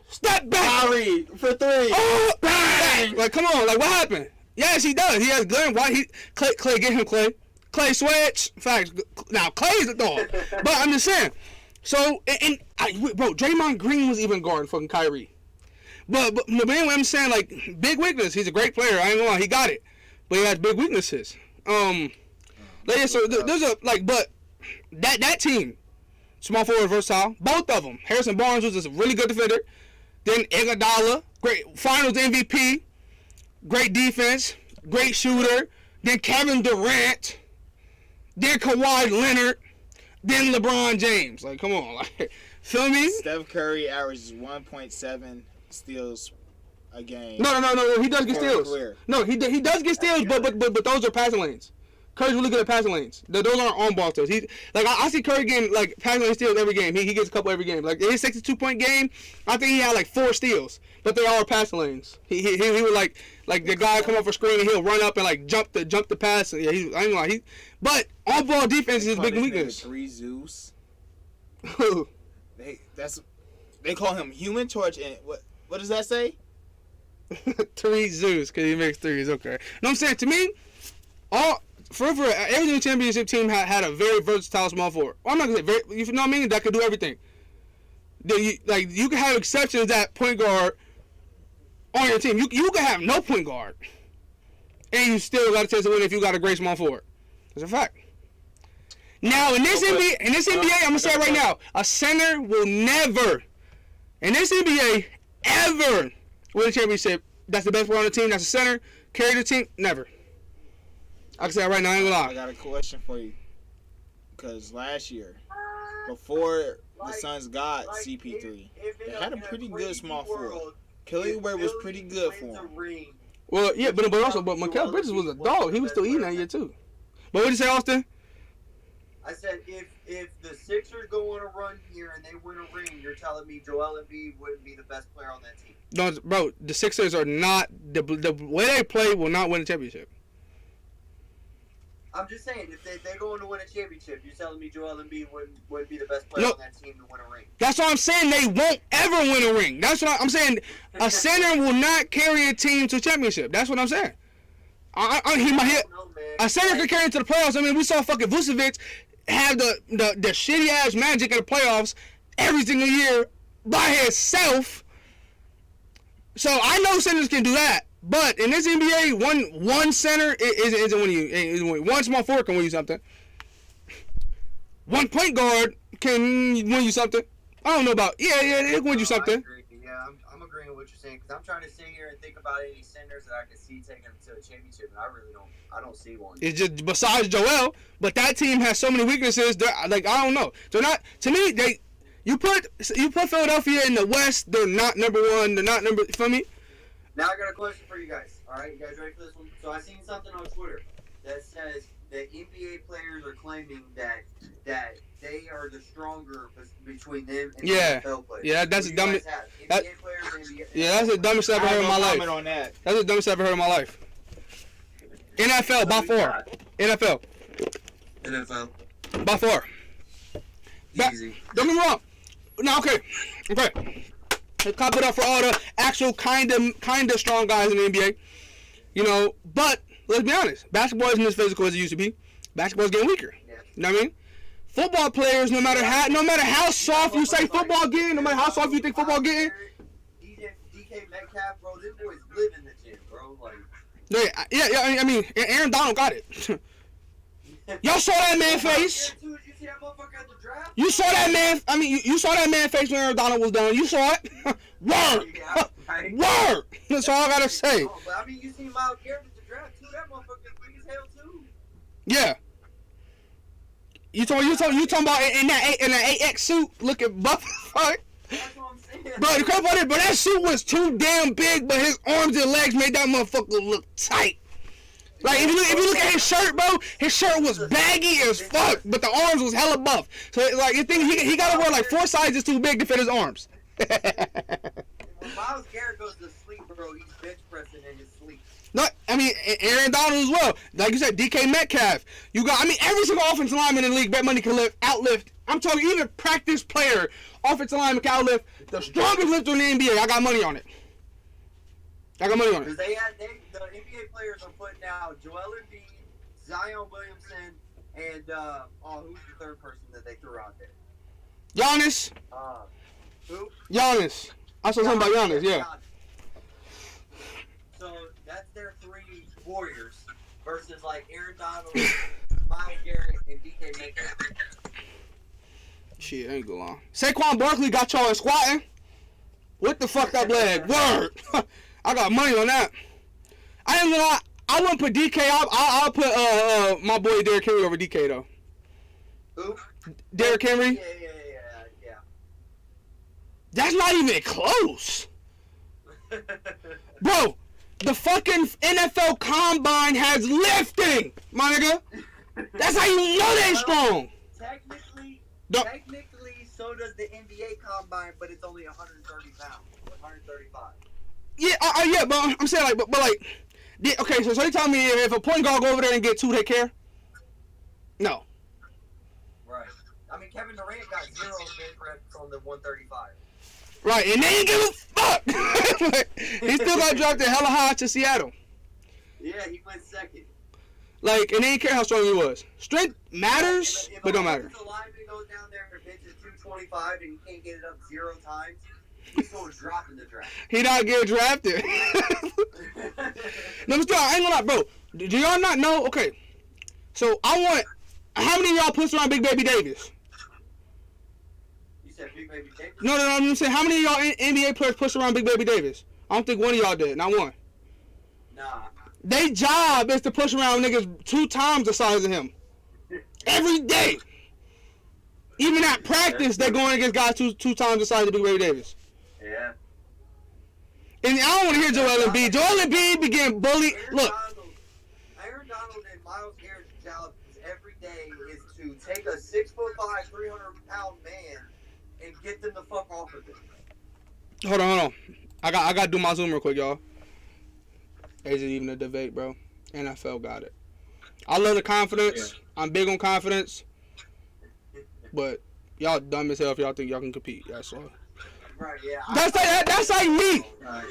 Step back. Kyrie for 3. Oh, bang! Like, come on. Like, what happened? Yes, he does. He has glaring white. Clay, get him, Clay. Clay, switch. Facts. Now, Clay's the dog. But I'm just saying. So, bro, Draymond Green was even guarding fucking Kyrie. But anyway, I'm saying, like, big weakness. He's a great player. I ain't gonna lie. He got it. But he has big weaknesses. Like, yeah, so there's a, like, but that team, small forward, versatile, both of them. Harrison Barnes was a really good defender. Then Iguodala, great finals MVP, great defense, great shooter. Then Kevin Durant, then Kawhi Leonard, then LeBron James. Like, come on, like, feel me? Steph Curry averages 1.7 steals a game. No. He does get steals. No, he does get steals, but those are passing lanes. Curry's really good at passing lanes. Those aren't on-ball steals. I see Curry getting like passing lane steals every game. He gets a couple every game. Like in his 62-point game, I think he had like 4 steals, but they all are passing lanes. He would like the guy come up for screen and he'll run up and like jump the pass. Yeah, I ain't gonna lie. But on-ball defense is his big weakness. 3 Zeus. Who? They call him Human Torch, and what does that say? 3 Zeus because he makes threes. Okay. No, I'm saying to me, every championship team had a very versatile small forward. Well, I'm not gonna say very, you know what I mean? That could do everything. You can have exceptions at point guard on your team. You can have no point guard, and you still got a chance to win if you got a great small forward. That's a fact. Now in this NBA, I'm gonna say it right now, a center will never, in this NBA, ever win a championship. That's the best player on the team. That's a center. Carry the team. Never. I can say that right now. I ain't gonna lie. I got a question for you. Because last year, before the Suns got CP3, they had a pretty good small forward. Kelly Oubre was pretty good for him. Well, yeah, but Mikal Bridges was a dog. He was still eating that year too. But what did you say, Austin? I said if the Sixers go on a run here and they win a ring, you're telling me Joel Embiid wouldn't be the best player on that team? No, bro. The Sixers are not the way they play will not win a championship. I'm just saying, if they go on to win a championship, you're telling me Joel Embiid wouldn't be the best player on that team to win a ring? That's what I'm saying. They won't ever win a ring. That's what I'm saying. A center will not carry a team to a championship. That's what I'm saying. A center can carry into the playoffs. I mean, we saw fucking Vucevic have the shitty ass Magic in the playoffs every single year by himself. So I know centers can do that, but in this NBA, one center isn't winning you. One small forward can win you something. One point guard can win you something. I don't know about it can win you something. Yeah, I'm agreeing with what you're saying because I'm trying to sit here and think about any centers that I can see taking them to a championship, and I really don't. I don't see one. It's just besides Joel, but that team has so many weaknesses. Like I don't know. They're not to me. You put Philadelphia in the West. They're not number one. They're not number. For me. Now I got a question for you guys. All right, you guys ready for this one? So I seen something on Twitter that says that NBA players are claiming that they are the stronger between them and the NFL players. Yeah, that's the dumbest. That's the dumbest I've ever heard in my life. On that. That's the dumbest I've ever heard in my life. NFL by far. NFL by far. easy. Don't get me wrong. No, okay. Let's cop it up for all the actual kind of strong guys in the NBA. You know, but let's be honest. Basketball isn't as physical as it used to be. Basketball's getting weaker. Yeah. You know what I mean? Football players, no matter how soft you say football getting, no matter how soft you think football getting. DK Metcalf, bro, this boys live in the gym, bro. Like. Yeah. I mean, Aaron Donald got it. Y'all saw that man face. You saw that man. I mean, you saw that man face when Aaron Donald was done. You saw it. Word. Word. That's all I gotta say. But I mean, you seen Myles Garrett at the draft too. That motherfucker big as hell too. Yeah. You talking about in that AX suit looking buff? That's what I'm saying. Bro, the crap about it, but that suit was too damn big, but his arms and legs made that motherfucker look tight. Like if you look at his shirt, bro, his shirt was baggy as fuck, but the arms was hella buff. So like you think he gotta wear like 4 sizes too big to fit his arms. When Myles Garrett goes to sleep, bro, he's bench pressing in his sleep. No, I mean Aaron Donald as well. Like you said, DK Metcalf. Every single offensive lineman in the league, bet money can outlift. I'm talking even practice player, offensive lineman can outlift the strongest lifter in the NBA. I got money on it. Because the NBA players are putting out Joel Embiid, Zion Williamson, and who's the third person that they threw out there? Giannis. Who? Giannis. I saw something about Giannis. Yeah. So that's their 3 warriors versus like Aaron Donald, Myles Garrett, and DK Metcalf. Shit, I ain't gonna lie. Saquon Barkley got y'all squatting. What the fuck up leg? Word. I got money on that. I ain't gonna lie. I wouldn't put DK up. I'll put my boy Derrick Henry over DK though. Who? Derrick Henry. Yeah. That's not even close. Bro, the fucking NFL Combine has lifting, my nigga. That's how you know they strong. Technically, so does the NBA Combine, but it's only 130 pounds, 135. Yeah, but I'm saying okay, so you tell me if a point guard go over there and get 2, they care? No. Right. I mean, Kevin Durant got 0 bench reps on the 135. Right, and they ain't give a fuck. He still got drafted hella high to Seattle. Yeah, he went second. Like, and they didn't care how strong he was. Strength matters, but don't matter. If a lineman goes down there and benches 225 and he can't get it up 0 times, he's going to drop in the draft. He not get drafted. No, but I ain't gonna lie, bro. Do y'all not know? Okay, so how many of y'all push around Big Baby Davis? You said Big Baby Davis? No, I'm saying how many of y'all NBA players push around Big Baby Davis? I don't think one of y'all did, not one. Nah. Their job is to push around niggas 2 times the size of him. Every day. Even at practice, they're going against guys two times the size of Big Baby Davis. Yeah. And I don't want to hear Joel Embiid. Joel Embiid be getting bullied. Look. Aaron Donald and Myles Garrett's job every day is to take a 6'5", 300-pound man and get them the fuck off of him. Hold on. I got to do my Zoom real quick, y'all. Is it even a debate, bro? NFL got it. I love the confidence. Yeah. I'm big on confidence. But y'all dumb as hell if y'all think y'all can compete. That's all. Right, yeah. That's like me. Right.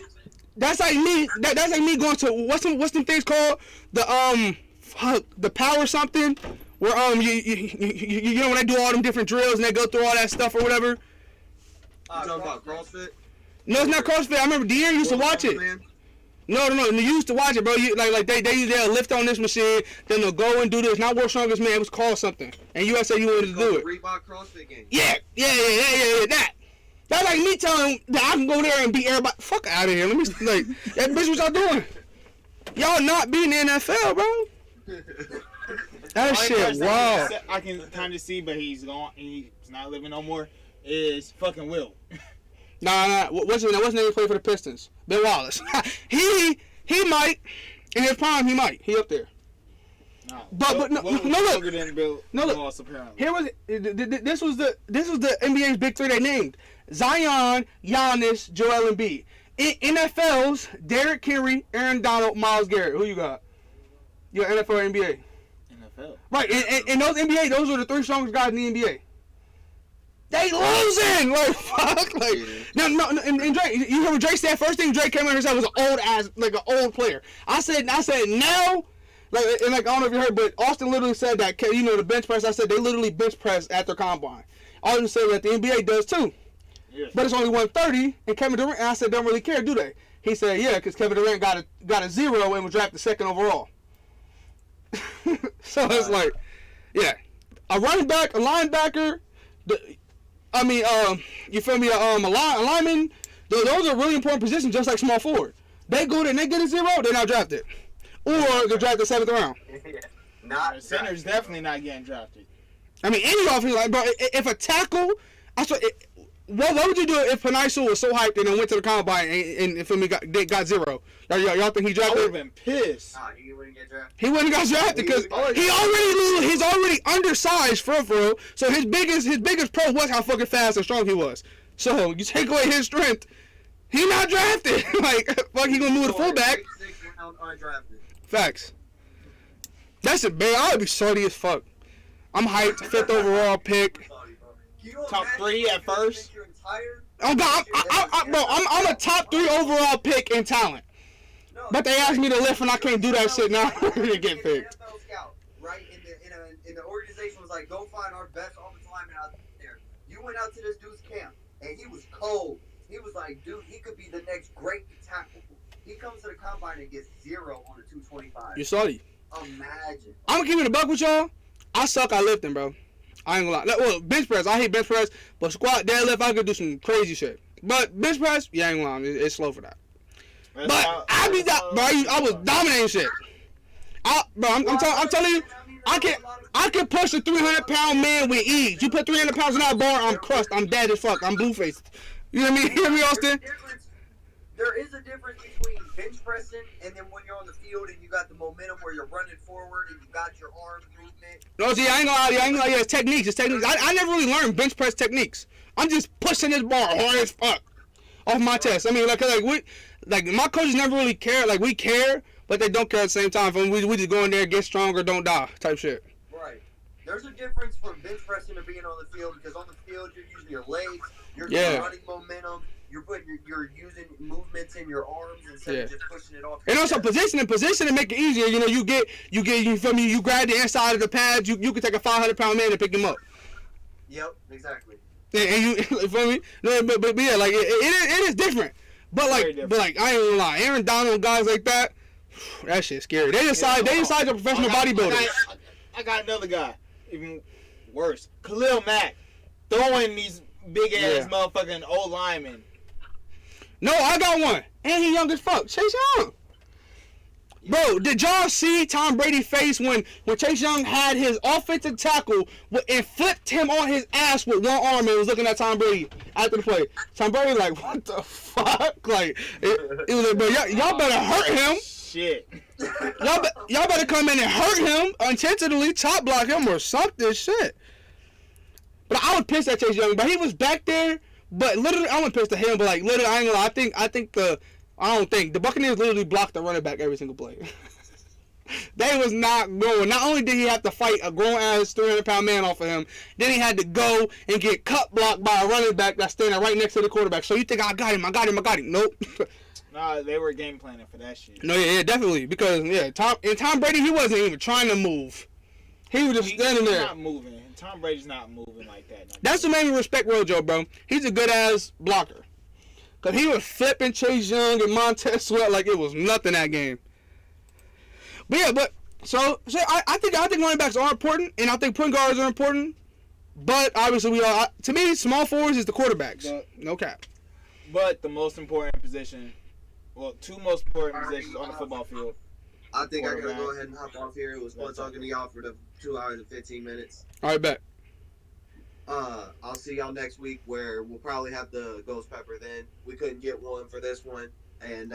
That's like me. That's like me going to what's them things called? The power something where you know when they do all them different drills and they go through all that stuff or whatever. You talking about CrossFit? No, it's not CrossFit. I remember De'Aaron used to watch it. No, you used to watch it, bro. They'll lift on this machine, then they'll go and do this. Not World's Strongest Man. It was called something, and you said you wanted to do it. Reebok CrossFit game. Yeah. That. That's like me telling him that I can go there and beat everybody. Fuck out of here. Let me that bitch. What y'all doing? Y'all not beating the NFL, bro. That shit. Wow. I can kind of see, but he's gone. He's not living no more. Is fucking Will. Nah. What's his name? He played for the Pistons. Bill Wallace. he might. In his prime, he might. He up there. No. But no, look. No, look. Apparently. Here was this was the NBA's big three they named: Zion, Giannis, Joel Embiid. In NFL's Derrick Henry, Aaron Donald, Myles Garrett. Who you got? You got NFL or NBA? NFL. Right. In those NBA, those are the three strongest guys in the NBA. They losing, like fuck, like no, and Drake. You heard what Drake said? First thing Drake came out and said was an old ass, like an old player. I said now, like I don't know if you heard, but Austin literally said that the bench press. I said they literally bench press at their combine. Austin said that the NBA does too, but it's only 130. And Kevin Durant, and I said don't really care, do they? He said yeah, because Kevin Durant got a 0 and was drafted second overall. So it's like, yeah, a running back, a linebacker, you feel me? A lineman. Those are really important positions, just like small forward. They go there and they get a 0, they're not drafted, or they're drafted 7th round. Not center's definitely not getting drafted. I mean, any offense, like bro, if a tackle, what would you do if Penisa was so hyped and then went to the combine and feel me got 0? Y'all think he drafted? I would have been pissed. He wouldn't get drafted. He wouldn't got drafted because he's already undersized for real. So his biggest pro was how fucking fast and strong he was. So you take away his strength, he not drafted. Like fuck, he gonna move the fullback. Facts. That's it, man. I would be salty as fuck. I'm hyped. 5th overall pick. Top 3 at first. Oh God, I'm a top 3 overall pick in talent. But they asked me to lift and I can't do that shit now. To get picked. NFL scout, right? In the organization was like, go find our best offensive lineman out there. You went out to this dude's camp and he was cold. He was like, dude, he could be the next great tackle. He comes to the combine and gets 0 on the 225. You're salty. Imagine. I'm gonna keep it a buck with y'all. I suck at lifting, bro. I ain't gonna lie. Well, bench press, I hate bench press, but squat, deadlift, I could do some crazy shit. But bench press, yeah, I ain't gonna lie, it's slow for that. But I was dominating shit. I'm telling you, I can push a 300-pound man with ease. You put 300 pounds in that bar, I'm crushed. I'm dead as fuck. I'm blue-faced. You know what I mean? Hear me, Austin? There is a difference between bench pressing and then when you're on the field and you got the momentum where you're running forward and you got your arm movement. No, see, I ain't gonna lie. Yeah, it's techniques. I never really learned bench press techniques. I'm just pushing this bar hard as fuck off my chest. I mean, like my coaches never really care. Like we care, but they don't care at the same time. We just go in there, get stronger, don't die, type shit. Right. There's a difference from bench pressing to being on the field because on the field you're using your legs, you're getting running momentum. You're using movements in your arms instead of just pushing it off. And also positioning to make it easier. You know, you feel me? You grab the inside of the pads. You can take a 500-pound man and pick him up. Yep, exactly. And you feel me? No, but yeah, like it is different. But like I ain't gonna lie, Aaron Donald, guys like that shit's scary. They decide they're professional bodybuilders. I got another guy, even worse. Khalil Mack throwing these big ass motherfucking old linemen. No, I got one. And he young as fuck. Chase Young. Bro, did y'all see Tom Brady's face when Chase Young had his offensive tackle and flipped him on his ass with one arm and was looking at Tom Brady after the play? Tom Brady like, what the fuck? Like, it was like, bro, y'all better hurt him. Shit. Y'all better come in and hurt him, intentionally top block him or something, shit. But I was pissed at Chase Young, but he was back there. But literally, I wasn't pissed at him. But like literally, I ain't gonna lie. I think the Buccaneers literally blocked the running back every single play. They was not going. Not only did he have to fight a grown ass 300-pound man off of him, then he had to go and get cut blocked by a running back that's standing right next to the quarterback. So you think I got him? Nope. Nah, they were game planning for that shit. No, yeah, definitely. Because, Tom Brady, he wasn't even trying to move. He was just standing there. He's not moving. Tom Brady's not moving like that. That's what made me respect Rojo, bro. He's a good-ass blocker. Because he was flipping Chase Young and Montez Sweat like it was nothing that game. But, yeah, so I think running backs are important, and I think point guards are important. But, obviously, to me, small forwards is the quarterbacks. No cap. But the most important position, two most important positions on the football field. I think I gotta go ahead and hop off here. It was fun talking to y'all for the 2 hours and 15 minutes. All right, bet. I'll see y'all next week where we'll probably have the ghost pepper then. We couldn't get one for this one. And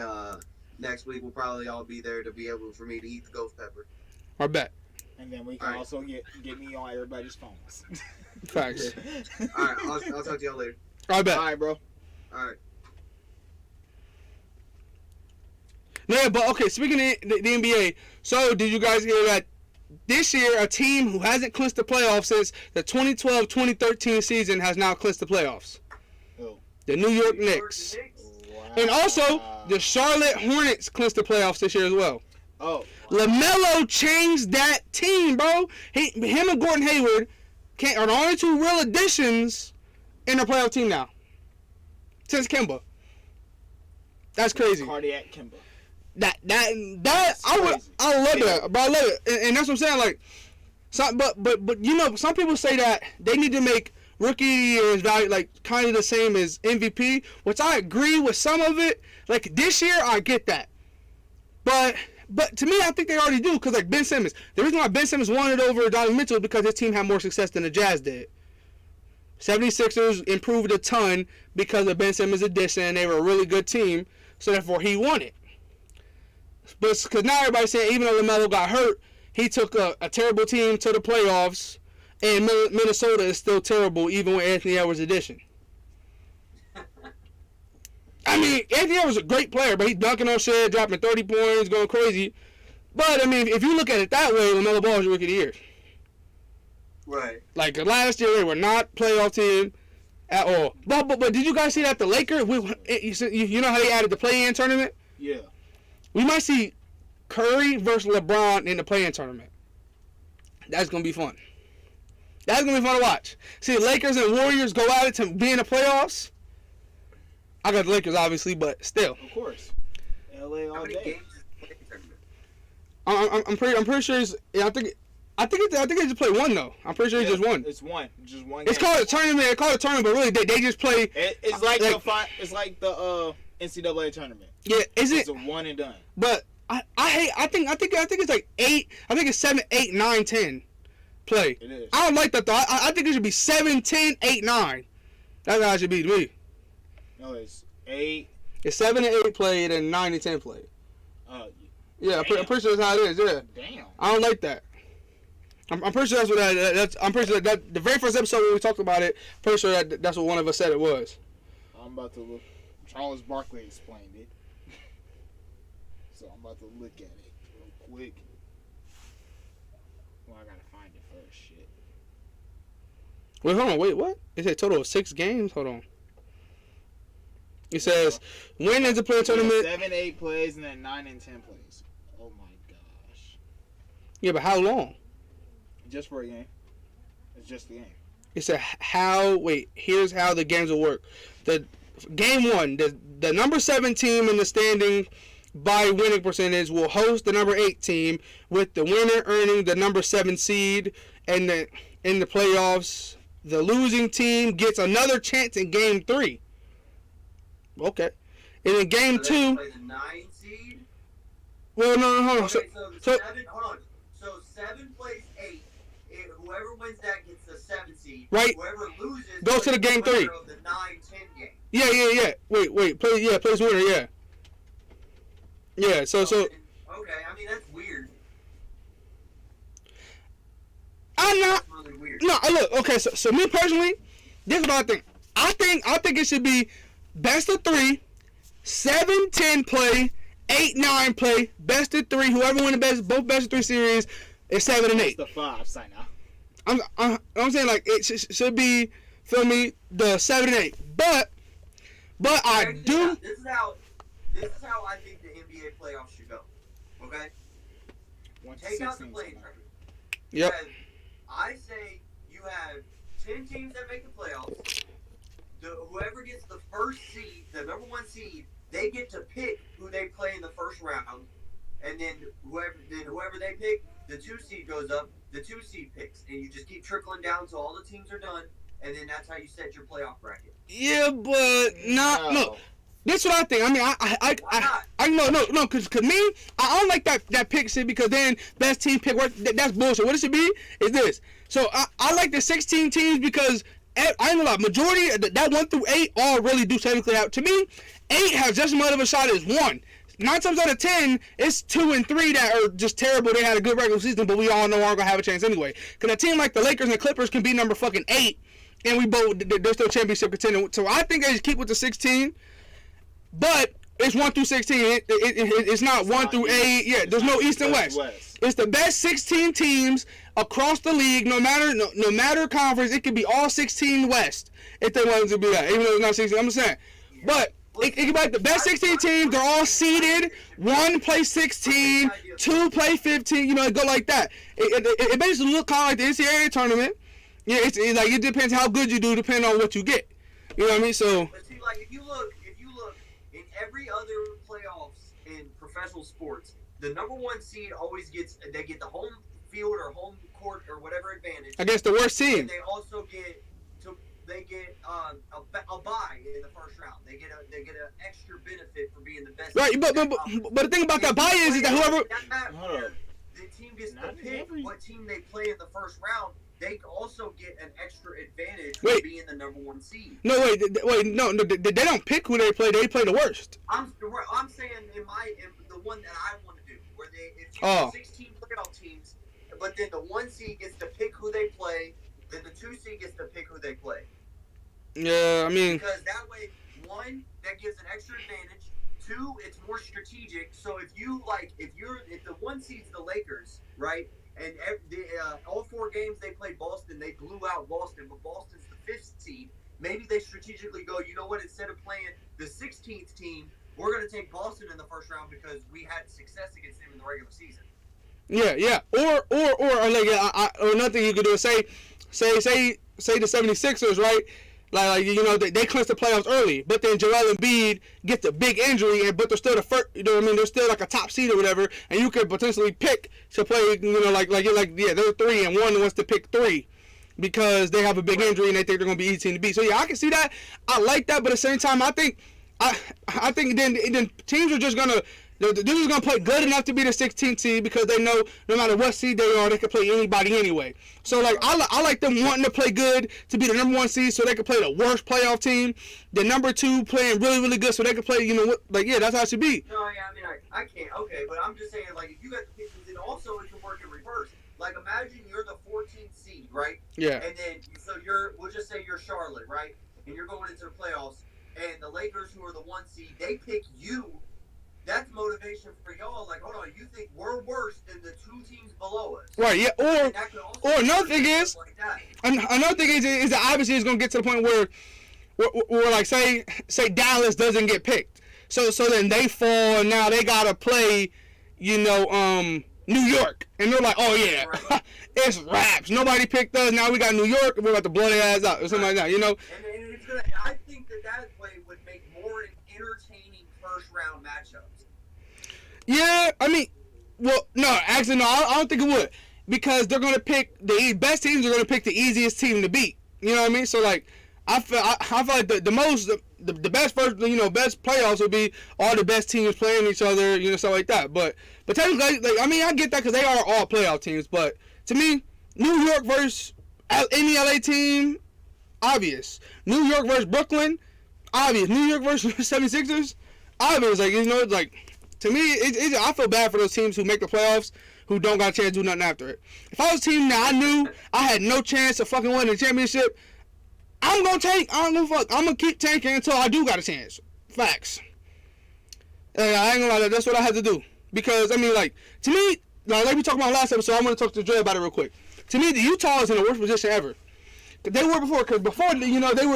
next week we'll probably all be there to be able for me to eat the ghost pepper. All right, bet. And then we can also get me on everybody's phones. Facts. All right, I'll talk to y'all later. All right, bet. All right, bro. All right. Yeah, but okay, speaking of the NBA, so did you guys hear that this year a team who hasn't clinched the playoffs since the 2012-2013 season has now clinched the playoffs? Oh. The New York Knicks. Wow. And also, the Charlotte Hornets clinched the playoffs this year as well. Oh. Wow. LaMelo changed that team, bro. Him and Gordon Hayward are the only two real additions in the playoff team now. Since Kemba. That's crazy. Cardiac Kemba. I love that, bro. I love it, and that's what I'm saying. Like, but you know, some people say that they need to make rookie year's value like kind of the same as MVP, which I agree with some of it. Like this year, I get that, but to me, I think they already do because like Ben Simmons. The reason why Ben Simmons won it over Donovan Mitchell is because his team had more success than the Jazz did. 76ers improved a ton because of Ben Simmons' addition. They were a really good team, so therefore he won it. But because now everybody's saying even though LaMelo got hurt, he took a terrible team to the playoffs, and Minnesota is still terrible even with Anthony Edwards' addition. I mean, Anthony Edwards is a great player, but he's dunking on shit, dropping 30 points, going crazy. But, I mean, if you look at it that way, LaMelo Ball is your rookie of the year. Right. Like, last year, they were not playoff team at all. But did you guys see that the Lakers, you know how they added the play-in tournament? Yeah. We might see Curry versus LeBron in the play-in tournament. That's going to be fun. That's going to be fun to watch. See, Lakers and Warriors go at it to be in the playoffs. I got the Lakers, obviously, but still. Of course. LA all How many day. games is the play tournament? I'm pretty sure it's. Yeah, I think they just play one though. I'm pretty sure it's just one. It's one. Just one. It's game. called a tournament. It's called a tournament, but really they just play. It's like the NCAA tournament. Yeah, is it? It's a one and done. But I think it's like 8. I think it's 7, 8, 9, 10 play. It is. I don't like that though. I think it should be 7, 10, 8, 9. That's how it should be to me. No, it's 8. It's 7 and 8 played and 9 and 10 played. Yeah, I'm pretty sure that's how it is. Yeah. Damn. I don't like that. I'm pretty sure that's what that's. I'm pretty sure that the very first episode when we talked about it, pretty sure that's what one of us said it was. I'm about to look. Charles Barkley explained it, so I'm about to look at it real quick. Well, I gotta find it first. Shit. Wait, hold on. Wait, what? It said total of 6 games. Hold on. It says win is a play tournament. 7, 8 plays and then 9 and 10 plays. Oh my gosh. Yeah, but how long? Just for a game. It's just the game. It said how. Wait, here's how the games will work. The game 1, the number 7 team in the standing by winning percentage will host the number 8 team, with the winner earning the number 7 seed, and in the playoffs, the losing team gets another chance in game 3. Okay, and in game 2. Play the 9 seed. Well, no, hold on. Okay, So 7. Hold on. So 7 plays 8. Whoever wins that gets the 7 seed. Right. Whoever loses Goes to the game 3. Of the 9-10 game. Yeah. Wait. Plays winner. Yeah. Yeah. So. Okay. I mean that's weird. I'm not. That's really weird. No, look. Okay. So me personally, this is what I think. I think it should be best of 3, 7, 10 play, 8, 9 play, best of 3. Whoever win both best of 3 series is 7 and 8. It's the 5 sign now. I'm saying like it should be, feel me, the 7 and 8. But I do. This is how this is how I think the NBA playoffs should go. Okay? Take out the play-in tournament. Yep. I say you have 10 teams that make the playoffs. Whoever gets the first seed, the number one seed, they get to pick who they play in the first round. And then whoever they pick, the 2 seed goes up, the 2 seed picks. And you just keep trickling down until all the teams are done. And then that's how you set your playoff bracket. Yeah, but no. This is what I think. I mean, no, because me, I don't like that pick shit because then best team pick, that's bullshit. What it should be is this. So I like the 16 teams because I ain't gonna lie, majority that 1 through 8 all really do technically have. To me, 8 has just as much of a shot as 1. 9 times out of 10, it's 2 and 3 that are just terrible. They had a good regular season, but we all know aren't gonna have a chance anyway. Because a team like the Lakers and Clippers can be number fucking 8, and they're still championship contender. So I think they just keep with the 16. But it's 1 through 16. It's not 1 through 8. Yeah, there's no East and West. It's the best 16 teams across the league, no matter conference. It could be all 16 West if they wanted to be that, even though it's not 16. I'm just saying. But it could be like the best 16 teams. They're all seeded. 1 plays 16, 2 play 15. You know, it go like that. It basically look kind of like the NCAA tournament. Yeah, it's like it depends how good you do, depending on what you get. You know what I mean? So. But see, like if you look in every other playoffs in professional sports, the number 1 seed always gets the home field or home court or whatever advantage against the worst team. And they also get a bye in the first round. They get an extra benefit for being the best. Right, but the thing about that bye is that whoever the team gets to pick what team they play in the first round. They also get an extra advantage for being the number 1 seed. No, no, they don't pick who they play. They play the worst. I'm saying in the one that I want to do, where if you have 16 playoff teams, but then the 1 seed gets to pick who they play, then the 2 seed gets to pick who they play. Yeah, I mean, because that way, 1, that gives an extra advantage. 2, it's more strategic. So if the 1 seed's the Lakers, right? And all 4 games they played Boston, they blew out Boston, but Boston's the 5th seed. Maybe they strategically go, you know what, instead of playing the 16th team, we're going to take Boston in the first round because we had success against them in the regular season. Yeah. Or another thing you could do is say the 76ers, right? Like you know, they clinch the playoffs early, but then Joel Embiid gets a big injury, but they're still the first. You know what I mean? They're still like a top seed or whatever, and you could potentially pick to play. You know, they're 3 and 1 wants to pick 3 because they have a big injury and they think they're gonna be easy to beat. So yeah, I can see that. I like that, but at the same time, I think then teams are just gonna. They're just going to play good enough to be the 16th seed because they know no matter what seed they are, they can play anybody anyway. So, like, I like them wanting to play good to be the number 1 seed so they can play the worst playoff team. The number 2 playing really, really good so they can play, you know, that's how it should be. No, yeah, I mean, I can't. Okay, but I'm just saying, like, if you got the pieces, then also it can work in reverse. Like, imagine you're the 14th seed, right? Yeah. And then, so we'll just say you're Charlotte, right? And you're going into the playoffs, and the Lakers, who are the 1 seed, they pick you. That's motivation for y'all. Like, hold on, you think we're worse than the 2 teams below us? Right. Yeah. Or another thing is, another thing is that obviously it's gonna get to the point where like say Dallas doesn't get picked, so then they fall and now they gotta play, you know, New York, and they're like, oh yeah, right. It's raps. Nobody picked us. Now we got New York. We're about to blow their ass out or something like that. You know. And it's gonna. I think that play would make more entertaining first round matchups. Yeah, I mean, well, no, actually, no, I don't think it would because they're gonna pick the best teams are gonna pick the easiest team to beat. You know what I mean? So like, I feel like the best first, you know, best playoffs would be all the best teams playing each other, you know, stuff like that. But technically, like, I mean, I get that because they are all playoff teams. But to me, New York versus any LA team, obvious. New York versus Brooklyn, obvious. New York versus 76ers, obvious. Like, you know, it's like. To me, I feel bad for those teams who make the playoffs who don't got a chance to do nothing after it. If I was a team that I knew I had no chance of fucking winning the championship, I'm going to tank. I don't give a fuck. I'm going to keep tanking until I do got a chance. Facts. I ain't going to lie. That's what I had to do. Because, I mean, like, to me, like we talked about last episode, I want to talk to Dre about it real quick. To me, the Utah is in the worst position ever. They were before, because before, you know, they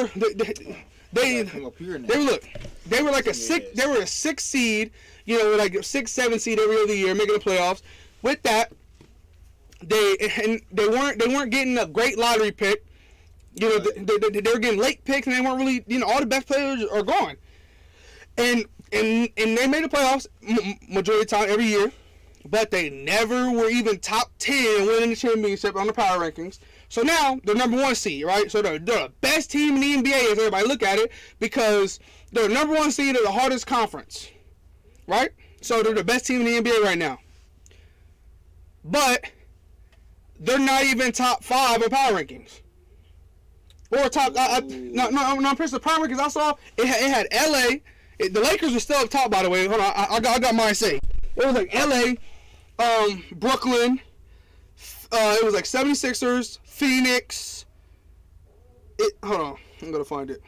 They Come up here now. they were like a six seed, you know, like a 6, 7 seed every other year, making the playoffs. With that, they weren't getting a great lottery pick. You know, they were getting late picks, and they weren't really, you know, all the best players are gone. And they made the playoffs majority of the time every year, but they never were even top 10 winning the championship on the power rankings. So now they're number 1 seed, right? So they're the best team in the NBA as everybody look at it, because they're number 1 seed of the hardest conference, right? So they're the best team in the NBA right now. But they're not even top 5 in power rankings. Or top, no, Prince, the power rankings I saw, it had LA. The Lakers are still up top, by the way. Hold on, I got mine saved. It was like LA, Brooklyn, it was like 76ers, Phoenix. Hold on, I'm gonna find it.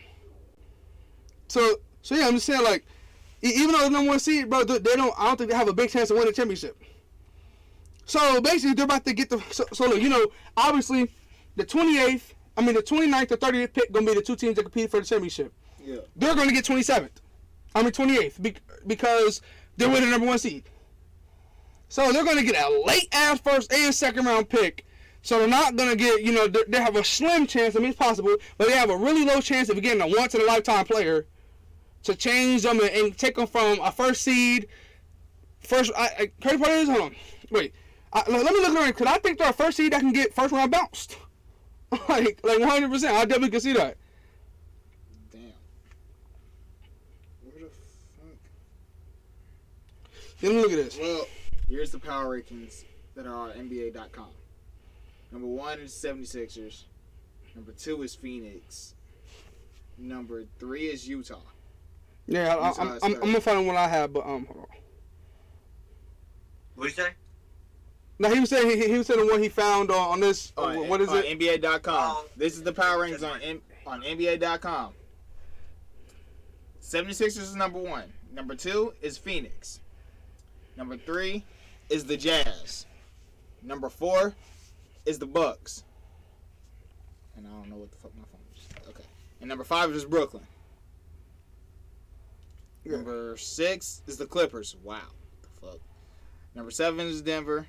So yeah, I'm just saying, like, even though they're number 1 seed, bro, I don't think they have a big chance to win the championship. So basically, they're about to get so look, you know, obviously, the 29th, or 30th pick gonna be the 2 teams that compete for the championship. Yeah. They're gonna get 28th, because they're with the number 1 seed. So they're gonna get a late ass first and second round pick. So they're not gonna get, you know, they have a slim chance. I mean, it's possible, but they have a really low chance of getting a once in a lifetime player to change them and take them from a first seed. Crazy part is, hold on, wait. Let me look around, because I think they're a first seed that can get first round bounced. like 100%. I definitely can see that. Damn. Where the fuck? Let me look at this. Well, here's the power rankings that are on NBA.com. Number 1 is 76ers. Number 2 is Phoenix. Number 3 is Utah. Yeah, I'm gonna find what I have, but hold on. What'd you say? No, he was saying the one he found on this. What is it? NBA.com. This is the power rankings on NBA.com. 76ers is number 1. Number 2 is Phoenix. Number 3 is the Jazz. Number 4 is the Bucks. And I don't know what the fuck my phone is. Okay. And number 5 is Brooklyn. Yeah. Number 6 is the Clippers. Wow. What the fuck? Number 7 is Denver.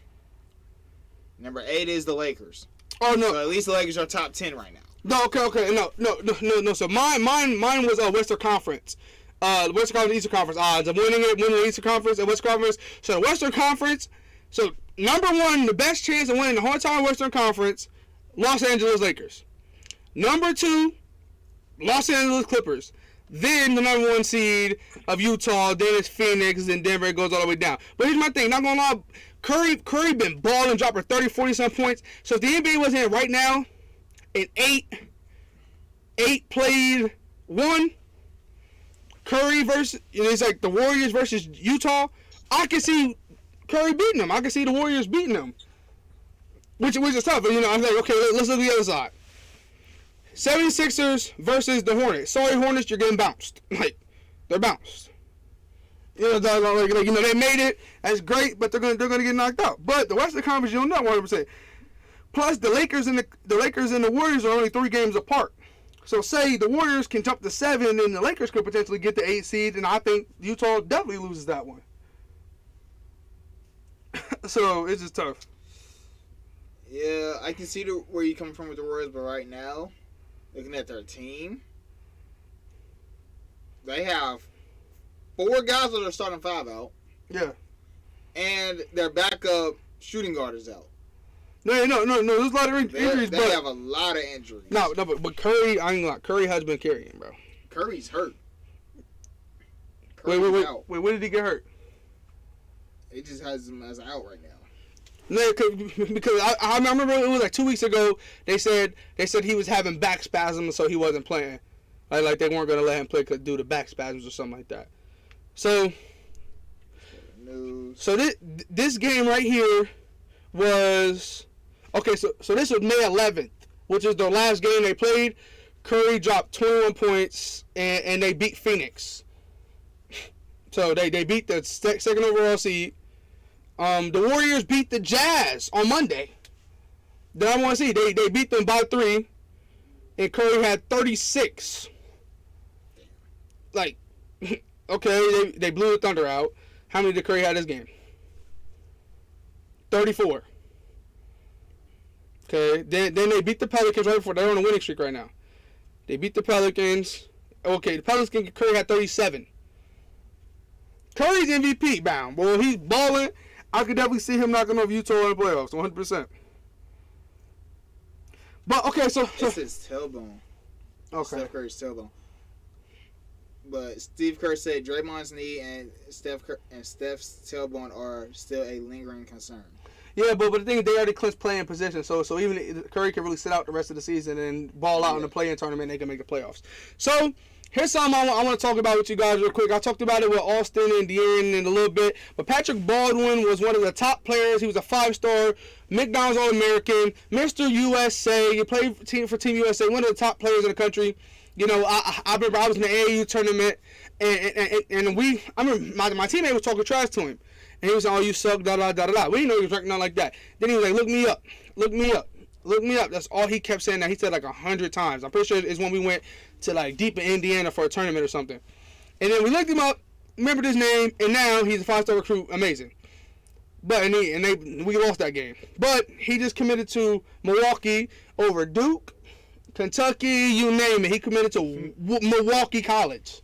Number 8 is the Lakers. Oh no! So at least the Lakers are top 10 right now. No, okay, no. So mine was Western Conference. The Western Conference, Eastern Conference odds. I'm winning the Eastern Conference and Western Conference. So the Western Conference. So number 1, the best chance of winning the whole entire Western Conference, Los Angeles Lakers. Number 2, Los Angeles Clippers. Then the number 1 seed of Utah. Then it's Phoenix. Then Denver. It goes all the way down. But here's my thing. Not gonna lie. Curry been balling, dropping 30, 40 some points. So if the NBA was in right now, in 8 played 1, Curry versus, it's like the Warriors versus Utah. I can see Curry beating them. I can see the Warriors beating them, which is tough. You know, I'm like, okay, let's look at the other side. 76ers versus the Hornets. Sorry, Hornets, you're getting bounced. Like, they're bounced. You know, they made it. That's great, but they're gonna get knocked out. But the Western Conference, you don't know 100%. Plus, the Lakers and the Warriors are only 3 games apart. So, say the Warriors can jump to 7, and the Lakers could potentially get the 8 seed, and I think Utah definitely loses that one. So it's just tough. Yeah, I can see where you're coming from with the Warriors, but right now, looking at their team, they have 4 guys that are starting 5 out. Yeah. And their backup shooting guard is out. No. There's a lot of injuries, they but have a lot of injuries. No, but Curry, I ain't gonna lie, Curry has been carrying, bro. Curry's hurt. Wait, when did he get hurt? It just has him as out right now. No, because I remember it was like 2 weeks ago. They said he was having back spasms, so he wasn't playing. Like they weren't gonna let him play due to back spasms or something like that. So this game right here was okay. So this was May 11th, which is the last game they played. Curry dropped 21 points and they beat Phoenix. So they beat the second overall seed. The Warriors beat the Jazz on Monday. The number 1 seed. They beat them by 3, and Curry had 36. like, okay, they blew the Thunder out. How many did Curry have this game? 34. Okay, then they beat the Pelicans right before. They're on a winning streak right now. They beat the Pelicans. Okay, the Pelicans, Curry had 37. Curry's MVP bound. Well, he's balling. I could definitely see him knocking off Utah in the playoffs, 100%. But, okay, so It's his tailbone. Okay. Steph Curry's tailbone. But Steve Kerr said Draymond's knee and Steph's tailbone are still a lingering concern. Yeah, but the thing is, they already clinched playing position, so even if Curry can really sit out the rest of the season and ball out in the play-in tournament, they can make the playoffs. So here's something I want to talk about with you guys real quick. I talked about it with Austin and De'Aaron in a little bit, but Patrick Baldwin was one of the top players. He was a 5-star McDonald's All-American, Mr. USA. He played for Team USA, one of the top players in the country. You know, I remember I was in the AAU tournament, and I remember my teammate was talking trash to him. And he was like, oh, you suck, da-da-da-da-da. We didn't know he was drinking nothing like that. Then he was like, look me up, look me up, look me up. That's all he kept saying that. He said like 100 times. I'm pretty sure it's when we went to like deep in Indiana for a tournament or something. And then we looked him up, remembered his name, and now he's a 5-star recruit. Amazing. But we lost that game. But he just committed to Milwaukee over Duke, Kentucky, you name it. He committed to Milwaukee College.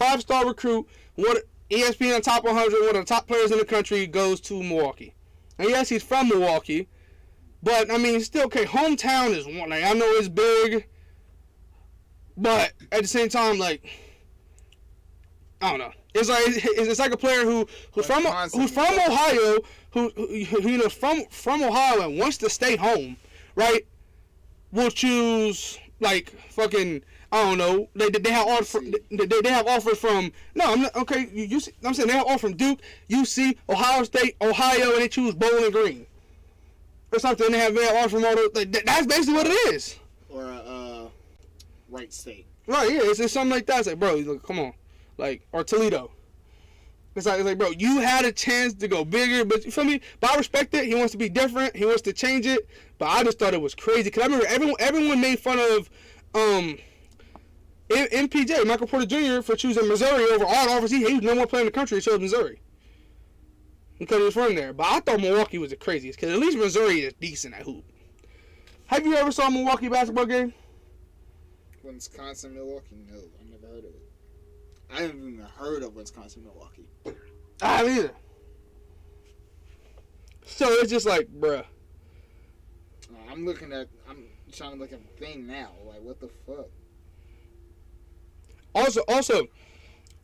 5-star recruit. ESPN top 100, one of the top players in the country, goes to Milwaukee. And yes, he's from Milwaukee, but I mean, still, okay, hometown is one. Like, I know it's big, but at the same time, like, I don't know. It's like a player who's from Ohio, who you know from Ohio and wants to stay home, right? Will choose like fucking. I don't know. They have offers from. No, I'm not okay. I'm saying they have offers from Duke, UC, Ohio State, Ohio, and they choose Bowling Green or something. They have offers from all those. That's basically what it is. Or Wright State. Right? Yeah, it's something like that. It's like, bro, look, come on, like, or Toledo. It's like, bro, you had a chance to go bigger, but you feel me? But I respect it. He wants to be different. He wants to change it. But I just thought it was crazy because I remember everyone made fun of MPJ, Michael Porter Jr., for choosing Missouri over all the offers. He was no more playing in the country. He chose Missouri because he was from there. But I thought Milwaukee was the craziest because at least Missouri is decent at hoop. Have you ever saw a Milwaukee basketball game? Wisconsin, Milwaukee? No, I never heard of it. I haven't even heard of Wisconsin, Milwaukee. I haven't either. So it's just like, bruh. I'm trying to look at the thing now. Like, what the fuck? Also,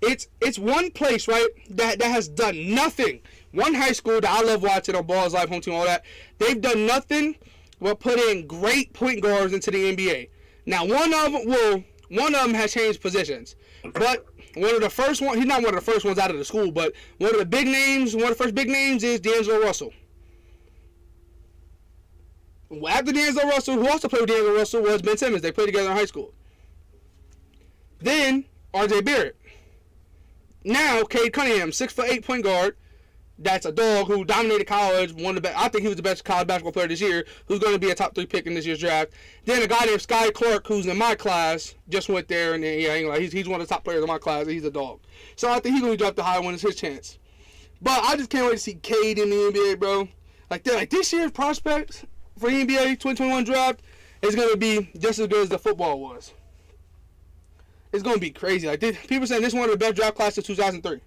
it's one place, right, that has done nothing. One high school that I love watching on Balls Live, Home Team, all that. They've done nothing but put in great point guards into the NBA. Now, one of them has changed positions, but one of the first ones, he's not one of the first ones out of the school, but one of the first big names is D'Angelo Russell. After D'Angelo Russell, who also played with D'Angelo Russell, was Ben Simmons. They played together in high school. Then, R.J. Barrett. Now, Cade Cunningham, 6'8" point guard. That's a dog who dominated college. I think he was the best college basketball player this year, who's going to be a top 3 pick in this year's draft. Then a guy named Sky Clark, who's in my class, just went there, and he's one of the top players in my class, and he's a dog. So I think he's going to be drafted high when it's his chance. But I just can't wait to see Cade in the NBA, bro. Like this year's prospects for the NBA 2021 draft is going to be just as good as the football was. It's going to be crazy. Like, people saying this is one of the best draft classes of 2003.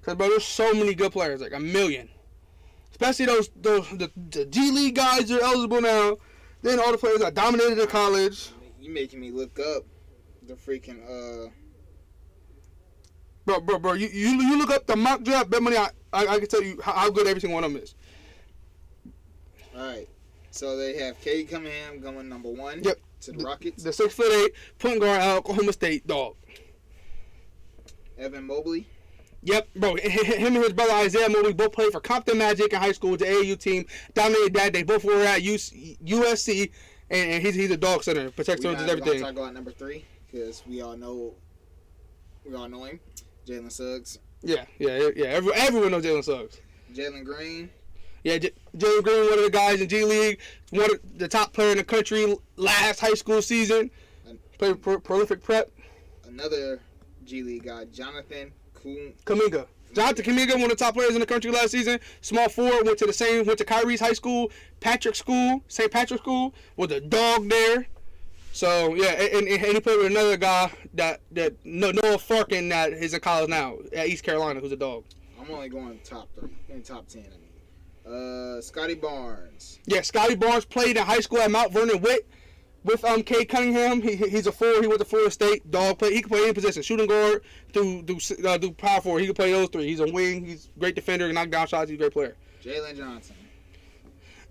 Because, bro, there's so many good players, like a million. Especially the G League guys are eligible now. Then all the players that dominated in college. You making me look up the freaking Bro, you look up the mock draft, bet money I can tell you how good every single one of them is. Alright. So they have Cade Cunningham going number 1. Yep. To the Rockets. The 6'8" point guard out of Oklahoma State, dog. Evan Mobley. Yep, bro. Him and his brother Isaiah Mobley both played for Compton Magic in high school with the AAU team. Dominated that. They both were at USC, and he's a dog center, protector, and everything. We're going to number 3 because we all know him. Jalen Suggs. Yeah. Everyone knows Jalen Suggs. Jalen Green. Yeah, Jalen Green, one of the guys in G League, one of the top player in the country last high school season. Played prolific prep. Another G League guy, Jonathan Kuminga. Jonathan Kuminga, one of the top players in the country last season. Small forward, went to Kyrie's high school, St. Patrick's School, was a dog there. So yeah, and he played with another guy that Noah Farkin that is in college now at East Carolina, who's a dog. I'm only going top 3, in top 10. I mean, Scotty Barnes. Yeah, Scotty Barnes played in high school at Mount Vernon with Cade Cunningham. He's a forward. He went to Florida State. Dog play. He can play any position. Shooting guard, do power forward. He can play those 3. He's a wing. He's a great defender. Knock down shots. He's a great player. Jalen Johnson.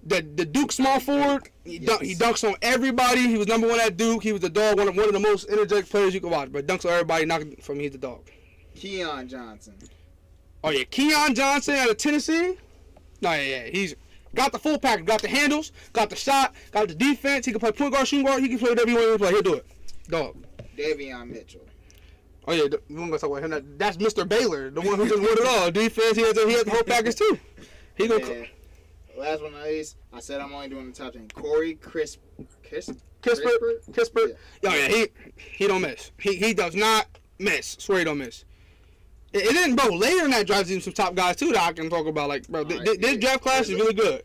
The Duke small forward. He dunks on everybody. He was number 1 at Duke. He was the dog. One of the most energetic players you could watch. But dunks on everybody. Knocking from he's the dog. Keon Johnson. Oh yeah, Keon Johnson out of Tennessee. No, yeah. He's got the full package. Got the handles. Got the shot. Got the defense. He can play point guard, shooting guard. He can play whatever he wants to play. He'll do it. Dog. Davion Mitchell. Oh yeah, we're gonna talk about him. That's Mr. Baylor, the one who just won it all. Defense. He has the whole package too. He gonna. Yeah. Last one, at least, I said I'm only doing the top 10. Corey Kispert. Yeah. Oh yeah, he don't miss. He does not miss. Swear he don't miss. It didn't, bro. Later in that draft, even some top guys too that I can talk about. Like, bro, this draft class is really good.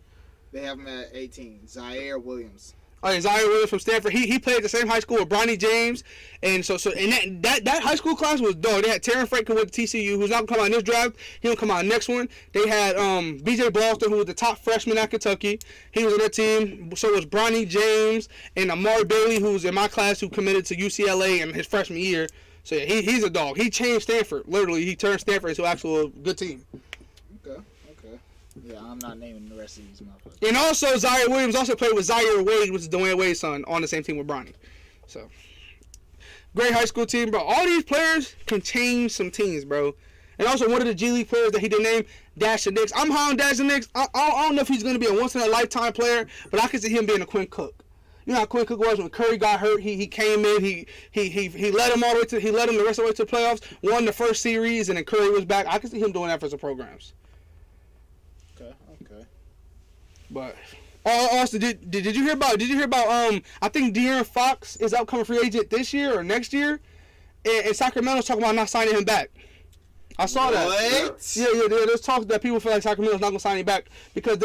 They have him at 18. Zaire Williams. Oh, yeah, Zaire Williams from Stanford. He played at the same high school with Bronny James, and that high school class was dope. They had Terrence Franklin with TCU, who's not gonna come out in this draft. He'll come out next one. They had B.J. Boston, who was the top freshman at Kentucky. He was on their team. So was Bronny James and Amari Bailey, who's in my class, who committed to UCLA in his freshman year. So yeah, he's a dog. He changed Stanford. Literally, he turned Stanford into actual good team. Okay. Yeah, I'm not naming the rest of these motherfuckers. And also, Zaire Williams also played with Zaire Wade, which is Dwayne Wade's son, on the same team with Bronny. So, great high school team, bro. All these players can change some teams, bro. And also, one of the G League players that he didn't name, Dasher Nix. I'm high on Dasher Nix. I don't know if he's going to be a once-in-a-lifetime player, but I can see him being a Quinn Cook. You know how Quinn Cook was when Curry got hurt. He came in. He led him all the way to. He led him the rest of the way to the playoffs. Won the first series, and then Curry was back. I can see him doing that for some programs. Okay. But also, did you hear about? I think De'Aaron Fox is upcoming free agent this year or next year, and Sacramento's talking about not signing him back. I saw that. What? Yeah. There's talk that people feel like Sacramento's not gonna sign him back because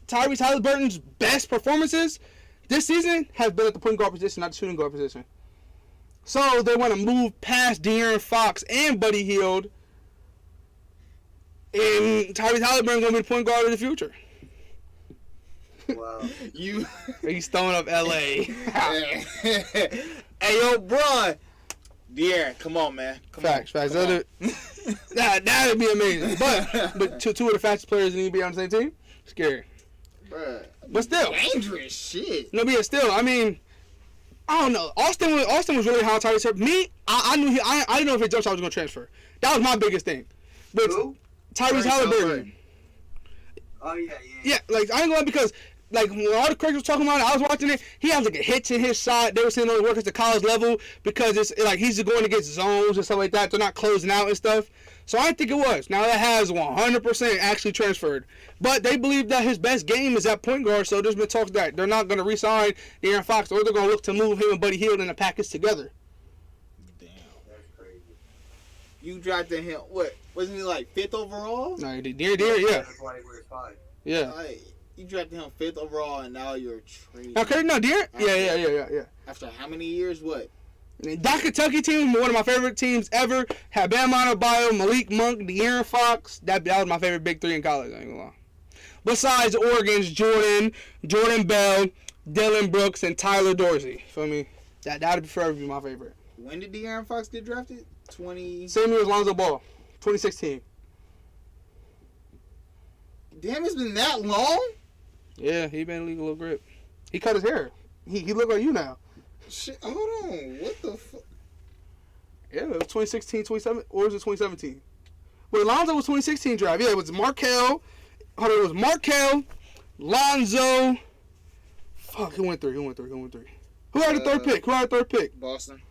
Tyrese Halliburton's best performances this season has been at the point guard position, not the shooting guard position. So they want to move past De'Aaron Fox and Buddy Hield, and Tyrese Halliburton going to be the point guard of the future. Wow. He's throwing up L.A. Hey, yo, bro. De'Aaron, come on, man. Facts. That'd be amazing. But two of the fastest players in the NBA on the same team, scary. Bruh. But still, Dangerous shit. no, but yeah, still, I mean, I don't know. Austin was really high on Tyrese Halliburton. Me, I knew I didn't know if his jump shot was going to transfer. That was my biggest thing. But Who? Tyrese Halliburton. Oh yeah. Yeah, like I ain't going because like when all the critics was talking about it, I was watching it. He has like a hit to his shot. They were saying only work at the college level because it's like he's going against zones and stuff like that. They're not closing out and stuff. So I think it was. Now that has 100% actually transferred. But they believe that his best game is at point guard. So there's been talks that they're not going to re-sign De'Aaron Fox, or they're going to look to move him and Buddy Hield in a package together. Damn. That's crazy. You drafted him, what? Wasn't he like 5th overall? No, De'Aaron, yeah. That's why he wears 5. Yeah. Like, you drafted him 5th overall, and now you're trading. Okay, no, De'Aaron? Yeah. After how many years? What? That Kentucky team, one of my favorite teams ever, had Bam Adebayo, Malik Monk, De'Aaron Fox. That was my favorite big three in college, I ain't gonna lie. Besides Oregon's Jordan Bell, Dylan Brooks, and Tyler Dorsey. Feel me? That'd forever be my favorite. When did De'Aaron Fox get drafted? Same year as Lonzo Ball, 2016. Damn, it's been that long? Yeah, he been in the league a little grip. He cut his hair. He look like you now. Shit, hold on. What the fuck? Yeah, it was 2016, 2017, or was it 2017? Well, Lonzo was 2016 draft. Yeah, it was Markel. Hold on, it was Markel, Lonzo. Fuck, who went three? Who had the third pick? Boston.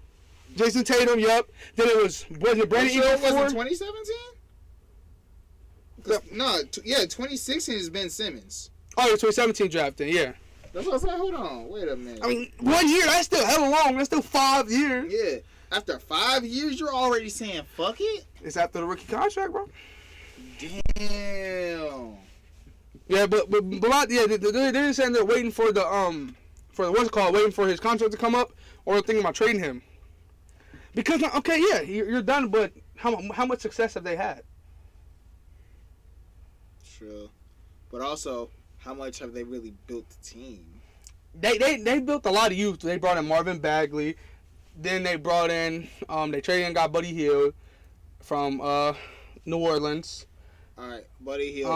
Jason Tatum, yup. Then it wasn't Brandon Ingram was it 4? 2017? No, 2016 is Ben Simmons. Oh, yeah, 2017 draft then, yeah. That's what I said. Hold on. Wait a minute. I mean, 1 year, that's still hella long. That's still 5 years. Yeah. After 5 years, you're already saying fuck it? It's after the rookie contract, bro. Damn. Yeah, but they're saying they're waiting for the what's it called, waiting for his contract to come up, or thinking about trading him. Because okay, yeah, you're done, but how much success have they had? True, but also, how much have they really built the team? They built a lot of youth. They brought in Marvin Bagley, then they brought in they traded and got Buddy Hield from New Orleans. All right, Buddy Hield,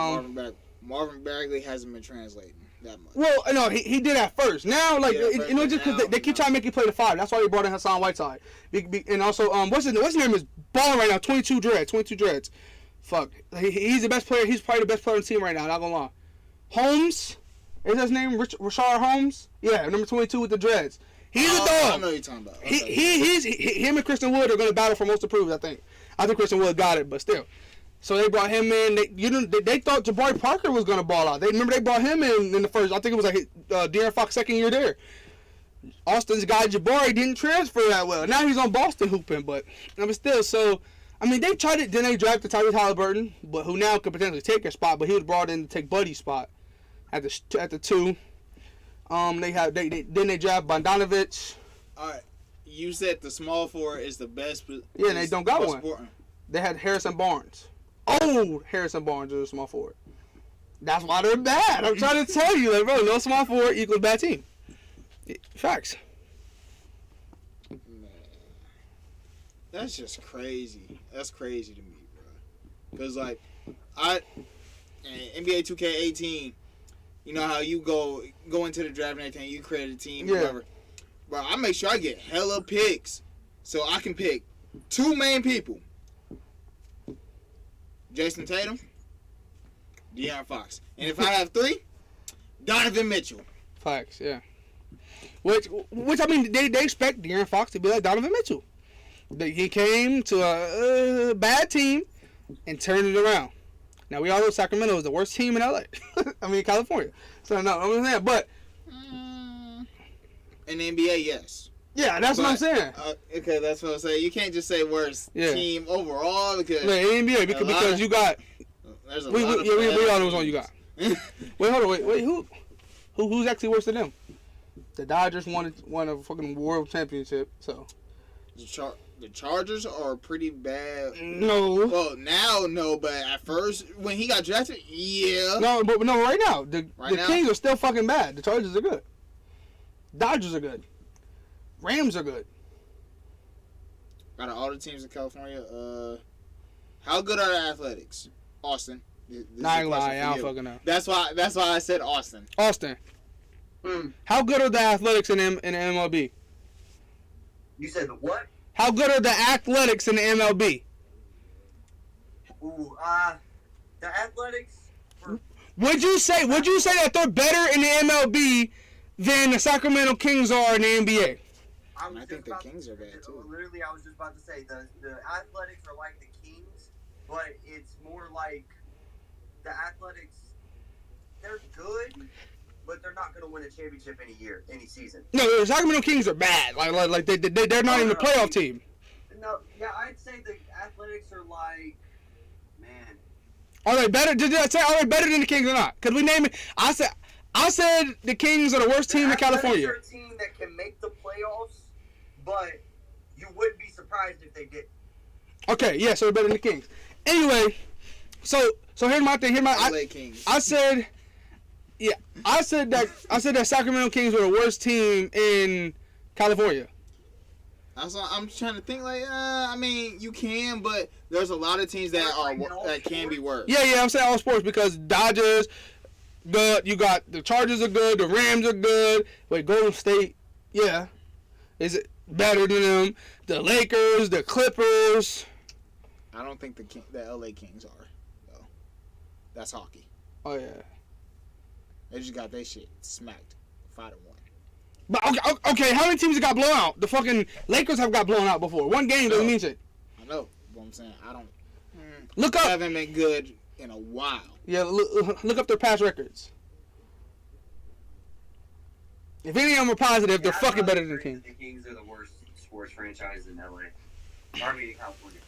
Marvin Bagley hasn't been translating that much. Well, no, he did at first. Now, like, just because they keep trying to make you play the 5. That's why they brought in Hassan Whiteside. And also, what's his name is balling right now. 22 dreads. Fuck, he's the best player. He's probably the best player on the team right now. Not gonna lie. Holmes, is his name Rashard Holmes? Yeah, number 22 with the dreads. He's a dog. I know what you're talking about. Okay. Him and Christian Wood are gonna battle for most improved. I think Christian Wood got it, but still. So they brought him in. They thought Jabari Parker was gonna ball out. They brought him in the first. I think it was like De'Aaron Fox second year there. Austin's guy Jabari didn't transfer that well. Now he's on Boston hooping, but still. So I mean, they tried it. Then they drafted Tyrese Halliburton, but who now could potentially take their spot. But he was brought in to take Buddy's spot at the 2. Then they draft Bogdanovich. All right, you said the small forward is the best. Yeah, and they don't got one. Important. They had Harrison Barnes. Old Harrison Barnes is a small forward. That's why they're bad. I'm trying to tell you, like, bro, no small forward equals bad team. Facts. Man, that's just crazy. That's crazy to me, bro. Because, like, NBA 2K18, you know how you go into the draft and everything, you create a team, whatever. Bro, I make sure I get hella picks so I can pick 2 main people. Jason Tatum, De'Aaron Fox. And if I have 3, Donovan Mitchell. Facts, yeah. Which I mean, they expect De'Aaron Fox to be like Donovan Mitchell. He came to a bad team and turned it around. Now, we all know Sacramento is the worst team in LA. I mean, California. So, no, I'm saying, but... In the NBA, yes. Yeah, that's what I'm saying. Okay, that's what I'm saying. You can't just say worst team overall because... Yeah, in the NBA, because you got... There's a we lot all know which one you got. Wait, hold on, wait, who's actually worse than them? The Dodgers won a fucking world championship, so... The Chargers are pretty bad. No. Well, now, no, but at first, when he got drafted, yeah. No, but right now, the Kings are still fucking bad. The Chargers are good. Dodgers are good. Rams are good. Out of all the teams in California, how good are the Athletics? Austin. Not gonna lie, I don't fucking know. That's why I said Austin. Austin. How good are the Athletics in MLB? You said the what? How good are the Athletics in the MLB? Ooh, the Athletics. Would you say that they're better in the MLB than the Sacramento Kings are in the NBA? I think the Kings are bad too. Literally, I was just about to say the Athletics are like the Kings, but it's more like the Athletics. They're good, but they're not going to win a championship any season. No, the Sacramento Kings are bad. Like they're not even a playoff team. No, yeah, I'd say the Athletics are like, man. Are they better? Did I say are they better than the Kings or not? Could we name it? I said the Kings are the worst team in California. They're a team that can make the playoffs, but you wouldn't be surprised if they did. Okay, yeah, so they're better than the Kings. Anyway, so here's my thing. LA Kings. I said that Sacramento Kings were the worst team in California. I'm trying to think I mean you can, but there's a lot of teams that can be worse. Yeah, I'm saying all sports because Dodgers good. You got the Chargers are good. The Rams are good. Wait, Golden State, yeah, is it better than them? The Lakers, the Clippers. I don't think the LA Kings are though. That's hockey. Oh yeah. They just got their shit smacked 5-1. But okay, how many teams have got blown out? The fucking Lakers have got blown out before. One game doesn't mean shit. I know what I'm saying. I don't. Look up. They haven't been good in a while. Yeah, look up their past records. If any of them are positive, they're Yeah, fucking I better than the agree Kings. that the Kings are the worst sports franchise in LA. I mean, in California.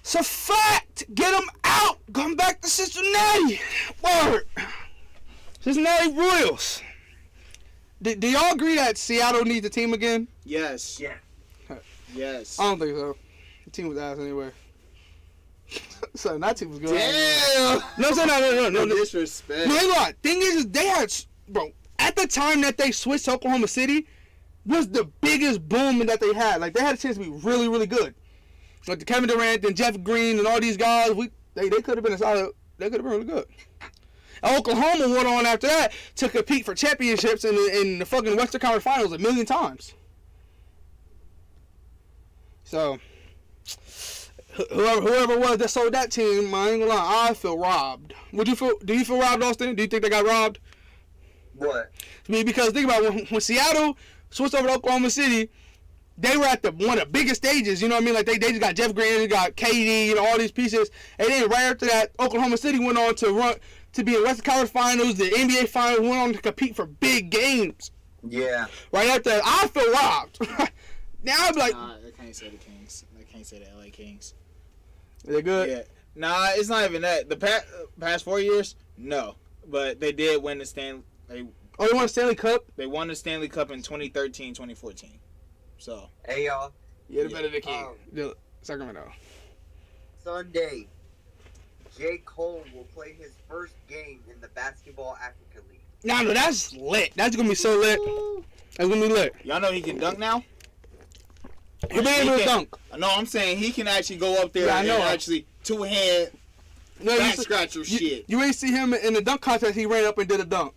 It's a fact. Get them out. Come back to Cincinnati. Word. Cincinnati Royals. Do y'all agree that Seattle needs a team again? Yes. Yeah. Yes. I don't think so. The team was ass anyway. So that team was good. Damn. No. Disrespect. No, ain't lie. Thing is they had, bro, at the time that they switched to Oklahoma City was the biggest boom that they had. Like, they had a chance to be really, really good. Like, the Kevin Durant and Jeff Green and all these guys, they could have been a solid, they could have been really good. And Oklahoma went on after that to compete for championships in the fucking Western Conference Finals a million times. So, whoever it was that sold that team, I ain't gonna lie, I feel robbed. Do you feel robbed, Austin? Do you think they got robbed? What? I mean, because think about it, when Seattle switched over to Oklahoma City, they were at one of the biggest stages. You know what I mean? Like they just got Jeff Green, they got KD, you know, all these pieces, and then right after that, Oklahoma City went on to be in Western Conference Finals, the NBA Finals, went on to compete for big games. Yeah. Right after that, I feel robbed. Now I'm like, Nah, I can't say the Kings. I can't say the LA Kings. they're good. Yeah. Nah, it's not even that. The past 4 years, no. But they did win the They Won a Stanley Cup. They won the Stanley Cup in 2013, 2014. So. Hey, y'all. Yeah, they're better than King. Sacramento. Sunday, J. Cole will play his first game in the Basketball Africa League. No, that's lit. That's gonna be so lit. That's gonna be lit. Y'all know he can dunk now? He been able to dunk. No, I'm saying he can actually go up there Yeah, I know. and actually two-hand No, back scratch your shit. You ain't see him in the dunk contest. He ran up and did a dunk.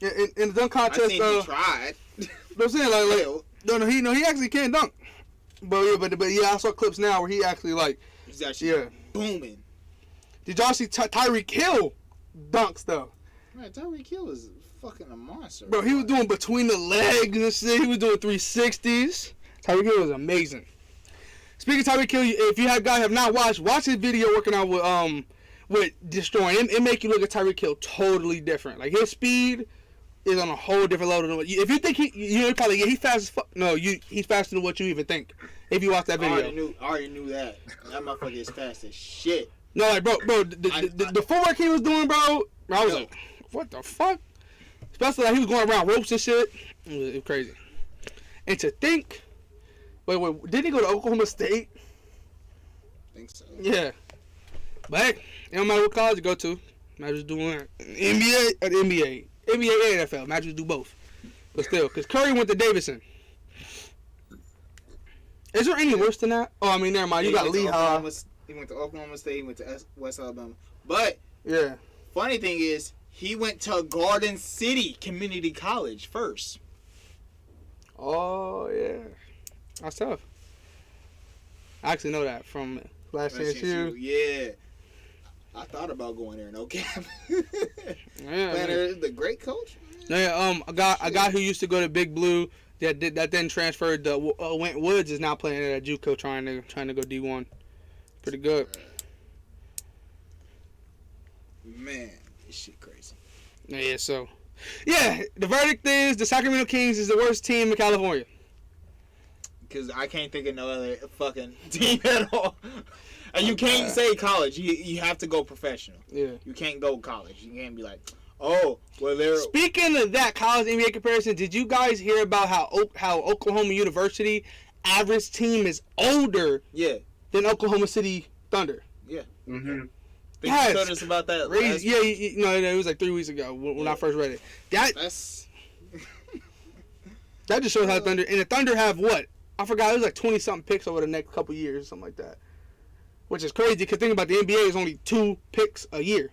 In the dunk contest, I think he tried. I'm saying like he actually can dunk. But yeah, I saw clips now where he actually He's actually booming. Did y'all see Tyreek Hill dunks though? Man, Tyreek Hill is fucking a monster. Bro, he was doing between the legs and shit. He was doing 360s. Tyreek Hill was amazing. Speaking of Tyreek Hill, if you guys have not watch his video working out with destroying. It make you look at Tyreek Hill totally different. Like his speed is on a whole different level than what if you think he's fast as fuck. No, he's faster than what you even think. If you watch that video, I already knew that. That motherfucker is fast as shit. No, like bro, the footwork he was doing, bro. I was like, what the fuck? Especially like he was going around ropes and shit. It was crazy. And to think, wait, didn't he go to Oklahoma State? I think so. Yeah. But hey, it don't matter what college you go to. Might just doing NBA and NFL. Might just do both. But still, because Curry went to Davidson. Is there any worse than that? Oh, I mean, never mind. You got Lehigh. He went to Oklahoma State. He went to West Alabama. But yeah. Funny thing is, he went to Garden City Community College first. Oh yeah, that's tough. I actually know that from last year. Yeah. I thought about going there, no cap. Yeah, Planner, the great coach. Yeah, a guy who used to go to Big Blue that then transferred to Went Woods is now playing at JUCO trying to go D1. Pretty good. Man, this shit crazy. Yeah, so the verdict is the Sacramento Kings is the worst team in California. Because I can't think of no other fucking team at all. And you can't say college. You have to go professional. Yeah. You can't go college. You can't be like, oh, well, they're... Speaking of that college NBA comparison, did you guys hear about how Oklahoma University average team is older than Oklahoma City Thunder? Yeah. Mm-hmm. You told us about that crazy. It was like 3 weeks ago when I first read it. That's... That just shows how Thunder... And the Thunder have what? I forgot. It was like 20-something picks over the next couple years or something like that. Which is crazy because think about the NBA is only 2 picks a year.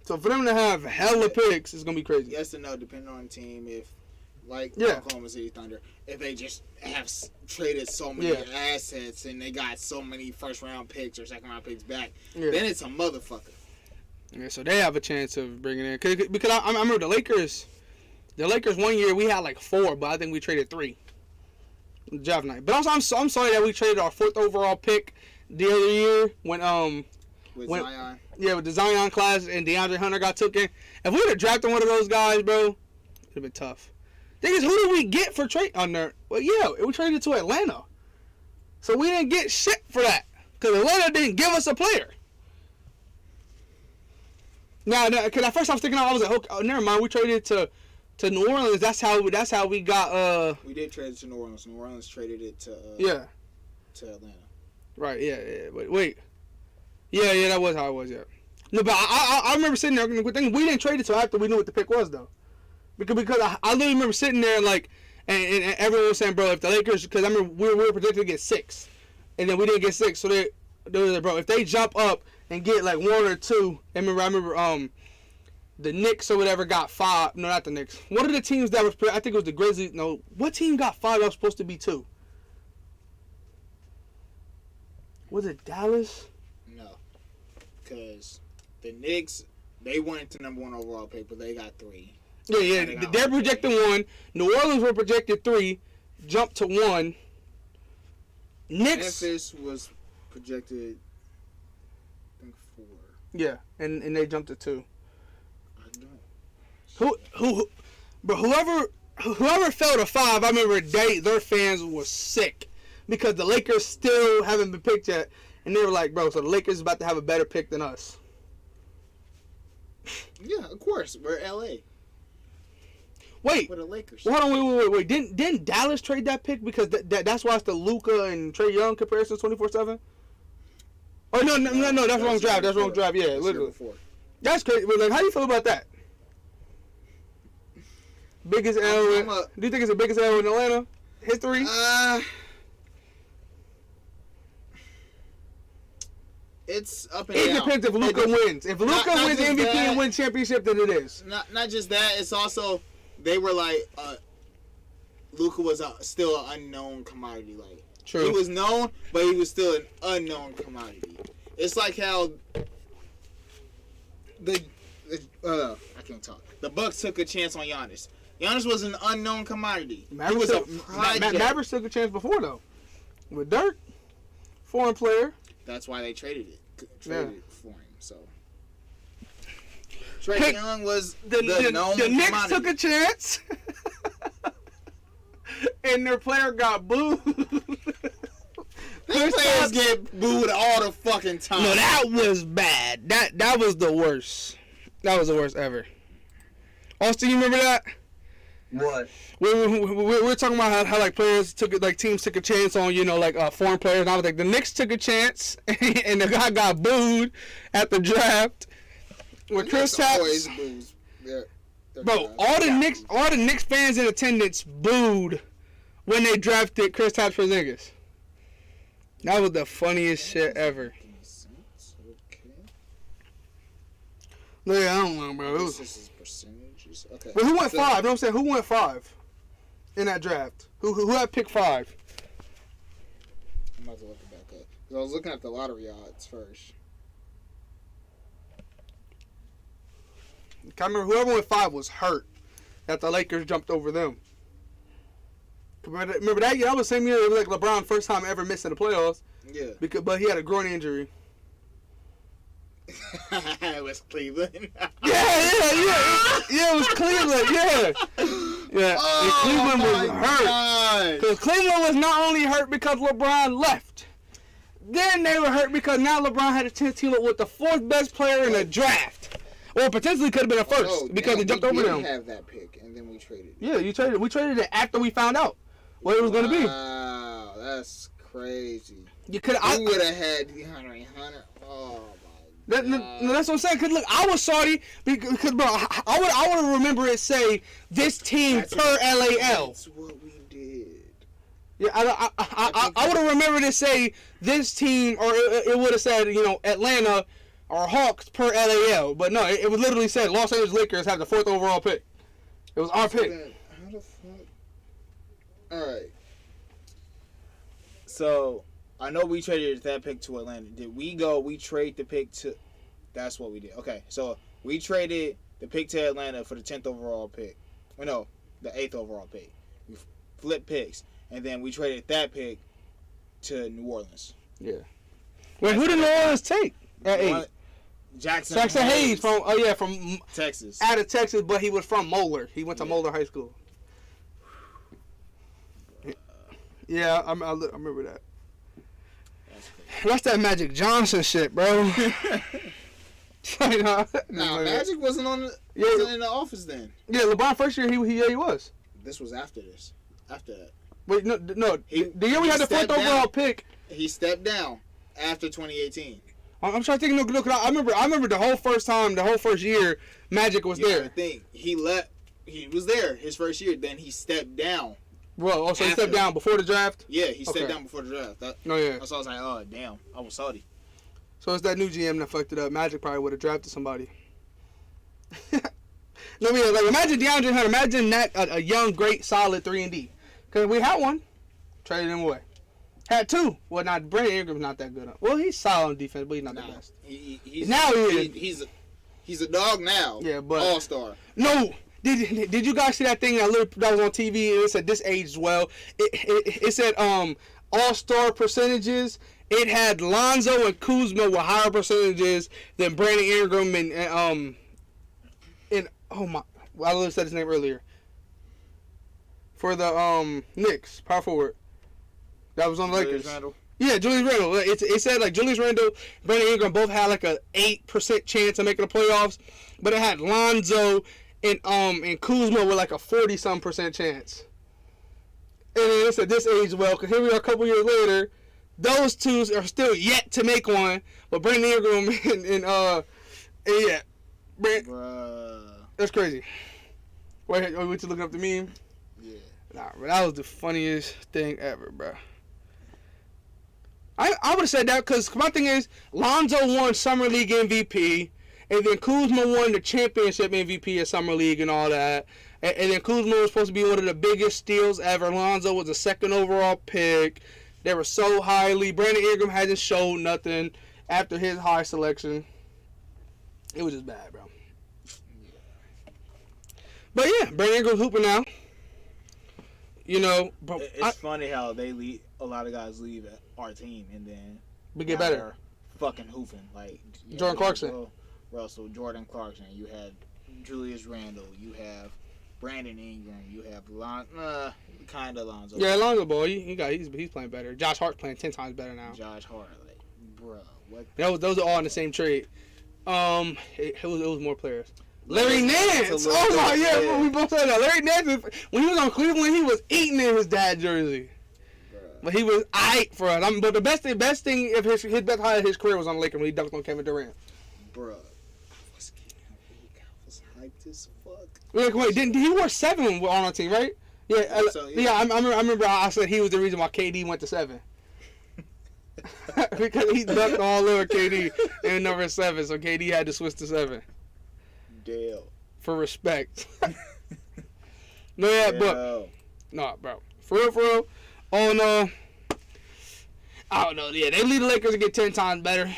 So for them to have hella picks, it's going to be crazy. Yes and no, depending on the team. If, Oklahoma City Thunder, if they just have traded so many assets and they got so many first-round picks or second-round picks back, then it's a motherfucker. Yeah, so they have a chance of bringing in. Because I remember the Lakers 1 year, we had like 4, but I think we traded 3. Draft night. But also, I'm sorry that we traded our 4th overall pick the other year when Zion. Yeah, with the Zion class and DeAndre Hunter got taken. If we would have drafted one of those guys, bro, Would have been tough. Thing is, who did we get for trade on there? Well, yeah, we traded to Atlanta. So we didn't get shit for that. Because Atlanta didn't give us a player. Now, because at first I was thinking, I was like, oh, never mind. We traded to New Orleans. That's how we got. We did trade it to New Orleans. New Orleans traded it to. To Atlanta. Right. Yeah. Wait. Yeah. That was how it was. Yeah. No, but I remember sitting there. We didn't trade it till after we knew what the pick was, though. Because I literally remember sitting there and everyone was saying, bro, if the Lakers, because I remember we were projected to get 6, and then we didn't get 6, so they were like, bro, if they jump up and get like 1 or 2, I remember the Knicks or whatever got 5. No, not the Knicks. One of the teams that was, I think it was the Grizzlies. No, what team got 5 that was supposed to be 2? Was it Dallas? No, because the Knicks, they wanted to number 1 overall pick, but they got 3. Yeah. They're projected 1. New Orleans were projected 3. Jumped to 1. Knicks. Memphis was projected, I think 4. Yeah, and they jumped to 2. I don't. But whoever fell to 5, I remember their fans were sick because the Lakers still haven't been picked yet, and they were like, bro, so the Lakers is about to have a better pick than us. Yeah, of course. We're LA. Wait, We're the Lakers. hold on, wait. Didn't Dallas trade that pick because that's why it's the Luka and Trae Young comparison 24/7? Oh no, that's wrong draft. That's wrong draft. Yeah, literally. That's crazy. But like, how do you feel about that? Biggest L. Do you think it's the biggest L in Atlanta history? It's up and It down. depends if Luka wins. If Luka wins MVP and wins championship, then it is. Not just that. It's also they were like Luka was still an unknown commodity. Like True. He was known, but he was still an unknown commodity. It's like how I can't talk. The Bucks took a chance on Giannis. Giannis was an unknown commodity. Mavericks he was a project. Mavericks took a chance before though, with Dirk, foreign player. That's why they traded it for him. So Hey, Trae Young was the known Knicks commodity. took a chance, and their player got booed. These players get booed all the fucking time. No, that was bad. That was the worst. That was the worst ever. Austin, you remember that? What? We were talking about how like players teams took a chance on foreign players. And I was like, the Knicks took a chance, and the guy got booed at the draft. With Chris always Tapps, boos. bro, all the Knicks fans in attendance booed when they drafted Chris Tapps for Porzingis. That was the funniest shit ever. Okay. Yeah, I don't know, bro. This is percentages. Okay. But who went 5? You know what I'm saying? Who went 5 in that draft? Who had pick 5? I'm about to look it back up. 'Cause I was looking at the lottery odds first. I remember whoever went 5 was hurt that the Lakers jumped over them. Remember that year? That was the same year it was like LeBron first time ever missing the playoffs. Yeah. But he had a groin injury. It was Cleveland. Yeah, it was Cleveland, yeah. And Cleveland was hurt. Because Cleveland was not only hurt because LeBron left. Then they were hurt because now LeBron had a chance to team up with the 4th best player in the draft. Or potentially could have been a first because he jumped over them. We have that pick, and then we traded it. Yeah, we traded it after we found out what it was going to be. Wow, that's crazy. You could. I would have had DeAndre Hunter. Oh my god. No, that's what I'm saying. Cause look, I was salty because bro, I would remember it say this team per LAL. That's what we did. Yeah, I would have remembered it say this team, or it would have said Atlanta or Hawks per LAL. But no, it would literally said Los Angeles Lakers have the 4th overall pick. It was our pick. How the fuck? All right. So I know we traded that pick to Atlanta. Did we go? We trade the pick to. That's what we did. Okay, so we traded the pick to Atlanta for the 10th overall pick. Well, no, the 8th overall pick. We flipped picks, and then we traded that pick to New Orleans. Yeah. Wait, who did New Orleans take at 8? Jackson Hayes from Texas. out of Texas, but he was from Moeller. He went to Moeller High School. Yeah, I remember that. That's that Magic Johnson shit, bro. Magic wasn't wasn't in the office then. Yeah, LeBron first year he was. This was after this. After that. Wait, no. The year we had the fourth overall pick. He stepped down after 2018. I'm trying to think. Look, I remember the whole first year, Magic was there. I think he left. He was there his first year. Then he stepped down. Bro, so he stepped down before the draft? Yeah, he stepped down before the draft. So I was like, oh, damn. I was salty. So it's that new GM that fucked it up. Magic probably would have drafted somebody. No, yeah, like imagine DeAndre Hunter. Imagine that a young, great, solid 3-and-D. Because we had one. Traded him away. Had two. Well, Brandon Ingram's not that good. Well, he's solid on defense, but he's not the best. He's a dog now. Yeah, but all-star. No. Did you guys see that thing that was on TV and it said this aged well? It said all-star percentages. It had Lonzo and Kuzma with higher percentages than Brandon Ingram and oh my, I literally said his name earlier. For the Knicks, power forward. That was on the Lakers. Yeah, Julius Randle. It said like Julius Randle, Brandon Ingram both had like a 8% chance of making the playoffs, but it had Lonzo and Kuzma with like a 40-some% chance. And then it said this age well, because here we are a couple years later, those two are still yet to make one, but Brandon Ingram and yeah, that's crazy. Wait, you looking up the meme? Yeah. Nah, bro, that was the funniest thing ever, bro. I would have said that because my thing is Lonzo won Summer League MVP. And then Kuzma won the championship MVP of Summer League and all that. And then Kuzma was supposed to be one of the biggest steals ever. Lonzo was the second overall pick. They were so highly. Brandon Ingram hasn't showed nothing after his high selection. It was just bad, bro. But yeah, Brandon Ingram's hooping now. You know, bro, it's funny how they leave. A lot of guys leave at our team and then we get better. Fucking hooping like Jordan Clarkson. Russell, Jordan Clarkson, you have Julius Randle, you have Brandon Ingram, you have kind of Lonzo. Yeah, Lonzo boy, he's playing better. Josh Hart's playing 10 times better now. Josh Hart, like, bro, what? Those are all in the same trade. It was more players. Larry Nance. Oh my yeah, we both said that. Larry Nance, when he was on Cleveland, he was eating in his dad's jersey. But he was aight for us. But the best thing of his best highlight of his career was on the Lakers when he dunked on Kevin Durant. Bro. Hyped as fuck. Wait, he wore 7 on our team, right? Yeah, yeah. I remember I said he was the reason why KD went to 7. Because he dunked all over KD in number 7, so KD had to switch to 7. Dale. For respect. But no, bro. For real. I don't know. Yeah, they lead the Lakers to get 10 times better.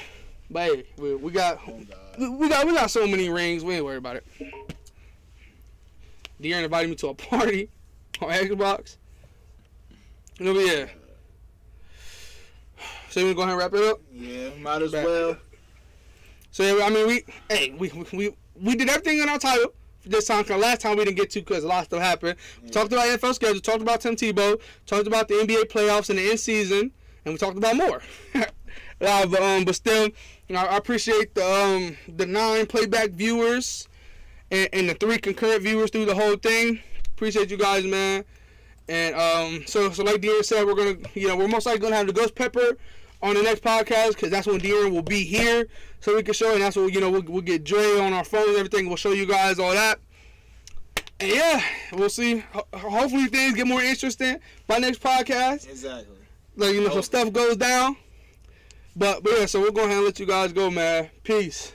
But hey, we got so many rings. We ain't worried about it. De'Aaron invited me to a party on Xbox. But yeah. So we go ahead and wrap it up. Yeah, might as well. So yeah, I mean we did everything in our title this time. Cause last time we didn't get to because a lot of stuff happened. Yeah. We talked about NFL schedule. Talked about Tim Tebow. Talked about the NBA playoffs and the end season, and we talked about more. But still, you know, I appreciate the 9 playback viewers and the 3 concurrent viewers through the whole thing. Appreciate you guys, man. And so like De'Aaron said, we're most likely gonna have the Ghost Pepper on the next podcast because that's when De'Aaron will be here, so we can show. And that's what we'll get Dre on our phone and everything. We'll show you guys all that. And yeah, we'll see. Hopefully things get more interesting by next podcast. Exactly. Like some stuff goes down. But yeah, so we'll go ahead and let you guys go, man. Peace.